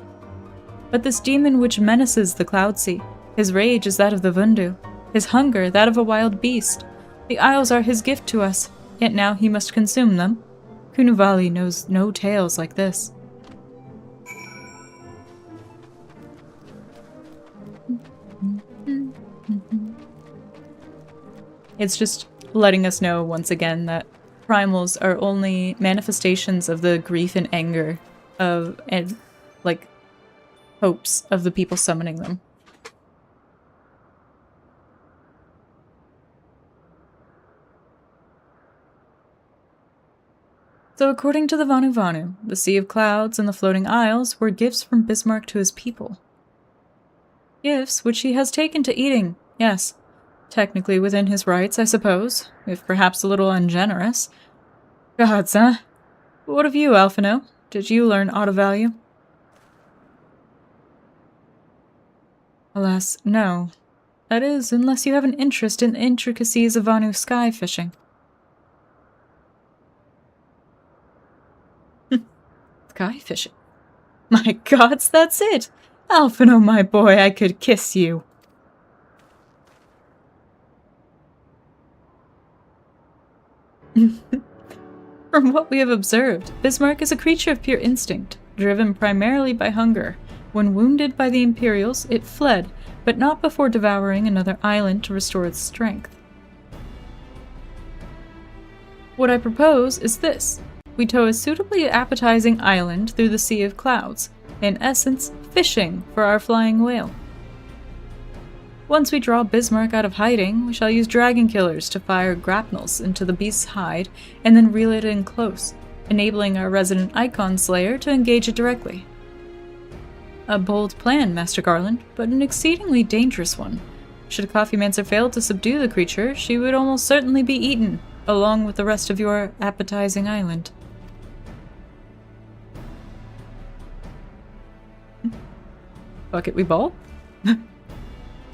But this demon which menaces the cloud sea, his rage is that of the Vundu, his hunger that of a wild beast. The isles are his gift to us, yet now he must consume them. Kunuvali knows no tales like this. It's just letting us know once again that primals are only manifestations of the grief and anger of, and like, hopes of the people summoning them. So according to the Vanu Vanu, the Sea of Clouds and the Floating Isles were gifts from Bismarck to his people. Gifts which he has taken to eating, yes. Technically within his rights, I suppose, if perhaps a little ungenerous. Gods, huh? What of you, Alphino? Did you learn aught of value? Alas, no. That is, unless you have an interest in the intricacies of Vanu sky fishing. Sky fishing? My gods, that's it! Alphino, my boy, I could kiss you. From what we have observed, Bismarck is a creature of pure instinct, driven primarily by hunger. When wounded by the Imperials, it fled, but not before devouring another island to restore its strength. What I propose is this. We tow a suitably appetizing island through the Sea of Clouds, in essence, fishing for our flying whale. Once we draw Bismarck out of hiding, we shall use dragon killers to fire grapnels into the beast's hide and then reel it in close, enabling our resident Icon Slayer to engage it directly. A bold plan, Master Garland, but an exceedingly dangerous one. Should Coffeemancer fail to subdue the creature, she would almost certainly be eaten, along with the rest of your appetizing island. Fuck it, we ball?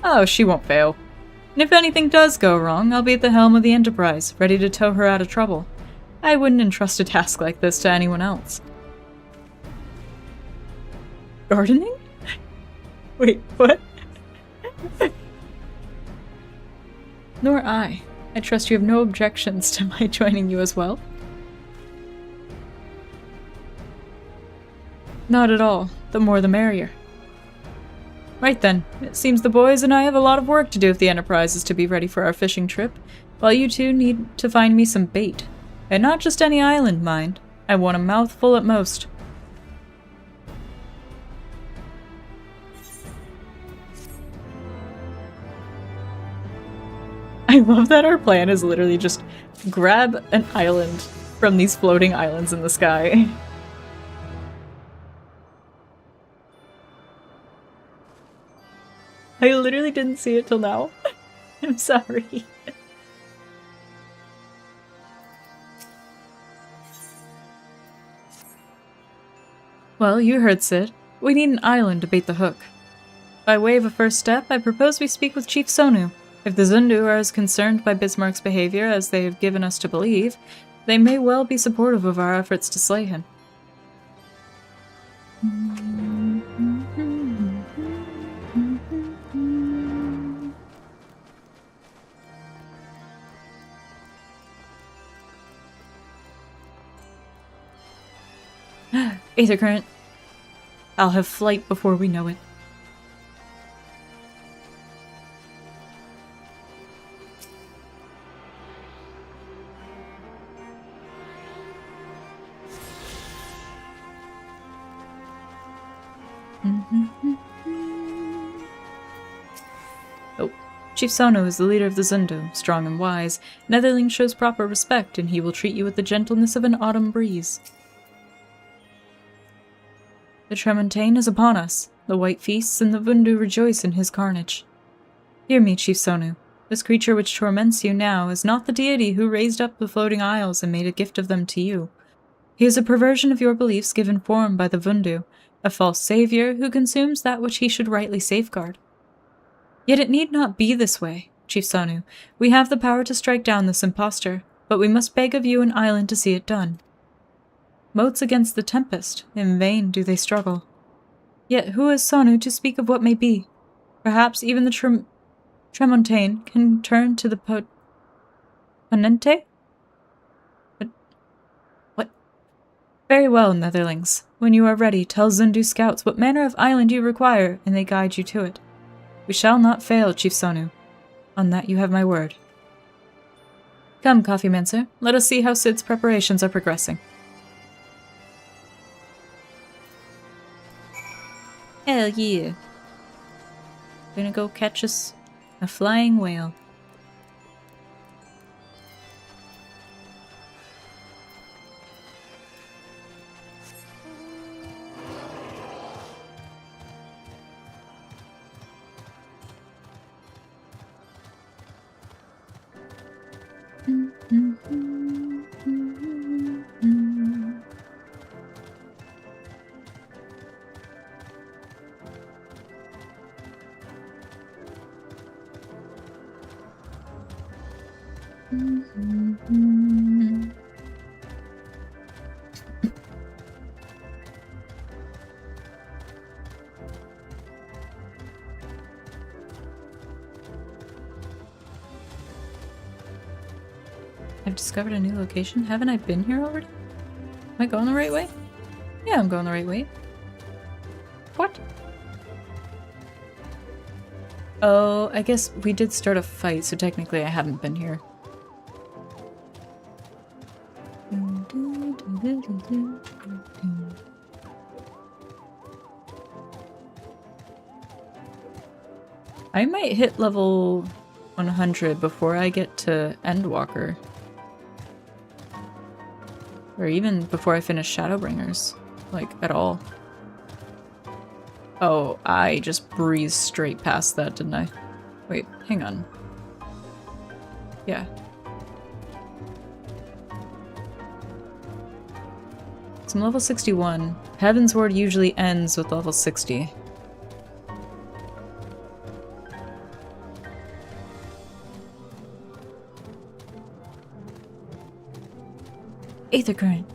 Oh, she won't fail. And if anything does go wrong, I'll be at the helm of the Enterprise, ready to tow her out of trouble. I wouldn't entrust a task like this to anyone else. Gardening? Wait, what? Nor I. I trust you have no objections to my joining you as well. Not at all. The more the merrier. Right then, it seems the boys and I have a lot of work to do if the Enterprise is to be ready for our fishing trip, while you two need to find me some bait. And not just any island, mind. I want a mouthful at most. I love that our plan is literally just grab an island from these floating islands in the sky. I literally didn't see it till now. I'm sorry. Well, you heard Sid. We need an island to bait the hook. By way of a first step, I propose we speak with Chief Sonu. If the Zundu are as concerned by Bismarck's behavior as they have given us to believe, they may well be supportive of our efforts to slay him. Aether current. I'll have flight before we know it. Oh, Chief Sono is the leader of the Zundo, strong and wise. Netherling shows proper respect, and he will treat you with the gentleness of an autumn breeze. The Tremontaine is upon us. The white feasts and the Vundu rejoice in his carnage. Hear me, Chief Sonu. This creature which torments you now is not the deity who raised up the floating isles and made a gift of them to you. He is a perversion of your beliefs given form by the Vundu, a false savior who consumes that which he should rightly safeguard. Yet it need not be this way, Chief Sonu. We have the power to strike down this impostor, but we must beg of you an island to see it done. Moats against the tempest, in vain do they struggle. Yet who is Sonu to speak of what may be? Perhaps even the Tremontaine can turn to the Ponente? What? Very well, Netherlings. When you are ready, tell Zundu scouts what manner of island you require, and they guide you to it. We shall not fail, Chief Sonu. On that you have my word. Come, Coffeemancer, let us see how Sid's preparations are progressing. Hell yeah. Gonna go catch us a flying whale. I've discovered a new location. Haven't I been here already? Am I going the right way? Yeah, I'm going the right way. What? Oh, I guess we did start a fight, so technically I haven't been here. I might hit level 100 before I get to Endwalker. Or even before I finish Shadowbringers. Like, at all. Oh, I just breezed straight past that, didn't I? Wait, hang on. Yeah. So I'm level 61. Heaven's Ward usually ends with level 60. Aether current.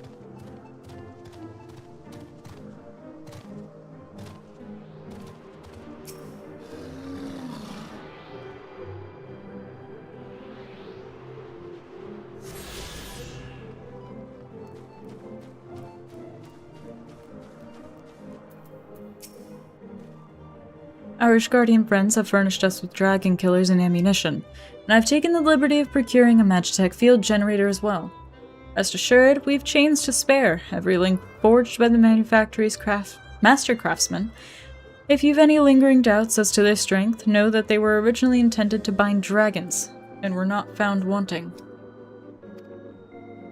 Our Ishgardian friends have furnished us with dragon killers and ammunition, and I've taken the liberty of procuring a Magitech field generator as well. Rest assured, we've chains to spare, every link forged by the manufactory's master craftsmen. If you've any lingering doubts as to their strength, know that they were originally intended to bind dragons, and were not found wanting.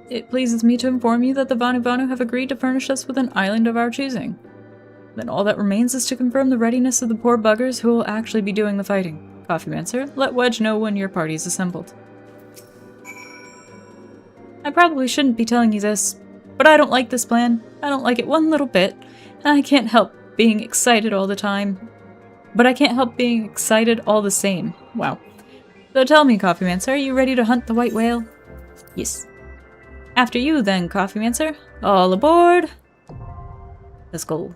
It pleases me to inform you that the Vanu Vanu have agreed to furnish us with an island of our choosing. Then all that remains is to confirm the readiness of the poor buggers who will actually be doing the fighting. Coffeemancer, let Wedge know when your party's assembled. I probably shouldn't be telling you this, but I don't like this plan. I don't like it one little bit, and I can't help being excited all the time. But I can't help being excited all the same. Wow. So tell me, Coffeemancer, are you ready to hunt the white whale? Yes. After you then, Coffeemancer. All aboard! Let's go.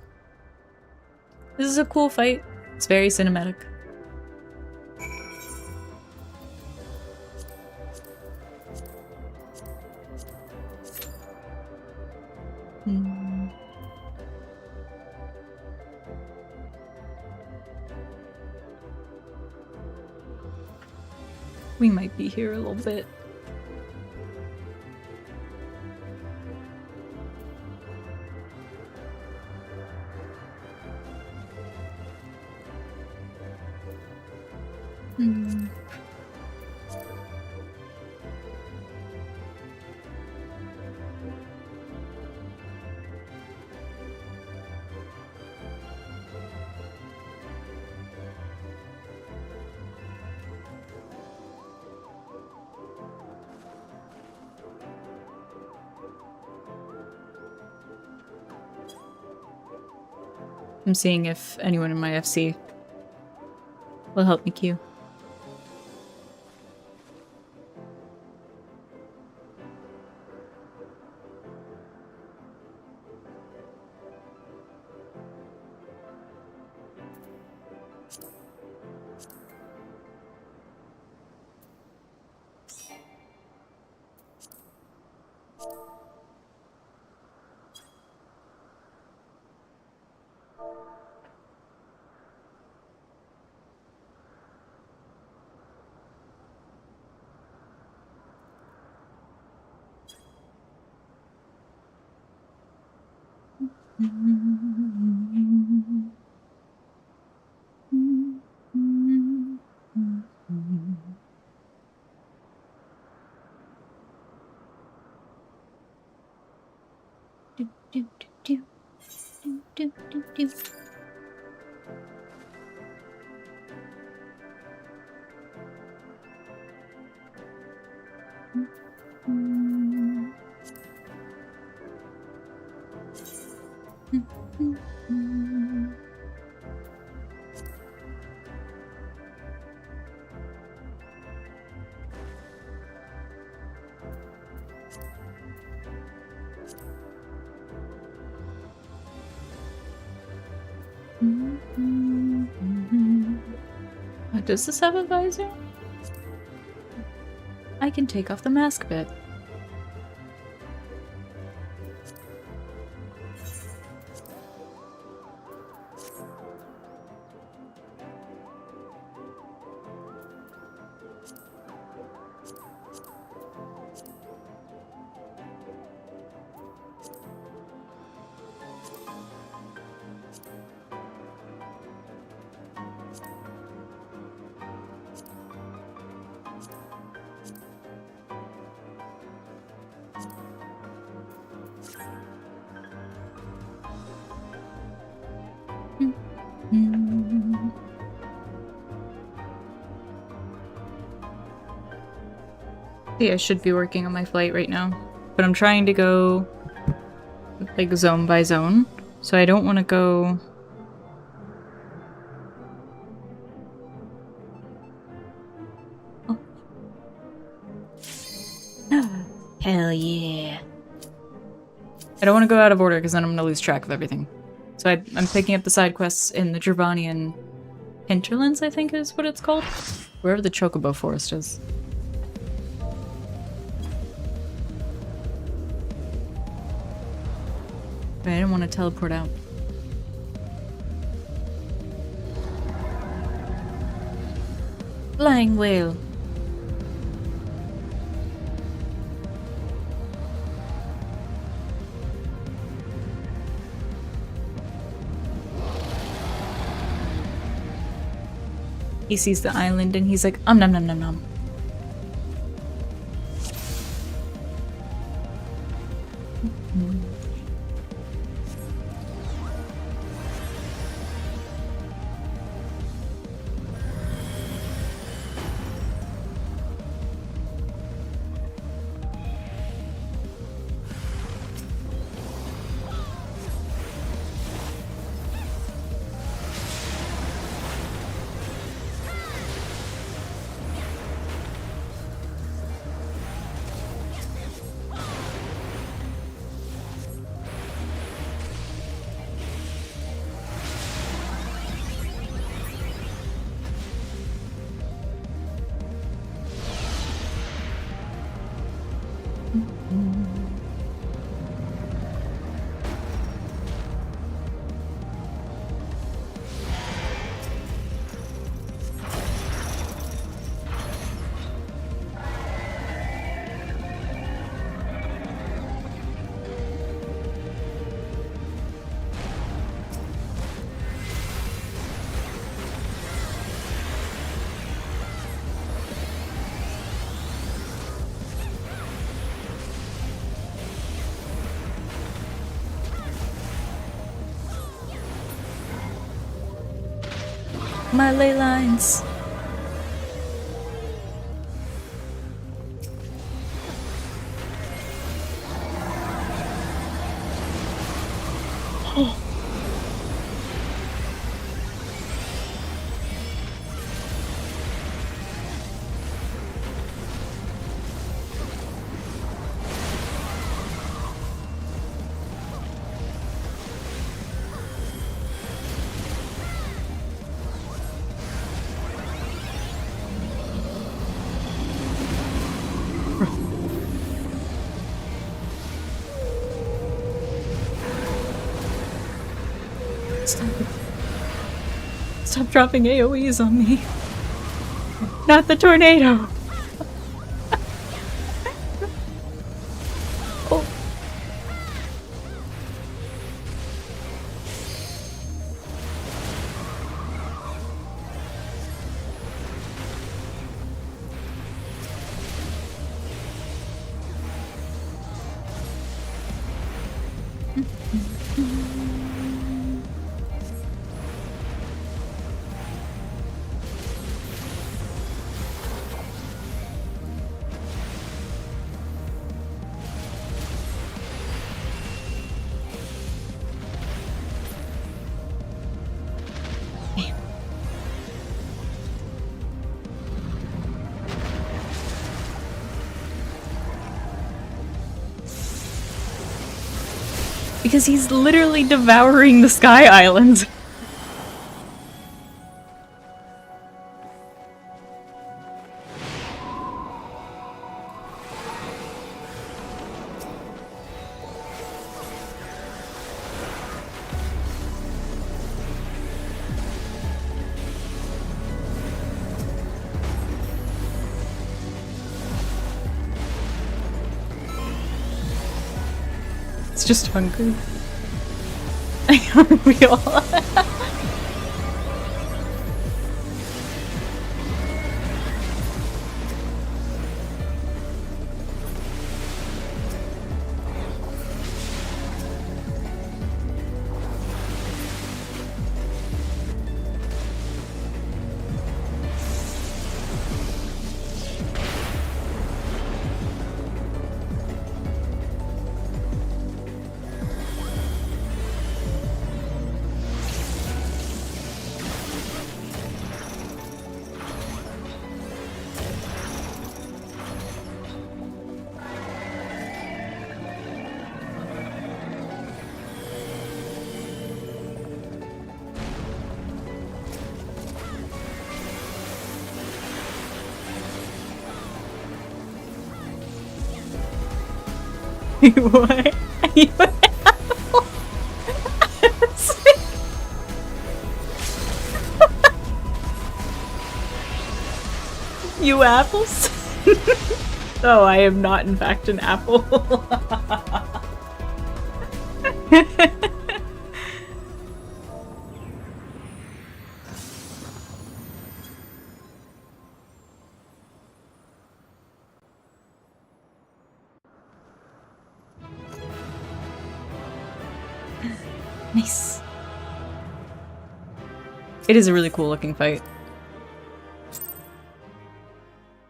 This is a cool fight. It's very cinematic. We might be here a little bit. I'm seeing if anyone in my FC will help me queue. Does this have a visor? I can take off the mask bit. See, I should be working on my flight right now, but I'm trying to go like zone by zone, so I don't want to go. Oh. Hell yeah. I don't want to go out of order because then I'm going to lose track of everything. So I'm picking up the side quests in the Dravanian hinterlands, I think is what it's called. Wherever the Chocobo Forest is. But I didn't want to teleport out. Flying whale. He sees the island and he's like, nom nom nom nom. My ley lines. Oh. Stop dropping AoEs on me. Not the tornado. Oh. Because he's literally devouring the Sky Island. It's just hungry. We all. What? You apples? Oh, I am not in fact an apple. Nice. It is a really cool looking fight.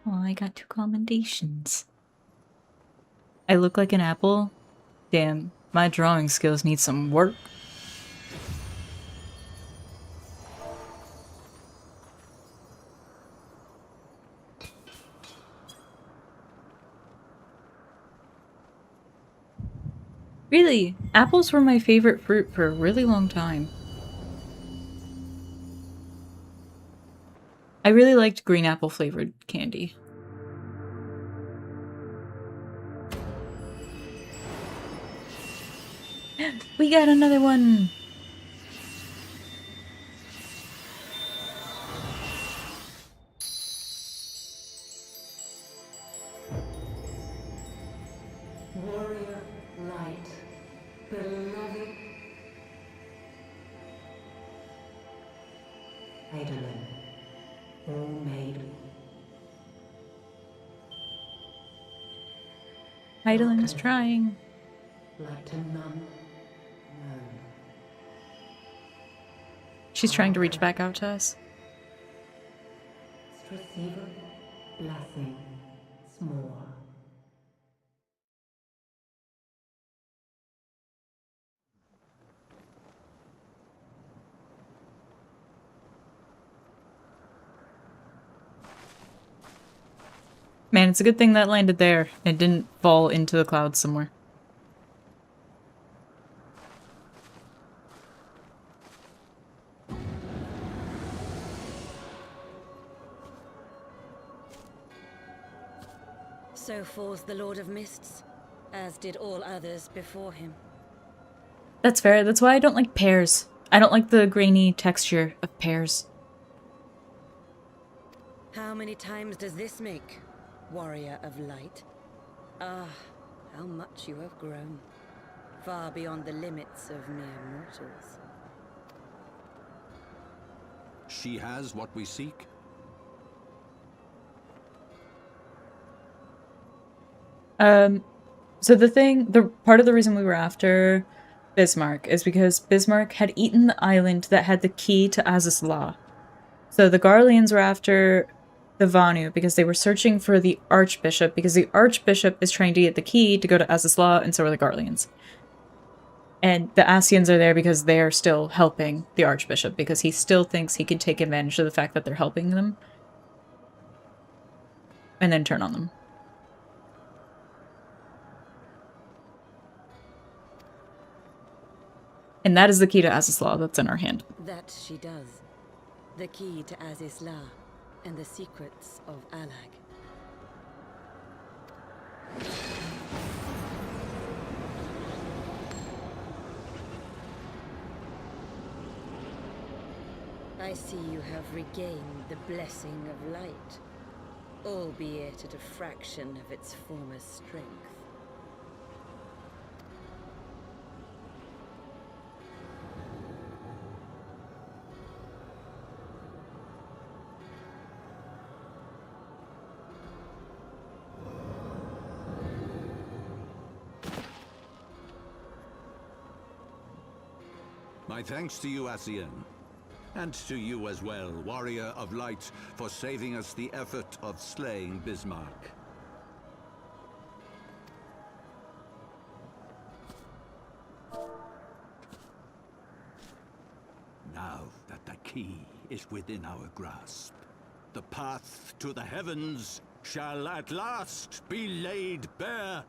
Oh, I got 2 commendations. I look like an apple? Damn, my drawing skills need some work. Really, apples were my favorite fruit for a really long time. I really liked green apple flavored candy. We got another one! Warrior light, beloved Eidolon, all made. Eidolon is trying. Like to none known. She's trying to reach back out to us. receiver, blessing, s'more. Man, it's a good thing that landed there and didn't fall into the clouds somewhere. So falls the Lord of Mists, as did all others before him. That's fair. That's why I don't like pears. I don't like the grainy texture of pears. How many times does this make, warrior of light? Ah, how much you have grown. Far beyond the limits of mere mortals. She has what we seek? So the part of the reason we were after Bismarck is because Bismarck had eaten the island that had the key to Azys Law. So the Garleans were after the Vanu because they were searching for the Archbishop, because the Archbishop is trying to get the key to go to Azys Law, and so are the Garleans. And the Ascians are there because they're still helping the Archbishop, because he still thinks he can take advantage of the fact that they're helping them. And then turn on them. And that is the key to Azys Law that's in our hand. That she does. The key to Azys Law and the secrets of Alag. I see you have regained the blessing of light, albeit at a fraction of its former strength. My thanks to you, Ascian. And to you as well, Warrior of Light, for saving us the effort of slaying Bismarck. Now that the key is within our grasp, the path to the heavens shall at last be laid bare.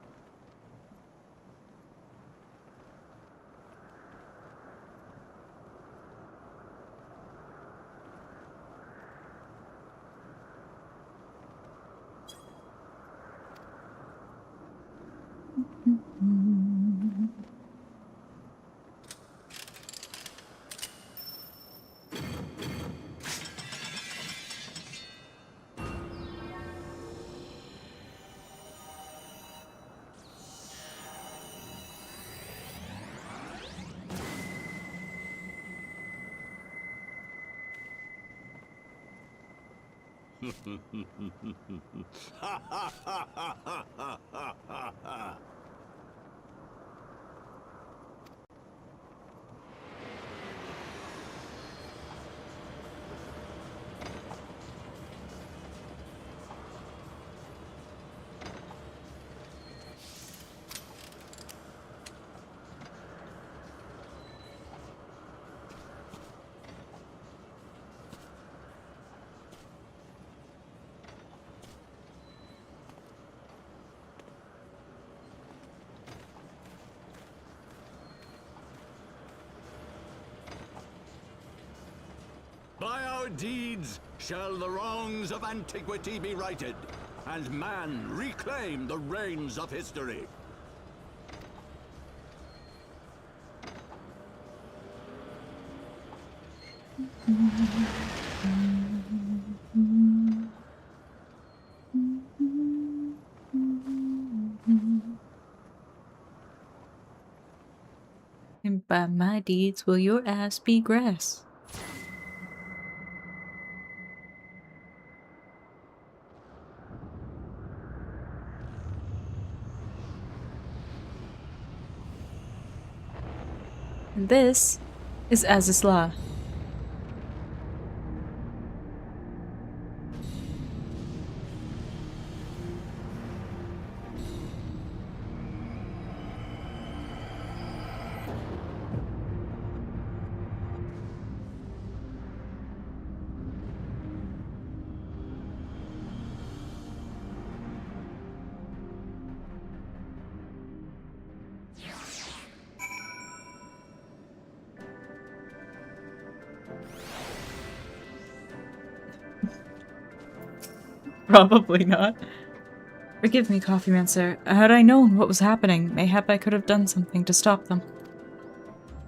By our deeds shall the wrongs of antiquity be righted, and man reclaim the reins of history. And by my deeds will your ass be grass. And this is Azys Law. Probably not. Forgive me, Coffeemancer. Had I known what was happening, mayhap I could have done something to stop them.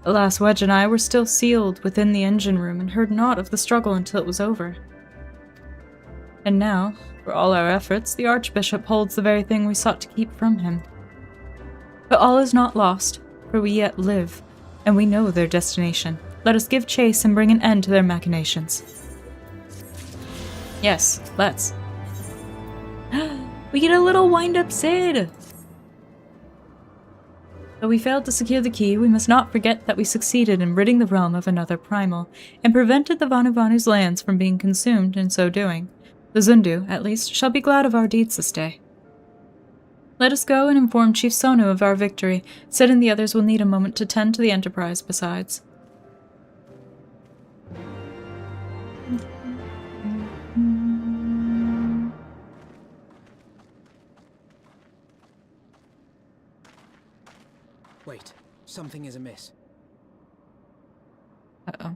Alas, Wedge and I were still sealed within the engine room and heard naught of the struggle until it was over. And now, for all our efforts, the Archbishop holds the very thing we sought to keep from him. But all is not lost, for we yet live, and we know their destination. Let us give chase and bring an end to their machinations. Yes, let's. We get a little wind-up Sid! Though we failed to secure the key, we must not forget that we succeeded in ridding the realm of another primal, and prevented the Vanuvanu's lands from being consumed in so doing. The Zundu, at least, shall be glad of our deeds this day. Let us go and inform Chief Sonu of our victory. Sid and the others will need a moment to tend to the Enterprise besides. Wait, something is amiss. Uh-oh.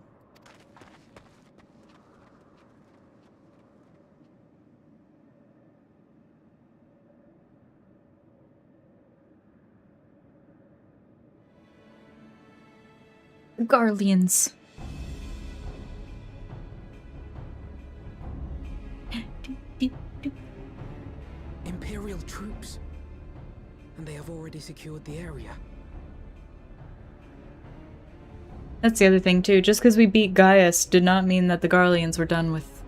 The Garleans. Imperial troops. And they have already secured the area. That's the other thing, too. Just because we beat Gaius did not mean that the Garleans were done with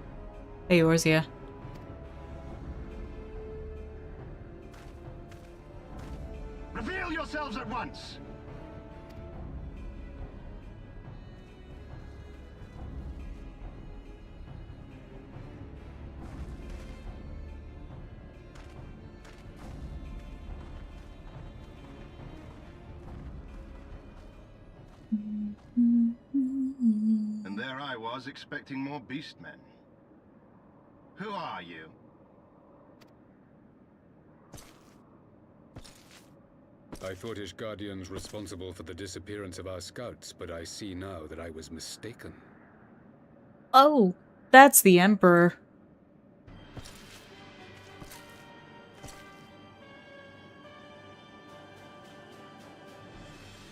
Eorzea. Reveal yourselves at once! And there I was, expecting more beastmen. Who are you? I thought Ishgardians responsible for the disappearance of our scouts, but I see now that I was mistaken. Oh, that's the Emperor.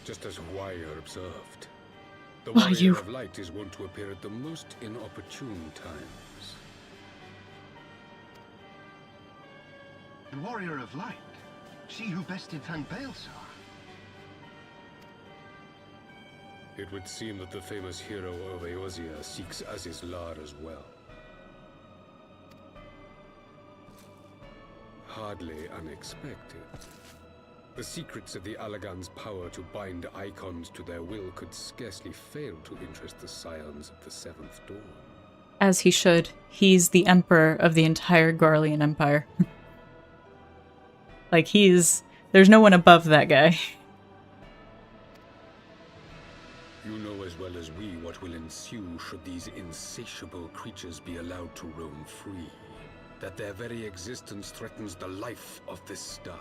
Just as Wire observed. The Why Warrior you? of Light is wont to appear at the most inopportune times. The Warrior of Light? She who bested Van Baelsar? It would seem that the famous hero of Eorzea seeks Aziz's Lar as well. Hardly unexpected. The secrets of the Allagan's power to bind icons to their will could scarcely fail to interest the scions of the Seventh Dawn. As he should. He's the Emperor of the entire Garlean Empire. Like, there's no one above that guy. You know as well as we what will ensue should these insatiable creatures be allowed to roam free. That their very existence threatens the life of this star.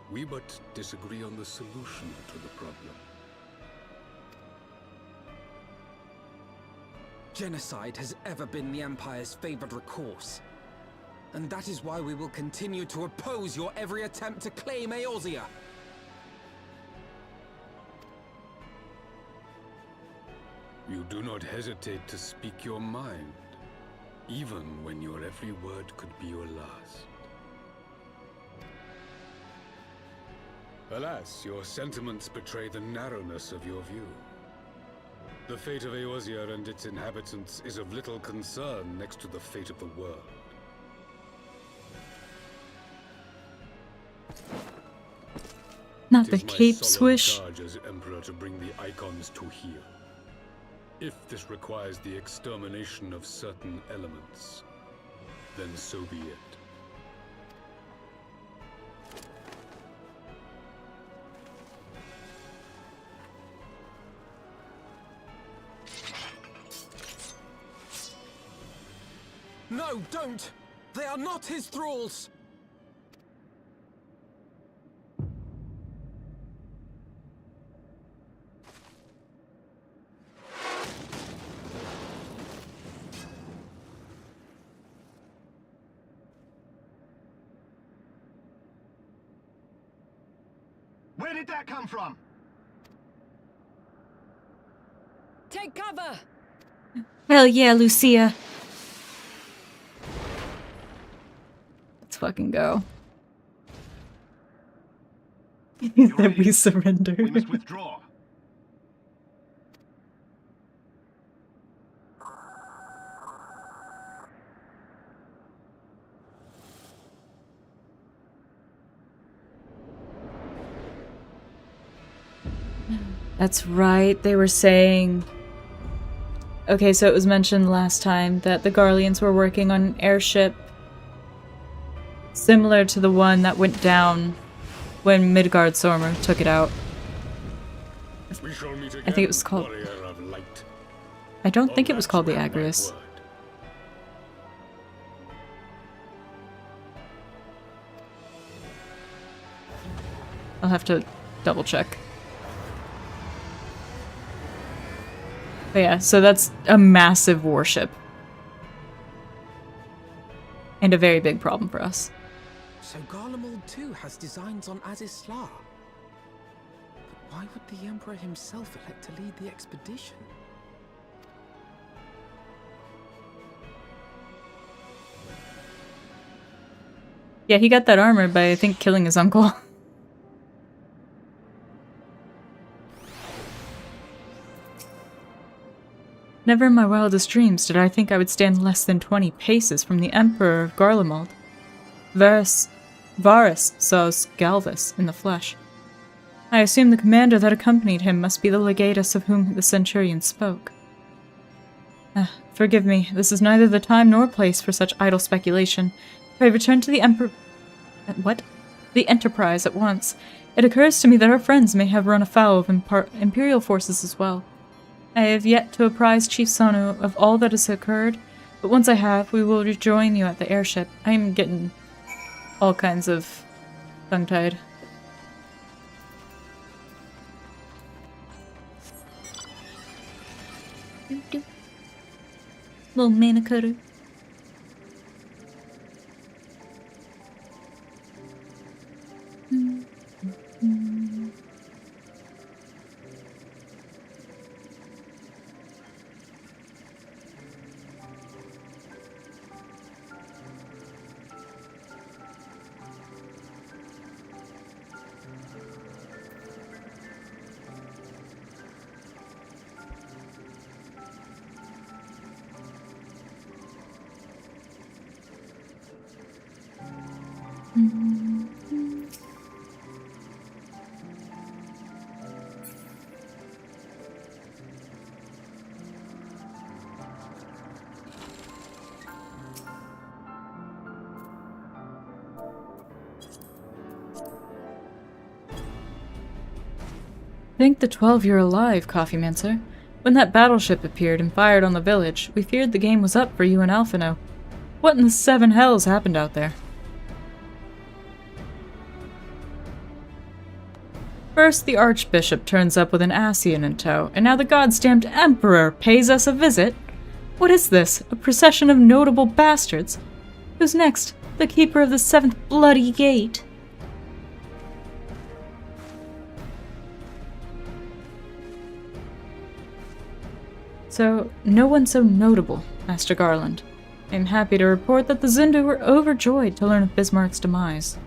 We but disagree on the solution to the problem. Genocide has ever been the Empire's favored recourse. And that is why we will continue to oppose your every attempt to claim Eorzea. You do not hesitate to speak your mind, even when your every word could be your last. Alas, your sentiments betray the narrowness of your view. The fate of Eorzea and its inhabitants is of little concern next to the fate of the world. Not the cape swish. Charge as Emperor to bring the icons to heel. If this requires the extermination of certain elements, then so be it. No, don't! They are not his thralls! did that come from? Take cover! Hell yeah, Lucia. Let's fucking go. Then we surrender. We must withdraw. That's right, they were saying... Okay, so it was mentioned last time that the Garleans were working on an airship similar to the one that went down when Midgard-Sormer took it out. I think it was called... I don't think it was called the Agrius. I'll have to double check. But yeah, so that's a massive warship. And a very big problem for us. So Garlemald too has designs on Azisla. But why would the Emperor himself elect to lead the expedition? Yeah, he got that armor by, I think, killing his uncle. Never in my wildest dreams did I think I would stand less than 20 paces from the Emperor of Garlemald. Varus saw Galvus in the flesh. I assume the commander that accompanied him must be the legatus of whom the centurion spoke. Forgive me, this is neither the time nor place for such idle speculation. Pray return to the the Enterprise at once. It occurs to me that our friends may have run afoul of Imperial forces as well. I have yet to apprise Chief Sanu of all that has occurred, but once I have, we will rejoin you at the airship. I am getting all kinds of tongue-tied. Little mana cutter. Thank the 12 you're alive, Coffeemancer. When that battleship appeared and fired on the village, we feared the game was up for you and Alphino. What in the seven hells happened out there? First, the Archbishop turns up with an Ascian in tow, and now the god-stamped Emperor pays us a visit? What is this? A procession of notable bastards? Who's next? The Keeper of the Seventh Bloody Gate? So, no one so notable, Master Garland. I am happy to report that the Zindu were overjoyed to learn of Bismarck's demise.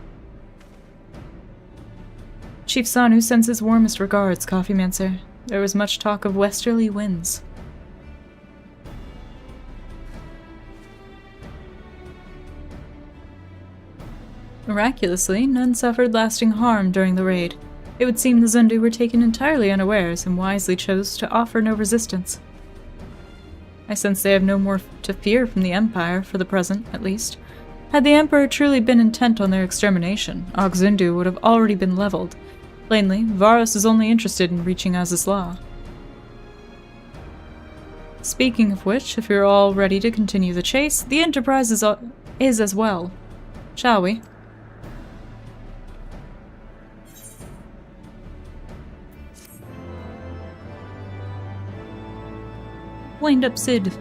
Chief Sanu sends his warmest regards, Coffeemancer. There was much talk of westerly winds. Miraculously, none suffered lasting harm during the raid. It would seem the Zindu were taken entirely unawares and wisely chose to offer no resistance. I sense they have no more to fear from the Empire, for the present, at least. Had the Emperor truly been intent on their extermination, Zindu would have already been leveled. Plainly, Varus is only interested in reaching Azisla. Speaking of which, if you're all ready to continue the chase, the Enterprise is as well. Shall we? Wind up, Sid.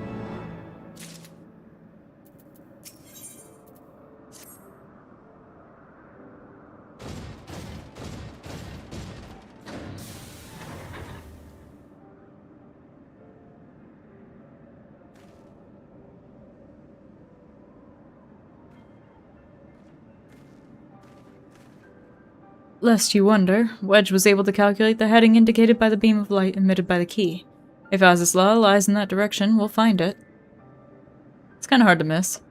Lest you wonder, Wedge was able to calculate the heading indicated by the beam of light emitted by the key. If Az's Law lies in that direction, we'll find it. It's kinda hard to miss.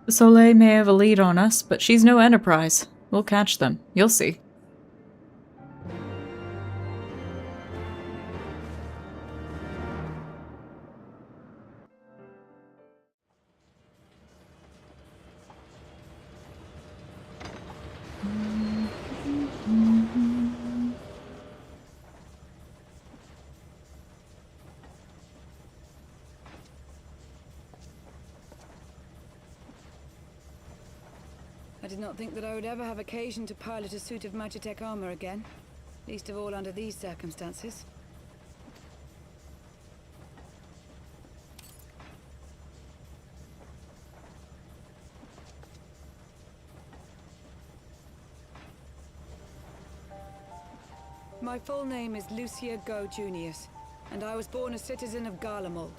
The Soleil may have a lead on us, but she's no Enterprise. We'll catch them. You'll see. I did not think that I would ever have occasion to pilot a suit of Magitech armor again, least of all under these circumstances. My full name is Lucia Go Junius, and I was born a citizen of Garlemald.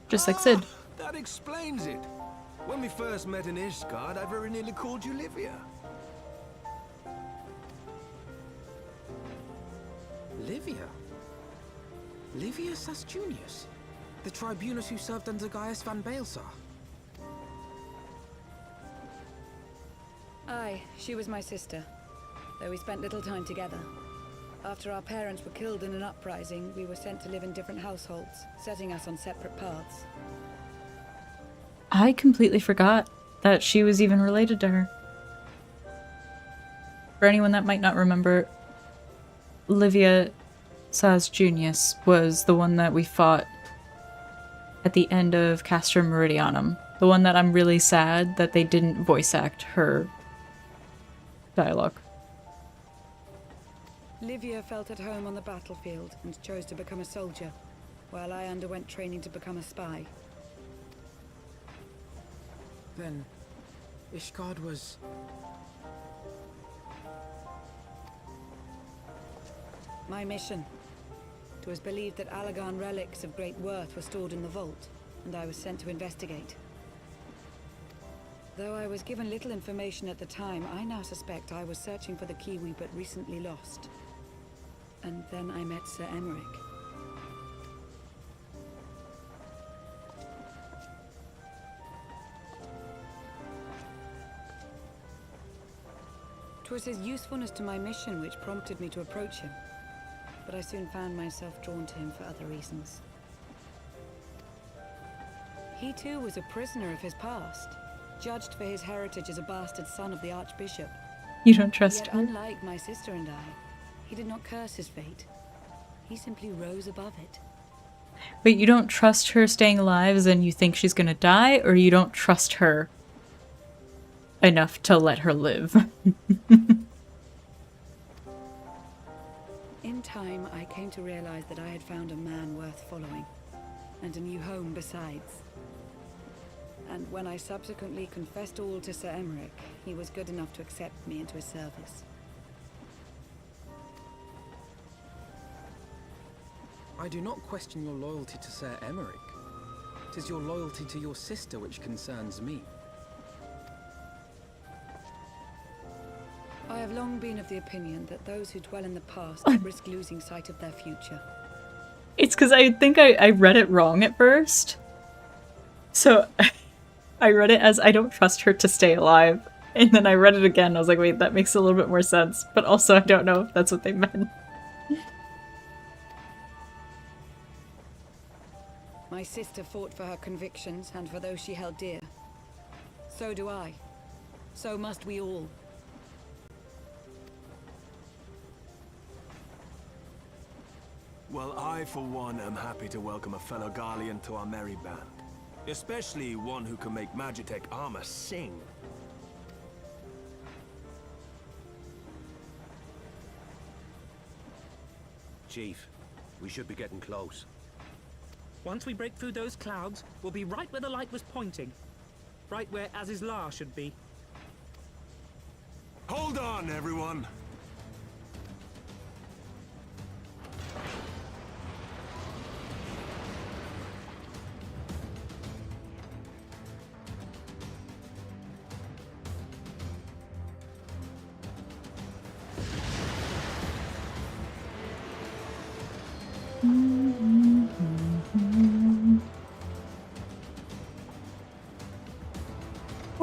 Just like Sid. That explains it. When we first met in Ishgard, I very nearly called you Livia. Livia? Livia Sasjunius? The tribunus who served under Gaius van Baelsar? Aye, she was my sister, though we spent little time together. After our parents were killed in an uprising, we were sent to live in different households, setting us on separate paths. I completely forgot that she was even related to her. For anyone that might not remember, Livia Sasjunius was the one that we fought at the end of Castra Meridianum. The one that I'm really sad that they didn't voice act her dialogue. Livia felt at home on the battlefield and chose to become a soldier, while I underwent training to become a spy. Then, Ishgard was... My mission. It was believed that Allagan relics of great worth were stored in the vault, and I was sent to investigate. Though I was given little information at the time, I now suspect I was searching for the key we but recently lost. And then I met Sir Emmerich. 'Twas his usefulness to my mission which prompted me to approach him, but I soon found myself drawn to him for other reasons. He too was a prisoner of his past, judged for his heritage as a bastard son of the Archbishop. You don't trust Yet, her? unlike my sister and I, he did not curse his fate. He simply rose above it. Wait, you don't trust her staying alive as in you think she's gonna die, or you don't trust her enough to let her live? In time, I came to realize that I had found a man worth following, and a new home besides. And when I subsequently confessed all to Sir Emmerich, he was good enough to accept me into his service. I do not question your loyalty to Sir Emmerich. It is your loyalty to your sister which concerns me. I have long been of the opinion that those who dwell in the past risk losing sight of their future. It's because I think I read it wrong at first. So I read it as I don't trust her to stay alive. And then I read it again. I was like, wait, that makes a little bit more sense. But also I don't know if that's what they meant. My sister fought for her convictions and for those she held dear. So do I. So must we all. Well, I, for one, am happy to welcome a fellow Garlean to our merry band. Especially one who can make Magitech armor sing. Chief, we should be getting close. Once we break through those clouds, we'll be right where the light was pointing. Right where Az's Law should be. Hold on, everyone!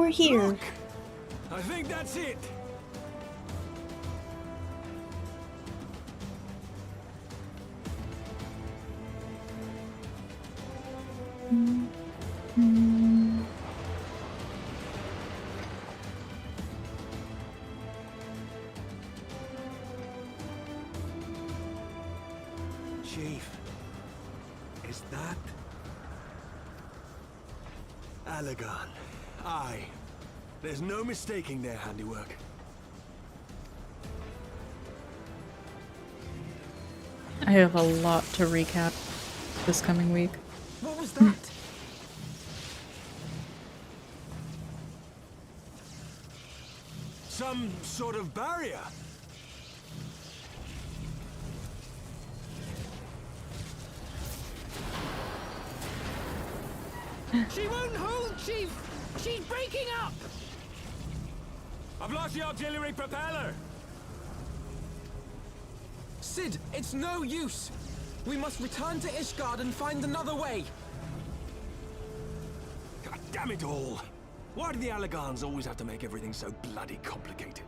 we're here. Look! I think that's it. Chief, is that Allagan? Aye. There's no mistaking their handiwork. I have a lot to recap this coming week. What was that? Some sort of barrier. She won't hold, Chief! She's breaking up! I've lost the auxiliary propeller! Sid, it's no use! We must return to Ishgard and find another way! God damn it all! Why do the Allagans always have to make everything so bloody complicated?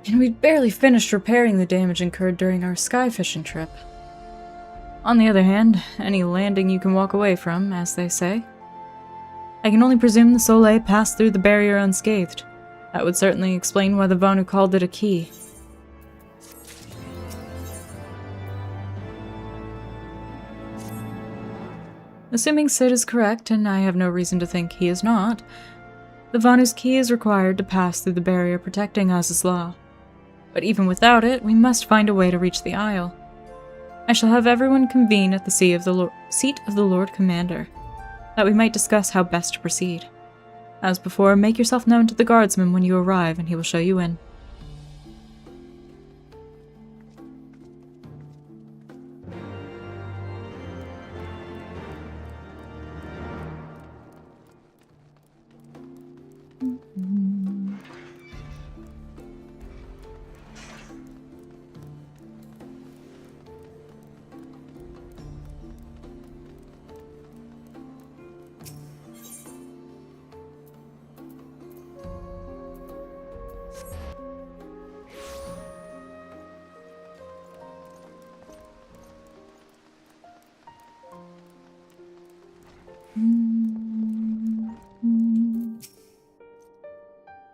And we'd barely finished repairing the damage incurred during our sky fishing trip. On the other hand, any landing you can walk away from, as they say. I can only presume the Soleil passed through the barrier unscathed. That would certainly explain why the Vanu called it a key. Assuming Sid is correct, and I have no reason to think he is not, the Vanu's key is required to pass through the barrier protecting Az's law. But even without it, we must find a way to reach the Isle. I shall have everyone convene at the seat of the Lord Commander, that we might discuss how best to proceed. As before, make yourself known to the guardsman when you arrive, and he will show you in.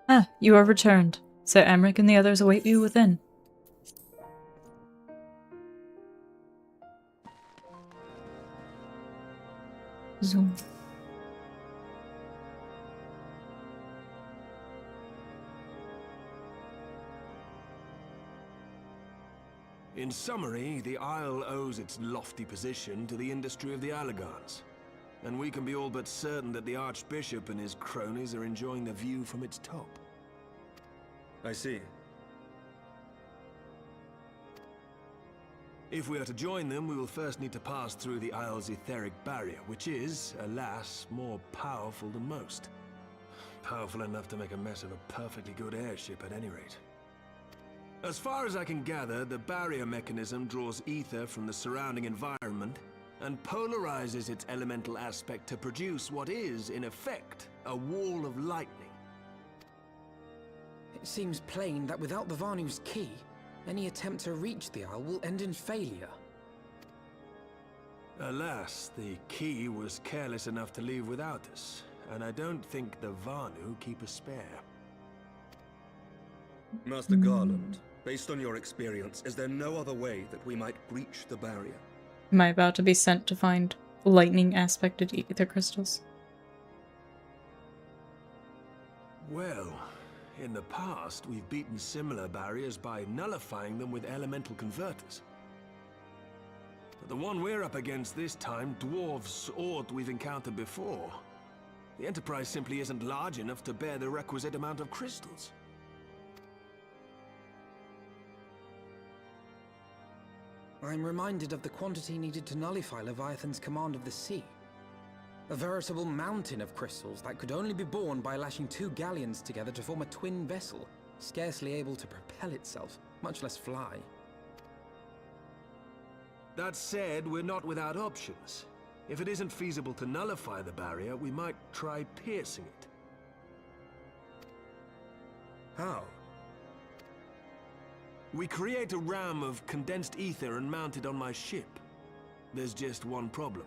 Ah, you are returned. Sir Emmerich and the others await you within. Zoom. In summary, the Isle owes its lofty position to the industry of the Allagans. And we can be all but certain that the Archbishop and his cronies are enjoying the view from its top. I see. If we are to join them, we will first need to pass through the Isle's etheric barrier, which is, alas, more powerful than most. Powerful enough to make a mess of a perfectly good airship at any rate. As far as I can gather, the barrier mechanism draws ether from the surrounding environment and polarizes its elemental aspect to produce what is, in effect, a wall of lightning. It seems plain that without the Vanu's key, any attempt to reach the Isle will end in failure. Alas, the key was careless enough to leave without us, and I don't think the Vanu keep a spare. Master Garland, based on your experience, is there no other way that we might breach the barrier? Am I about to be sent to find lightning aspected ether crystals? Well, in the past, we've beaten similar barriers by nullifying them with elemental converters. But the one we're up against this time dwarfs aught we've encountered before. The Enterprise simply isn't large enough to bear the requisite amount of crystals. I'm reminded of the quantity needed to nullify Leviathan's command of the sea. A veritable mountain of crystals that could only be borne by lashing 2 galleons together to form a twin vessel, scarcely able to propel itself, much less fly. That said, we're not without options. If it isn't feasible to nullify the barrier, we might try piercing it. How? We create a ram of condensed ether and mount it on my ship. There's just one problem.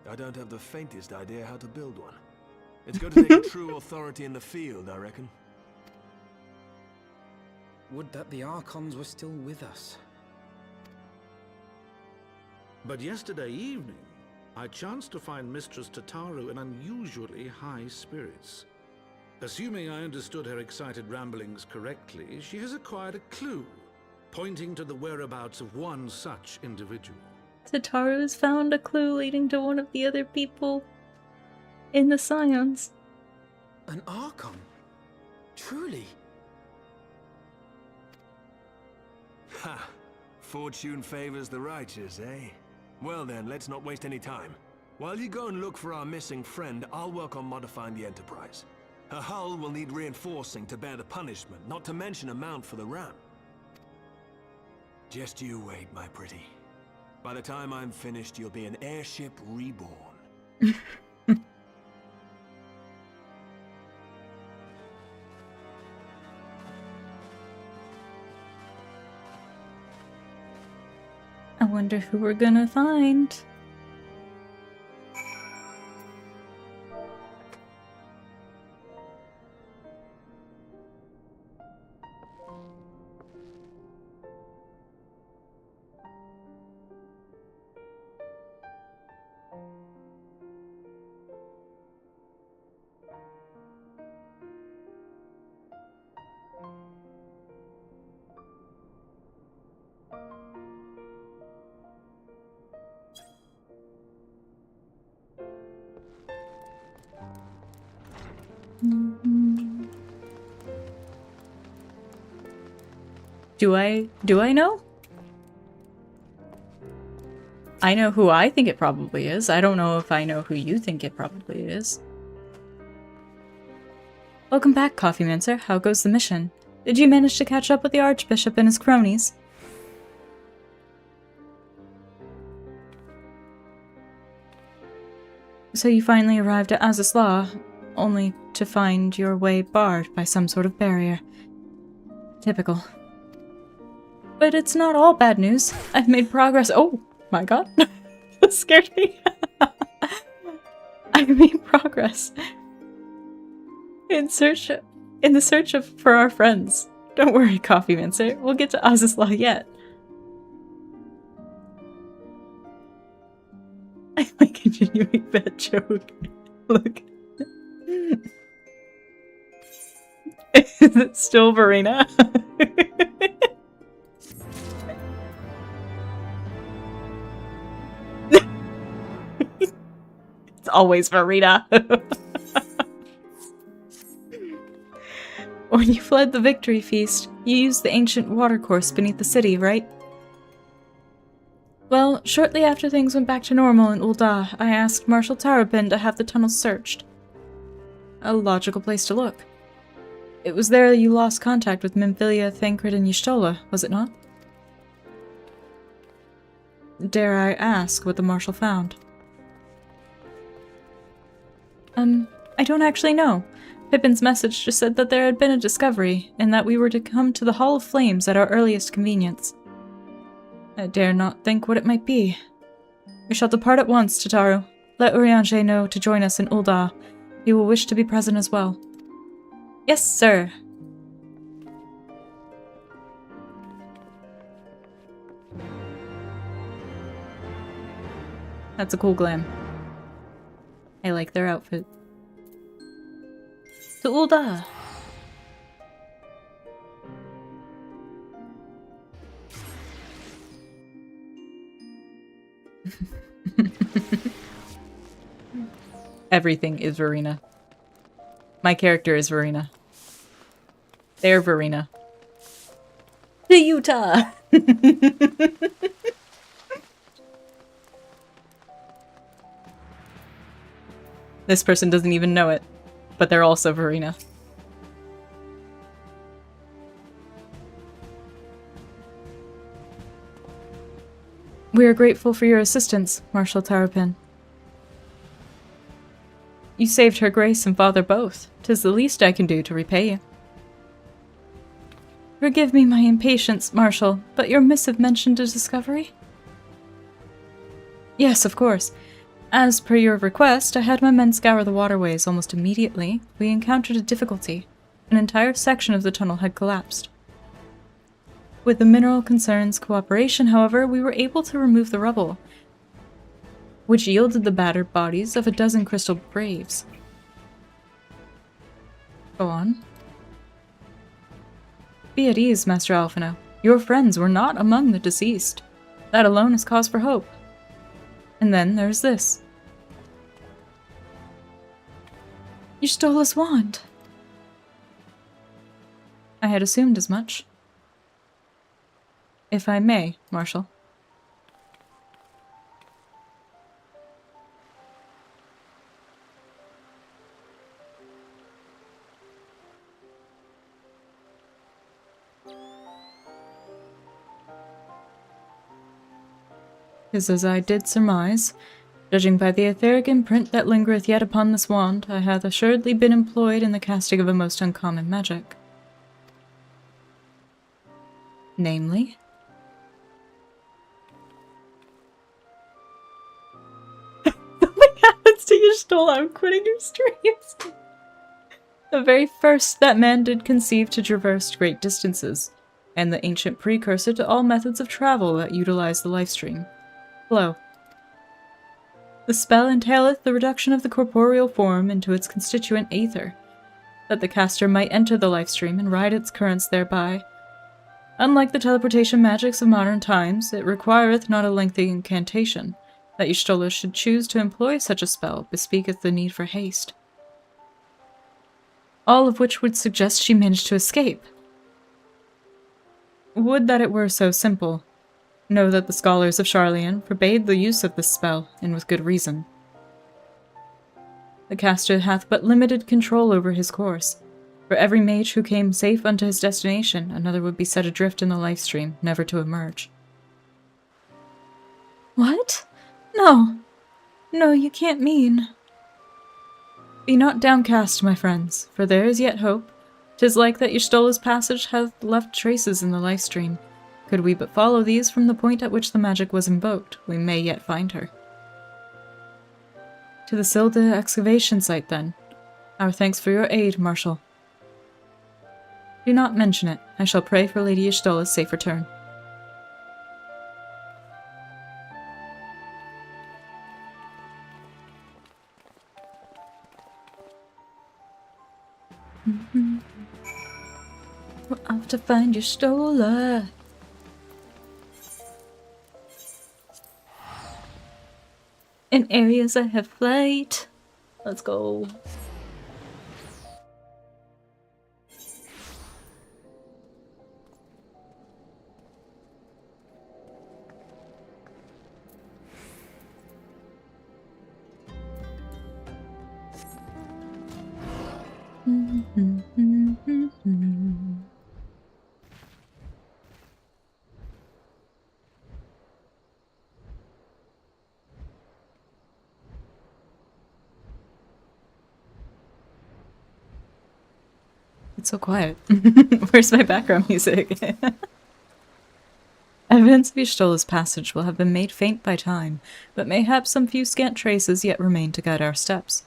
I don't have the faintest idea how to build one. It's going to take a true authority in the field, I reckon. Would that the Archons were still with us. But yesterday evening, I chanced to find Mistress Tataru in unusually high spirits. Assuming I understood her excited ramblings correctly, she has acquired a clue, pointing to the whereabouts of one such individual. Tataru's found a clue leading to one of the other people in the Scions. An Archon? Truly? Ha! Fortune favors the righteous, eh? Well then, let's not waste any time. While you go and look for our missing friend, I'll work on modifying the Enterprise. Her hull will need reinforcing to bear the punishment, not to mention a mount for the ram. Just you wait, my pretty. By the time I'm finished, you'll be an airship reborn. I wonder who we're gonna find. Do I know? I know who I think it probably is. I don't know if I know who you think it probably is. Welcome back, Coffeemancer. How goes the mission? Did you manage to catch up with the Archbishop and his cronies? So you finally arrived at Azys Law, only to find your way barred by some sort of barrier. Typical. But it's not all bad news. I've made progress. Oh my god. That scared me. I've made progress. In the search for our friends. Don't worry, Coffeemancer. We'll get to Azys Law yet. I like continuing that joke. Look. Is it still Verena? It's always Verena. When you fled the Victory Feast, you used the ancient watercourse beneath the city, right? Well, shortly after things went back to normal in Ul'dah, I asked Marshal Tarabin to have the tunnels searched. A logical place to look. It was there that you lost contact with Memphilia, Thancred, and Y'shtola, was it not? Dare I ask what the Marshal found? I don't actually know. Pippin's message just said that there had been a discovery, and that we were to come to the Hall of Flames at our earliest convenience. I dare not think what it might be. We shall depart at once, Tataru. Let Urianger know to join us in Ul'dah. He will wish to be present as well. Yes, sir. That's a cool glam. I like their outfit. To Ul'dah! Everything is Verena. My character is Verena. They're Verena. To Utah! This person doesn't even know it, but they're also Verena. We are grateful for your assistance, Marshal Tarapin. You saved her grace and father both. 'Tis the least I can do to repay you. Forgive me my impatience, Marshal, but your missive mentioned a discovery? Yes, of course. As per your request, I had my men scour the waterways almost immediately. We encountered a difficulty. An entire section of the tunnel had collapsed. With the Mineral Concern's cooperation, however, we were able to remove the rubble, which yielded the battered bodies of a dozen crystal braves. Go on. Be at ease, Master Alphino. Your friends were not among the deceased. That alone is cause for hope. And then there's this. You stole his wand. I had assumed as much. If I may, Marshal. Is as I did surmise. Judging by the etheric imprint that lingereth yet upon this wand, I hath assuredly been employed in the casting of a most uncommon magic. Namely? Something happens to you, Stoll. I'm quitting your streams. The very first that man did conceive to traverse great distances, and the ancient precursor to all methods of travel that utilize the lifestream. Flow. The spell entaileth the reduction of the corporeal form into its constituent aether, that the caster might enter the lifestream and ride its currents thereby. Unlike the teleportation magics of modern times, it requireth not a lengthy incantation. That Y'shtola should choose to employ such a spell bespeaketh the need for haste. All of which would suggest she managed to escape. Would that it were so simple. Know that the scholars of Sharlayan forbade the use of this spell, and with good reason. The caster hath but limited control over his course. For every mage who came safe unto his destination, another would be set adrift in the lifestream, never to emerge. What? No. No, you can't mean. Be not downcast, my friends, for there is yet hope. 'Tis like that Y'shtola's passage hath left traces in the lifestream. Could we but follow these from the point at which the magic was invoked, we may yet find her. To the Silda excavation site, then. Our thanks for your aid, Marshal. Do not mention it. I shall pray for Lady Y'shtola's safe return. We're off to find Y'shtola. In areas I have flight. Let's go. It's so quiet. Where's my background music? Evidence of Y'shtola's passage will have been made faint by time, but mayhap some few scant traces yet remain to guide our steps.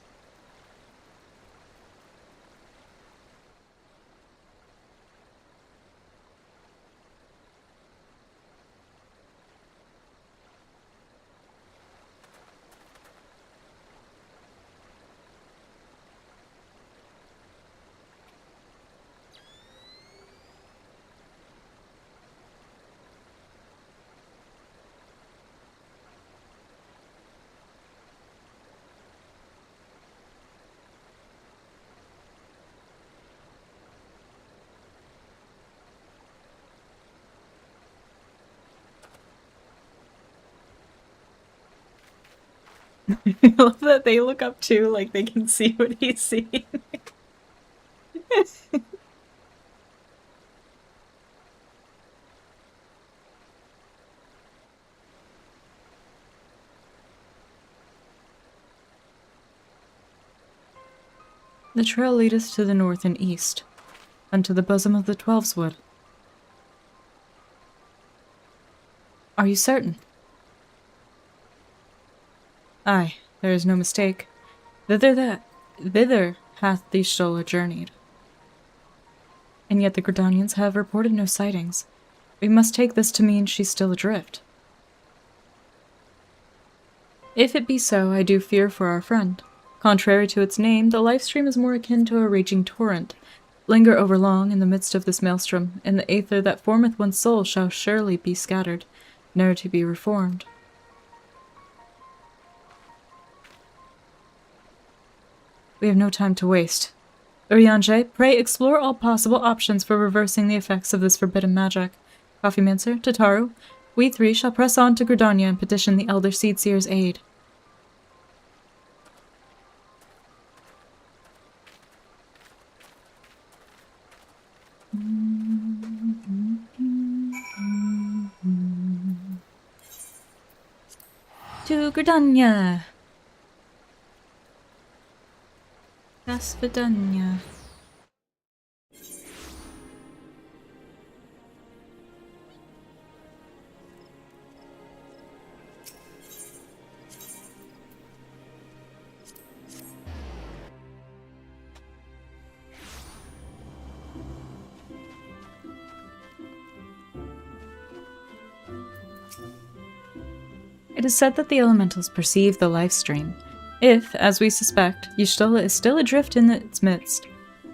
I love that they look up too, like they can see what he's seeing. The trail leadeth to the north and east, unto the bosom of the Twelves Wood. Are you certain? Aye, there is no mistake. Thither hath the Stola journeyed. And yet the Gridanians have reported no sightings. We must take this to mean she's still adrift. If it be so, I do fear for our friend. Contrary to its name, the lifestream is more akin to a raging torrent. Linger over long in the midst of this maelstrom, and the aether that formeth one's soul shall surely be scattered, ne'er to be reformed. We have no time to waste. Urianger, pray explore all possible options for reversing the effects of this forbidden magic. Coffeemancer, Tataru, we three shall press on to Gridania and petition the Elder Seedseer's aid. To Gridania! Gasvidania. It is said that the elementals perceive the life stream. If, as we suspect, Y'shtola is still adrift in its midst,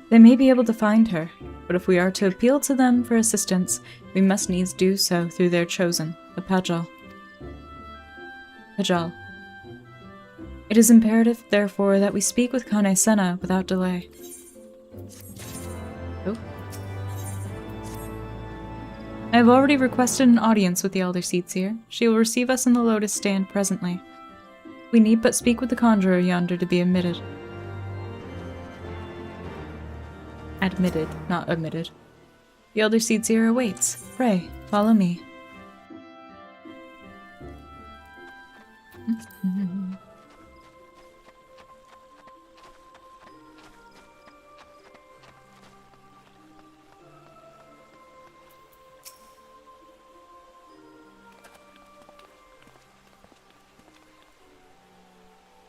they may be able to find her, but if we are to appeal to them for assistance, we must needs do so through their chosen, the Pajal. It is imperative, therefore, that we speak with Kane Senna without delay. Oh. I have already requested an audience with the Elder Seedseer. She will receive us in the Lotus Stand presently. We need but speak with the conjurer yonder to be admitted. Admitted, not admitted. The Elder Seedseer awaits. Pray, follow me.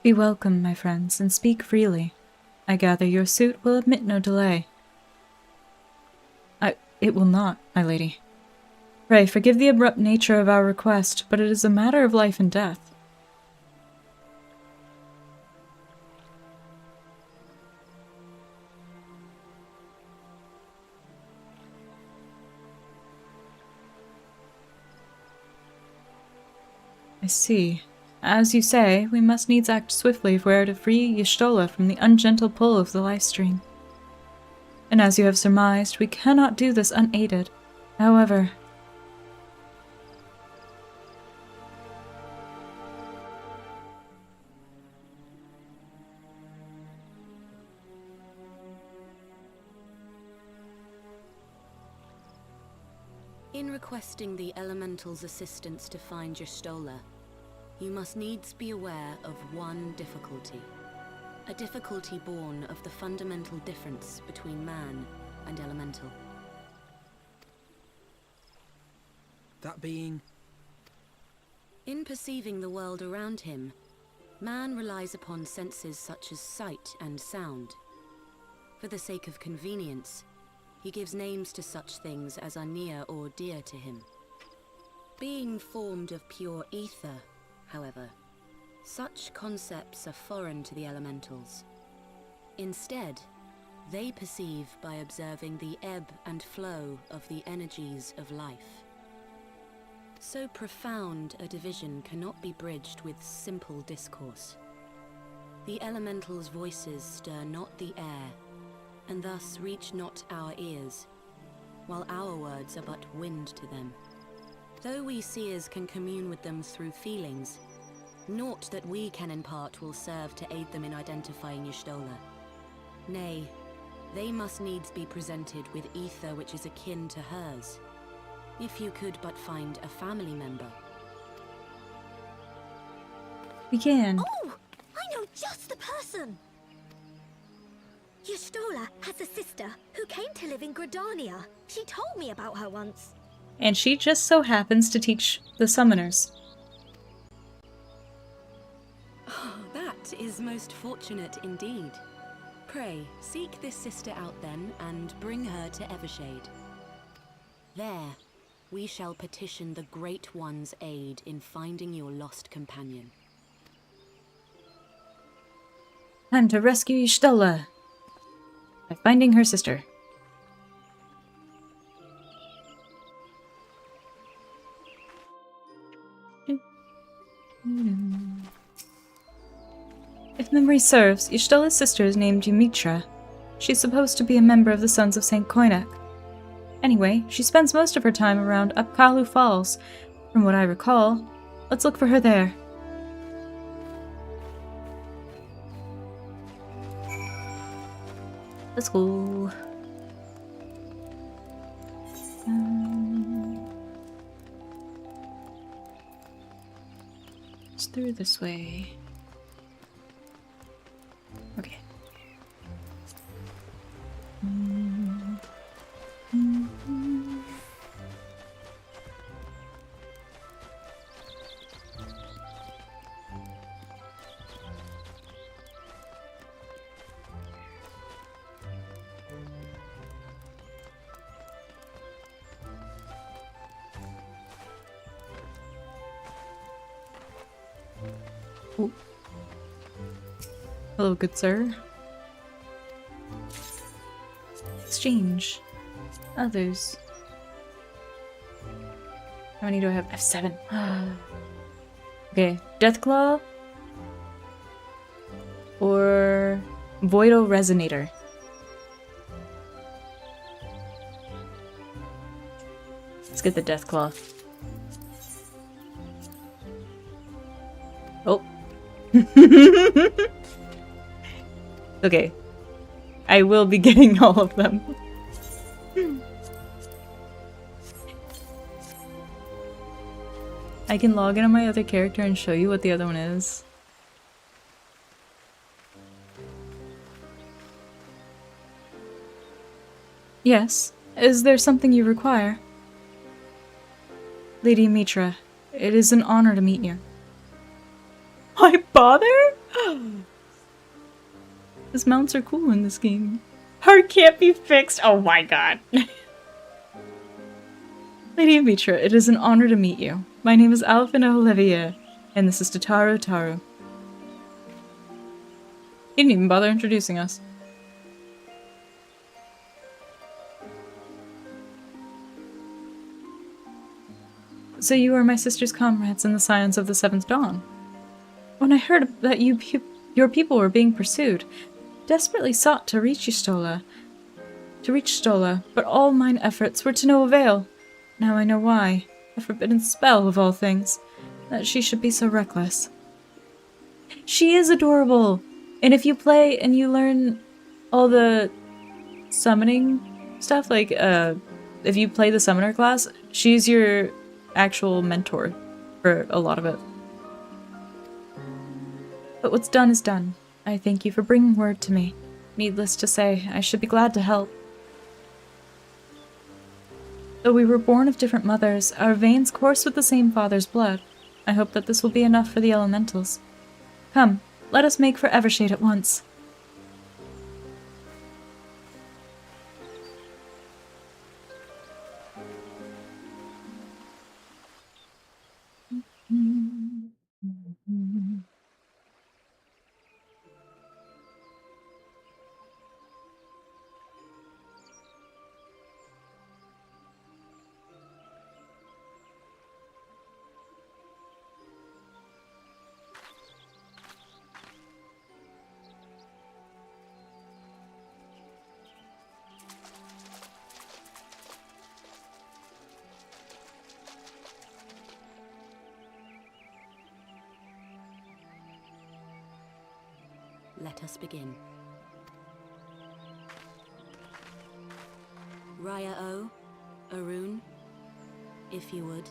Be welcome, my friends, and speak freely. I gather your suit will admit no delay. It will not, my lady. Pray, forgive the abrupt nature of our request, but it is a matter of life and death. I see. As you say, we must needs act swiftly if we are to free Y'shtola from the ungentle pull of the life stream. And as you have surmised, we cannot do this unaided. However... In requesting the Elemental's assistance to find Y'shtola, you must needs be aware of one difficulty. A difficulty born of the fundamental difference between man and elemental. That being? In perceiving the world around him, man relies upon senses such as sight and sound. For the sake of convenience, he gives names to such things as are near or dear to him. Being formed of pure ether, however, such concepts are foreign to the elementals. Instead, they perceive by observing the ebb and flow of the energies of life. So profound a division cannot be bridged with simple discourse. The elementals' voices stir not the air, and thus reach not our ears, while our words are but wind to them. Though we seers can commune with them through feelings, Naught that we can impart will serve to aid them in identifying Y'shtola. Nay, they must needs be presented with ether which is akin to hers. If you could but find a family member. We can. Oh! I know just the person! Y'shtola has a sister who came to live in Gridania. She told me about her once. And she just so happens to teach the summoners. Oh, that is most fortunate indeed. Pray, seek this sister out then, and bring her to Evershade. There, we shall petition the Great One's aid in finding your lost companion. Time to rescue Y'shtola by finding her sister. If memory serves, Y'shtola's sister is named Ymitra. She's supposed to be a member of the Sons of St. Koinak. Anyway, she spends most of her time around Upkalu Falls. From what I recall, let's look for her there. Let's go. It's through this way. Okay. Oh. Hello, good sir. Exchange. Others. How many do I have? I have 7. Okay. Deathclaw. Or Voido Resonator. Let's get the Deathclaw. Oh. Okay. I will be getting all of them. I can log in on my other character and show you what the other one is. Yes. Is there something you require? Lady Ymitra, it is an honor to meet you. Why bother? His mounts are cool in this game. Heart can't be fixed. Oh my god. Lady Ymitra, it is an honor to meet you. My name is Alfina Olivier, and this is Tataru Taru. He didn't even bother introducing us. So you are my sister's comrades in the Scions of the Seventh Dawn. When I heard that your people were being pursued, desperately sought to reach Y'shtola, but all mine efforts were to no avail. Now I know why. A forbidden spell of all things, that she should be so reckless. She is adorable, and if you play and you learn all the summoning stuff, like if you play the summoner class, she's your actual mentor for a lot of it. But what's done is done. I thank you for bringing word to me. Needless to say, I should be glad to help. Though we were born of different mothers, our veins course with the same father's blood. I hope that this will be enough for the elementals. Come, let us make for Evershade at once. let us begin. Raya O, Arun, if you would.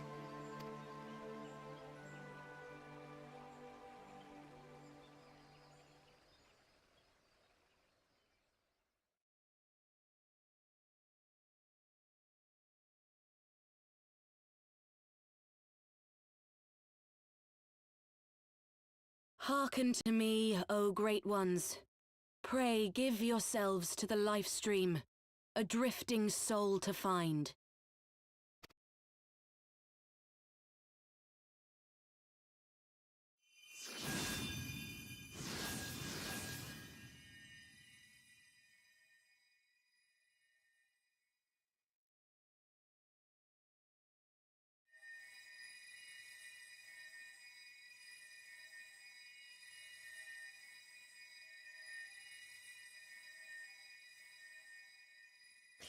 Hearken to me, O great ones. Pray give yourselves to the life stream, a drifting soul to find.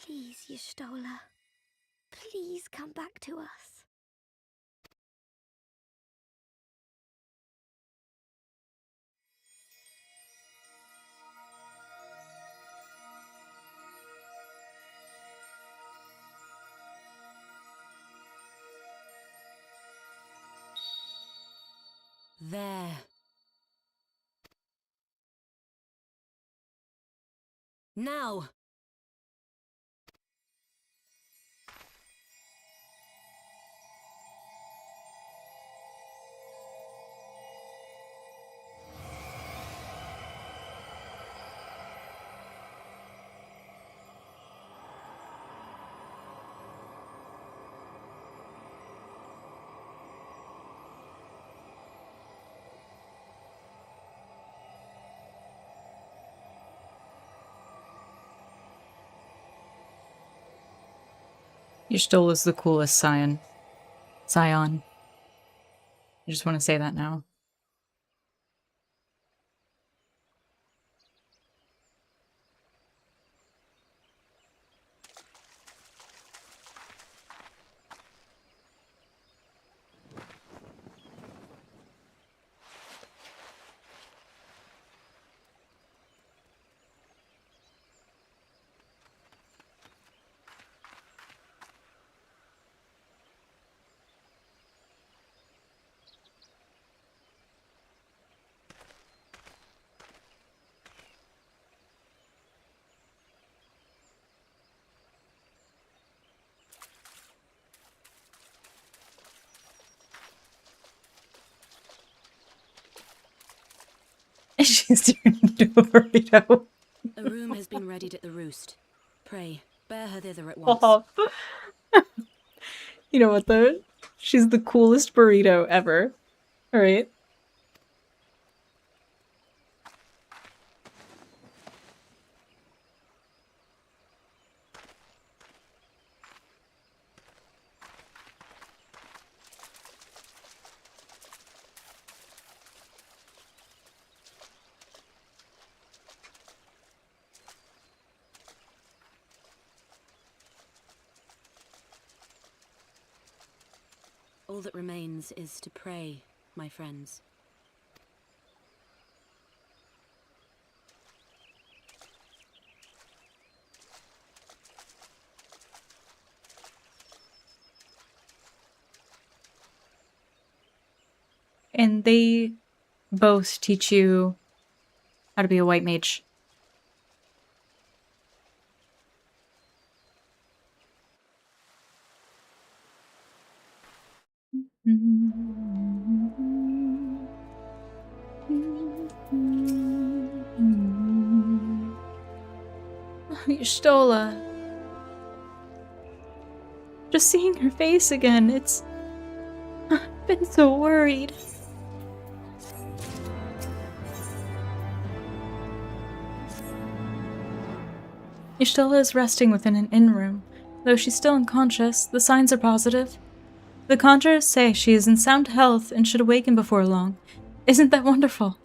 Please, Y'shtola. Please come back to us. There. Now! Y'shtola's the coolest scion. Scion. I just want to say that now. She's turned into a burrito. A room has been readied at the roost. Pray, bear her thither at once. Oh. You know what though? She's the coolest burrito ever. Alright. All that remains is to pray, my friends. And they both teach you how to be a white mage. Y'shtola. Just seeing her face again, it's... I've been so worried. Y'shtola is resting within an inn room. Though she's still unconscious, the signs are positive. The conjurers say she is in sound health and should awaken before long. Isn't that wonderful?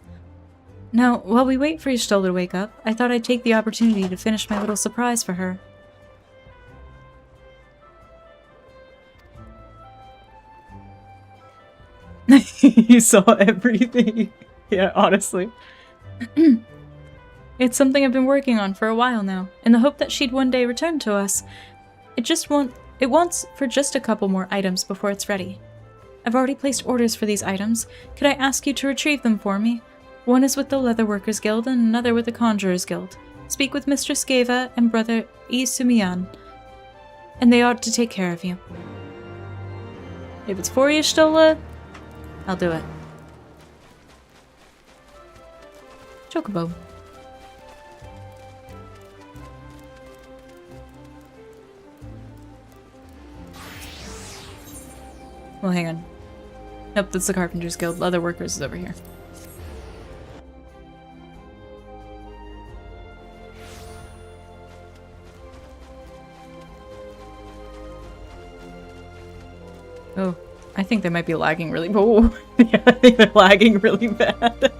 Now, while we wait for Y'shtola to wake up, I thought I'd take the opportunity to finish my little surprise for her. You saw everything. Yeah, honestly. It's something I've been working on for a while now, in the hope that she'd one day return to us. It wants for just a couple more items before it's ready. I've already placed orders for these items. Could I ask you to retrieve them for me? One is with the Leatherworkers Guild and another with the Conjurers Guild. Speak with Mistress Geva and Brother Isumiyan, and they ought to take care of you. If it's for you, Stola, I'll do it. Chocobo. Well, hang on. Nope, that's the Carpenters Guild. Leatherworkers is over here. Oh, I think they might be lagging really. Oh, yeah, I think they're lagging really bad.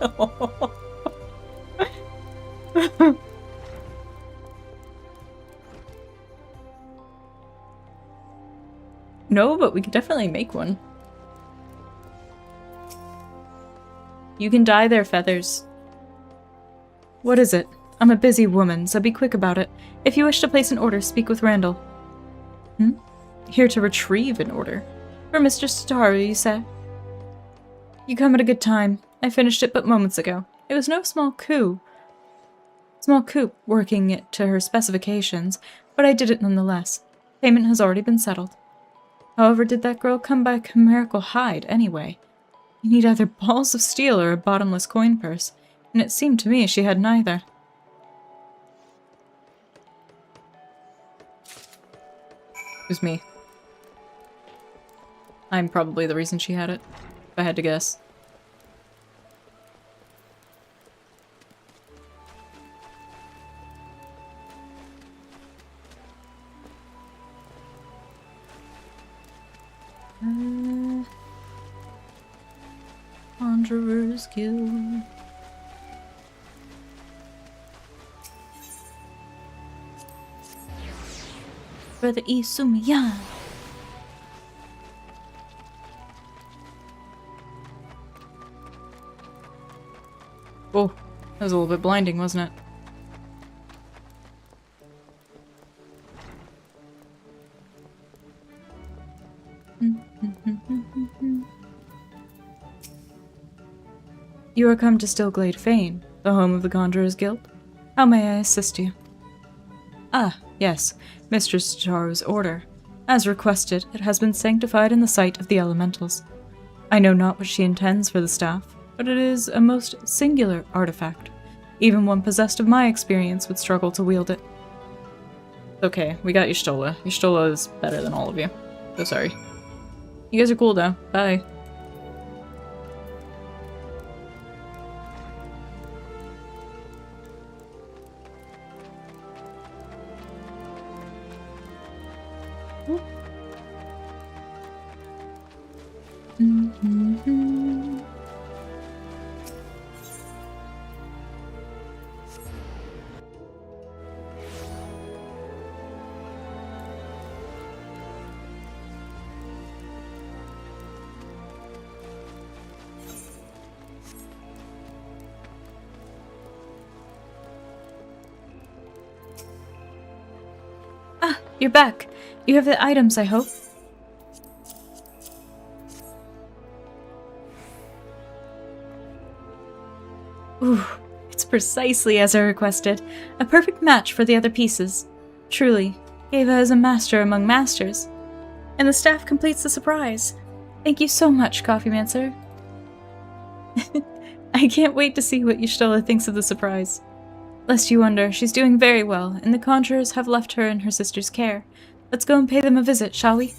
No, but we could definitely make one. You can dye their feathers. What is it? I'm a busy woman, so be quick about it. If you wish to place an order, speak with Randall. Hmm? Here to retrieve an order. For Mr. Sataru, you say? You come at a good time. I finished it but moments ago. It was no small coup, working it to her specifications, but I did it nonetheless. Payment has already been settled. However, did that girl come by a chimerical hide, anyway? You need either balls of steel or a bottomless coin purse, and it seemed to me she had neither. It was me. I'm probably the reason she had it, if I had to guess. Conjurer's Guild. Brother Isumiyan. Oh, that was a little bit blinding, wasn't it? You are come to Stillglade Fane, the home of the Conjurers Guild. How may I assist you? Ah, yes, Mistress Taro's order. As requested, it has been sanctified in the sight of the elementals. I know not what she intends for the staff, but it is a most singular artifact. Even one possessed of my experience would struggle to wield it. Okay, we got Y'shtola. Y'shtola is better than all of you. So sorry. You guys are cool though. Bye. Ah, you're back. You have the items, I hope. Ooh, it's precisely as I requested. A perfect match for the other pieces. Truly, Ava is a master among masters. And the staff completes the surprise. Thank you so much, Coffeemancer. I can't wait to see what Y'shtola thinks of the surprise. Lest you wonder, she's doing very well, and the conjurers have left her in her sister's care. Let's go and pay them a visit, shall we?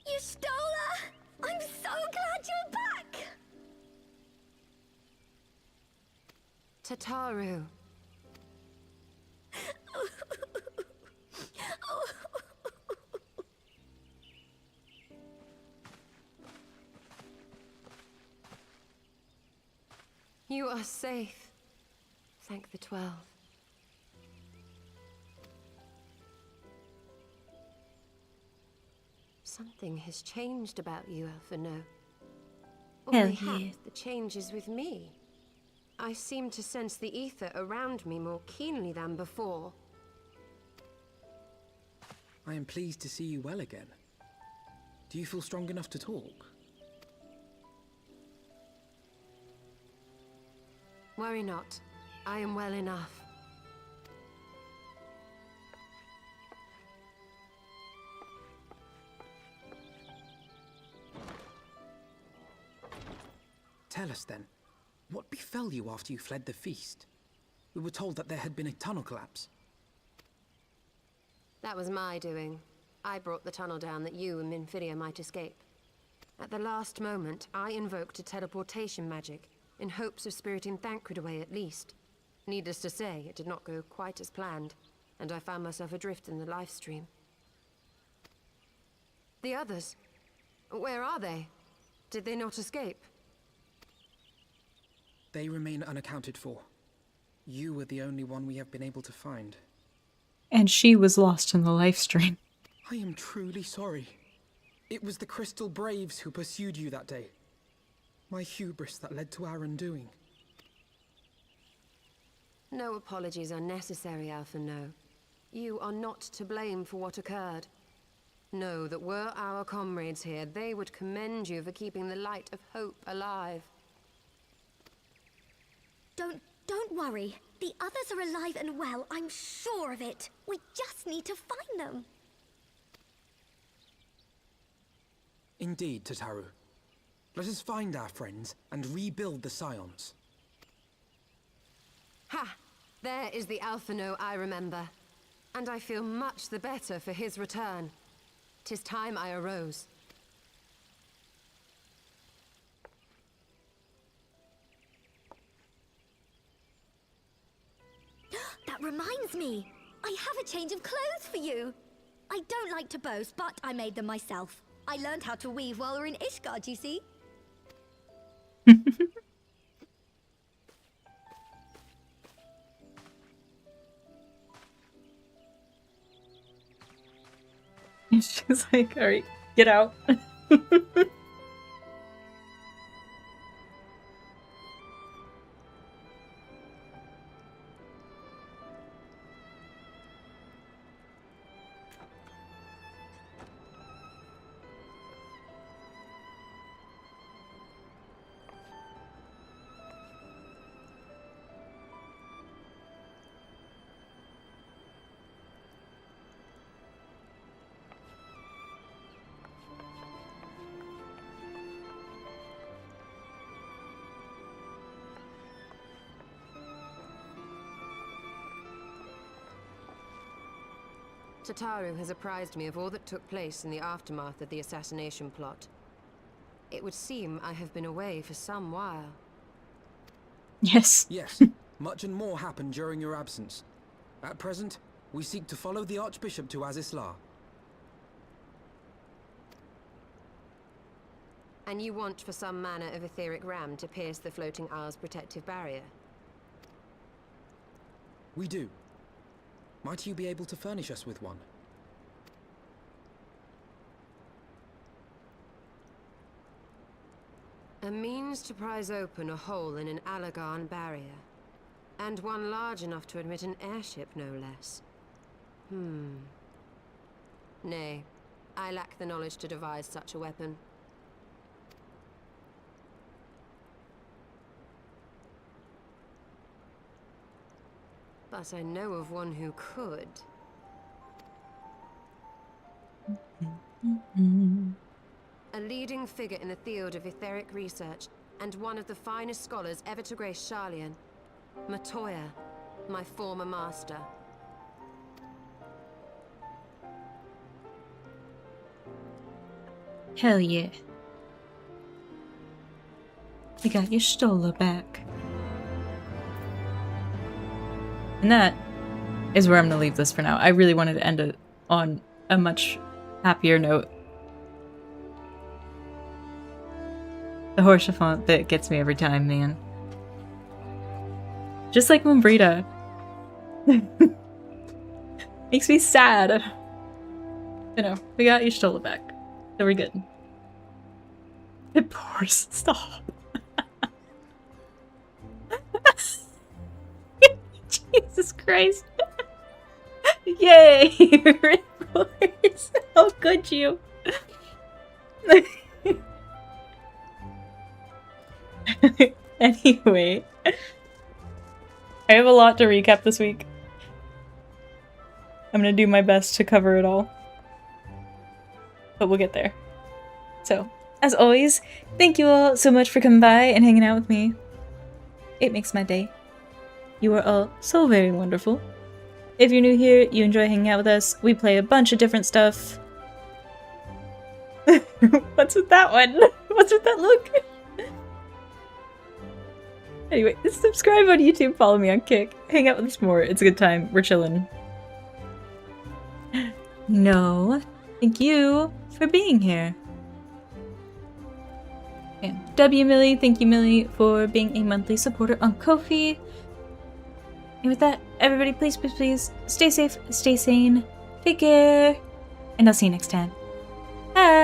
Y'shtola! I'm so glad you're back! Tataru. You are safe. Thank the 12. Something has changed about you, Alphino. Or Hell perhaps yeah. the change is with me. I seem to sense the ether around me more keenly than before. I am pleased to see you well again. Do you feel strong enough to talk? Worry not. I am well enough. Tell us then, what befell you after you fled the feast? We were told that there had been a tunnel collapse. That was my doing. I brought the tunnel down that you and Minfidia might escape. At the last moment, I invoked a teleportation magic, in hopes of spiriting Thancred away at least. Needless to say, it did not go quite as planned, and I found myself adrift in the life stream. The others? Where are they? Did they not escape? They remain unaccounted for. You were the only one we have been able to find. And she was lost in the life stream. I am truly sorry. It was the Crystal Braves who pursued you that day. My hubris that led to our undoing. No apologies are necessary, Alphino. You are not to blame for what occurred. Know that were our comrades here, they would commend you for keeping the light of hope alive. Don't worry. The others are alive and well, I'm sure of it. We just need to find them. Indeed, Tataru. Let us find our friends and rebuild the Scions. Ha! There is the Alphino I remember. And I feel much the better for his return. 'Tis time I arose. That reminds me. I have a change of clothes for you. I don't like to boast, but I made them myself. I learned how to weave while we were in Ishgard, you see. She's like, alright, get out. Tataru has apprised me of all that took place in the aftermath of the assassination plot. It would seem I have been away for some while. Yes. Yes, much and more happened during your absence. At present, we seek to follow the Archbishop to Azisla. And you want for some manner of etheric ram to pierce the floating isle's protective barrier? We do. Might you be able to furnish us with one? A means to prise open a hole in an Allagan barrier. And one large enough to admit an airship, no less. Nay, I lack the knowledge to devise such a weapon. But I know of one who could. A leading figure in the field of etheric research, and one of the finest scholars ever to grace Sharlayan. Matoya, my former master. Hell yeah. You got your Stola back. And that is where I'm going to leave this for now. I really wanted to end it on a much happier note. The Horsefant bit gets me every time, man. Just like Mumbrita. Makes me sad. You know, we got your Stola back. So we're good. It pours. Stop. Jesus Christ. Yay! It pours. How could you? Anyway. I have a lot to recap this week. I'm gonna do my best to cover it all. But we'll get there. So, as always, thank you all so much for coming by and hanging out with me. It makes my day. You are all so very wonderful. If you're new here, you enjoy hanging out with us, we play a bunch of different stuff. What's with that one? What's with that look? Anyway, subscribe on YouTube, follow me on Kick, hang out with us more, it's a good time, we're chilling. No, thank you for being here. And W Millie, thank you Millie for being a monthly supporter on Ko-fi. And with that, everybody please, please, please, stay safe, stay sane, take care, and I'll see you next time. Bye!